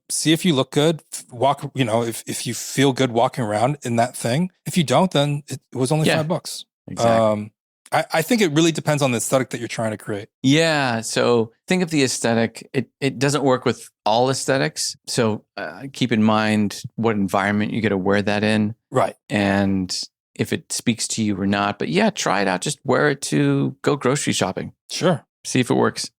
see if you look good, walk, if you feel good walking around in that thing. If you don't, then it was only $5. Exactly. I think it really depends on the aesthetic that you're trying to create. Yeah. So think of the aesthetic. It doesn't work with all aesthetics. So keep in mind what environment you get to wear that in. Right. And if it speaks to you or not. But yeah, try it out. Just wear it to go grocery shopping. Sure. See if it works.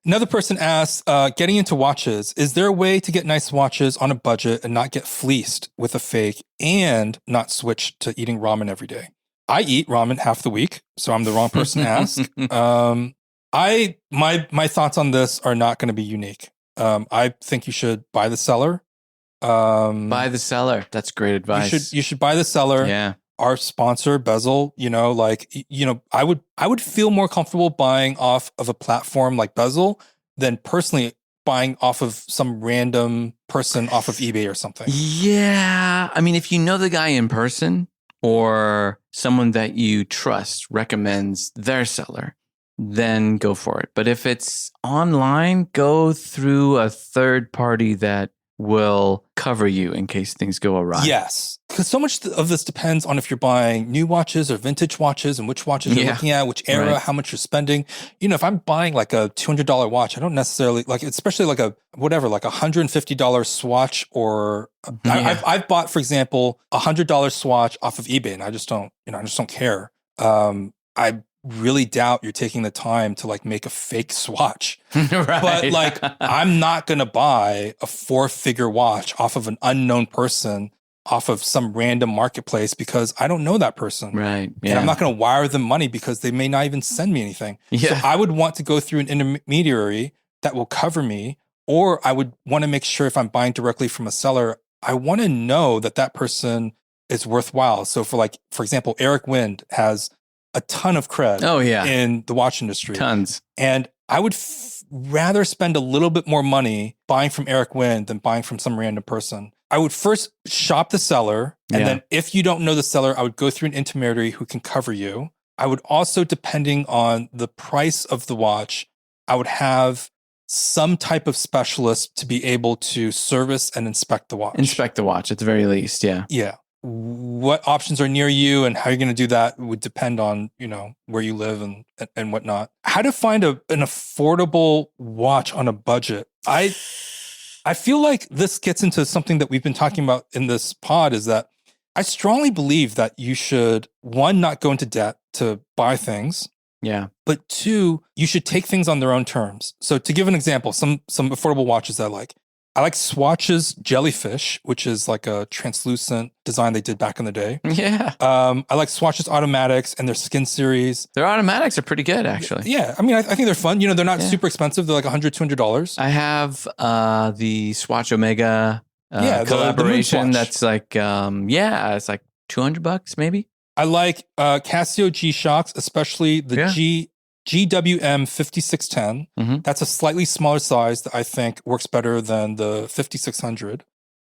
Another person asks, getting into watches, is there a way to get nice watches on a budget and not get fleeced with a fake and not switch to eating ramen every day? I eat ramen half the week, so I'm the wrong person to ask. My thoughts on this are not going to be unique. I think you should buy the seller. Buy the seller. That's great advice. You should buy the seller. Yeah. Our sponsor, Bezel, I would feel more comfortable buying off of a platform like Bezel than personally buying off of some random person off of eBay or something. Yeah. I mean, if you know the guy in person or someone that you trust recommends their seller, then go for it. But if it's online, go through a third party that will cover you in case things go awry. Yes. Because so much of this depends on if you're buying new watches or vintage watches and which watches you're looking at, which era, how much you're spending. If I'm buying like a $200 watch, I don't necessarily especially like a $150 swatch or I've bought, for example, $100 swatch off of eBay and I just don't care. I really doubt you're taking the time to make a fake swatch. Right. But I'm not going to buy a 4-figure watch off of an unknown person off of some random marketplace because I don't know that person. Right. Yeah. And I'm not going to wire them money because they may not even send me anything. Yeah. So I would want to go through an intermediary that will cover me, or I would want to make sure if I'm buying directly from a seller, I want to know that person is worthwhile. So for example, Eric Wind has a ton of cred in the watch industry. Tons. And I would rather spend a little bit more money buying from Eric Wind than buying from some random person. I would first shop the seller. And then if you don't know the seller, I would go through an intermediary who can cover you. I would also, depending on the price of the watch, I would have some type of specialist to be able to service and inspect the watch. Inspect the watch at the very least. Yeah. Yeah. What options are near you and how you're going to do that would depend on, where you live and whatnot. How to find an affordable watch on a budget. I feel like this gets into something that we've been talking about in this pod is that I strongly believe that you should, one, not go into debt to buy things. Yeah. But two, you should take things on their own terms. So to give an example, some affordable watches I like Swatch's Jellyfish, which is like a translucent design they did back in the day. Yeah. I like Swatch's Automatics and their Skin series. Their Automatics are pretty good, actually. Yeah. I mean, I think they're fun. They're not super expensive. They're like $100, $200. I have the Swatch Omega collaboration. That's like, it's like $200 maybe. I like Casio G-Shocks, especially the GWM 5610. Mm-hmm. That's a slightly smaller size that I think works better than the 5600.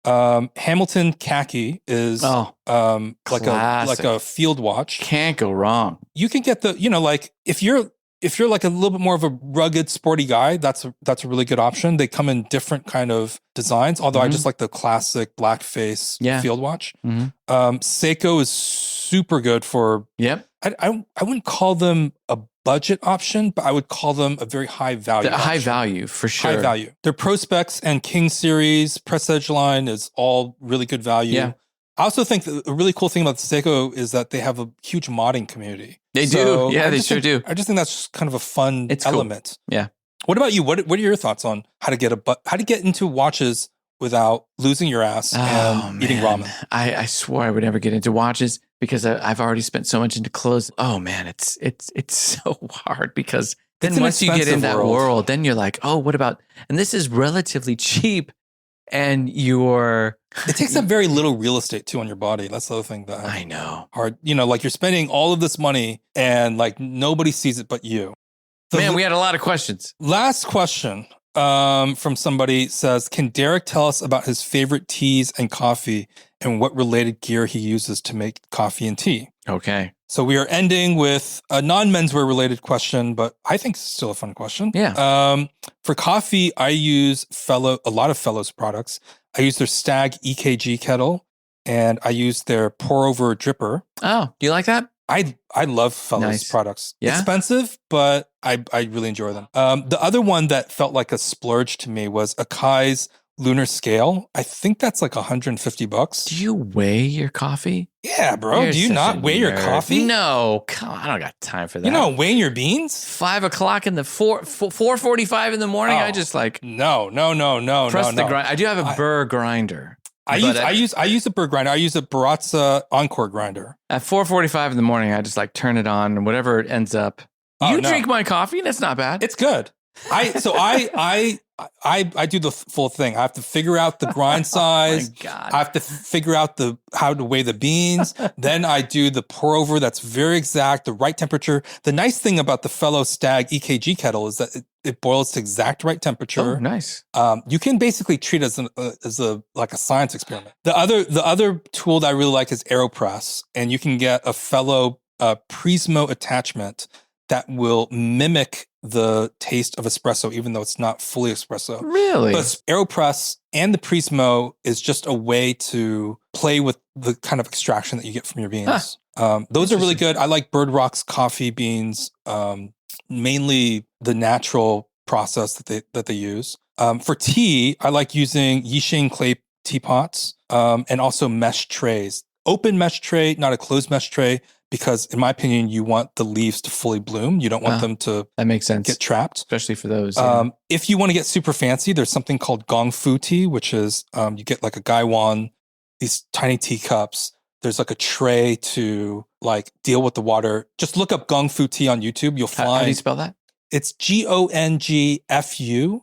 Hamilton Khaki is like a field watch. Can't go wrong. You can get the, if you're like a little bit more of a rugged, sporty guy, that's a really good option. They come in different kind of designs, although I just like the classic black face field watch. Mm-hmm. Seiko is super good for. Yep. I wouldn't call them a budget option, but I would call them a very high value. High value for sure. High value. Their Prospex and King series, Press Edge line is all really good value. Yeah. I also think that a really cool thing about Seiko is that they have a huge modding community. They do. Yeah, they sure do. I just think that's just kind of a fun element. Cool. Yeah. What about you? What are your thoughts on how to get into watches without losing your ass and eating ramen? I swore I would never get into watches because I've already spent so much into clothes. Oh man, it's so hard because then once you get in that world, then you're like, oh, what about? And this is relatively cheap, and it takes up very little real estate too on your body. That's the other thing that I know. Hard, like you're spending all of this money and like nobody sees it but you. Man, we had a lot of questions. Last question. From somebody says, can Derek tell us about his favorite teas and coffee and what related gear he uses to make coffee and tea? Okay. So we are ending with a non-menswear related question, but I think it's still a fun question. Yeah. For coffee, I use a lot of Fellows products. I use their Stag EKG kettle and I use their pour over dripper. Oh, do you like that? I love Fellows products. Yeah? Expensive, but I really enjoy them. The other one that felt like a splurge to me was Akai's lunar scale. I think that's like $150. Do you weigh your coffee? Yeah, bro. You're Do you such not a weigh your nerd. coffee? No, come on, I don't got time for that. You know, weighing your beans? 5 o'clock in the 4:45 in the morning. I just like no. press the grind. I do have a burr grinder. I use a burr grinder. I use a Baratza Encore grinder. At 4:45 in the morning, I just like turn it on and whatever it ends up. You drink my coffee? That's not bad. It's good. I do the full thing. I have to figure out the grind size. Oh my God. I have to figure out how to weigh the beans. Then I do the pour over that's very exact, the right temperature. The nice thing about the Fellow Stag EKG kettle is that it boils to exact right temperature. Oh, nice. You can basically treat it as a science experiment. The other tool that I really like is AeroPress, and you can get a Fellow Prismo attachment that will mimic the taste of espresso, even though it's not fully espresso. Really? But AeroPress and the Prismo is just a way to play with the kind of extraction that you get from your beans. Those are really good. I like Bird Rock's coffee beans, mainly the natural process that they use. For tea, I like using Yixing clay teapots and also mesh trays. Open mesh tray, not a closed mesh tray, because in my opinion, you want the leaves to fully bloom. You don't want them to that makes sense. Get trapped. Especially for those. If you want to get super fancy, there's something called gong fu tea, which is you get like a gaiwan, these tiny teacups. There's like a tray to like deal with the water. Just look up gong fu tea on YouTube. You'll find. How do you spell that? It's GONGFU.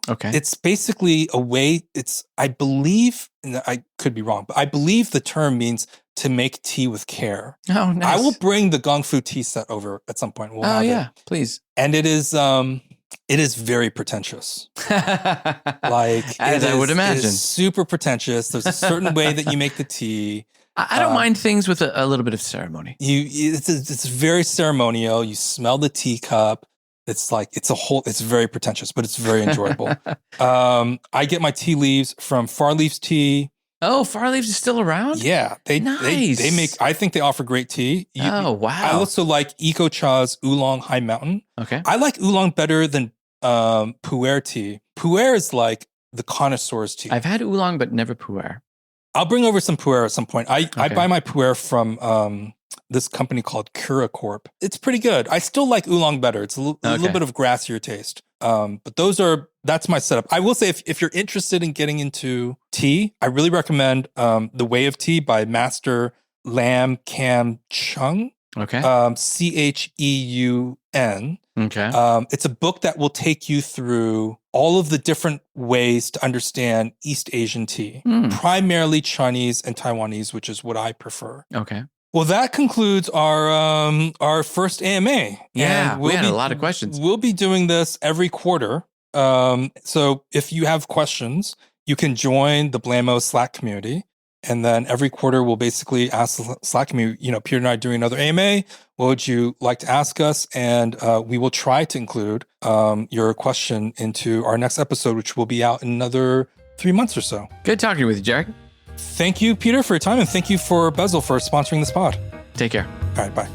Okay. It's basically a way, I believe, and I could be wrong, but I believe the term means to make tea with care. Oh, nice. I will bring the Gong Fu tea set over at some point. Please. And it is very pretentious. As I would imagine. It is super pretentious. There's a certain way that you make the tea. I don't mind things with a little bit of ceremony. It's very ceremonial. You smell the teacup. It's like, it's very pretentious, but it's very enjoyable. I get my tea leaves from Far Leaves Tea. Oh, Far Leaves is still around? Yeah. They make, I think they offer great tea. Oh, wow. I also like Eco Cha's Oolong High Mountain. Okay. I like Oolong better than Pu'er tea. Pu'er is like the connoisseur's tea. I've had Oolong, but never Pu'er. I'll bring over some Pu'er at some point. I buy my Pu'er from this company called Cura Corp. It's pretty good. I still like Oolong better. It's a little bit of grassier taste. But that's my setup. I will say if you're interested in getting into tea, I really recommend The Way of Tea by Master Lam Kam Chung. Okay. Cheun. Okay. It's a book that will take you through all of the different ways to understand East Asian tea, primarily Chinese and Taiwanese, which is what I prefer. Okay. Well, that concludes our first AMA. Yeah, we had a lot of questions. We'll be doing this every quarter. So if you have questions, you can join the Blamo Slack community. And then every quarter, we'll basically ask the Slack community, Peter and I doing another AMA. What would you like to ask us? And we will try to include your question into our next episode, which will be out in another 3 months or so. Good talking with you, Jack. Thank you, Peter, for your time. And thank you for Bezel for sponsoring this pod. Take care. All right, bye.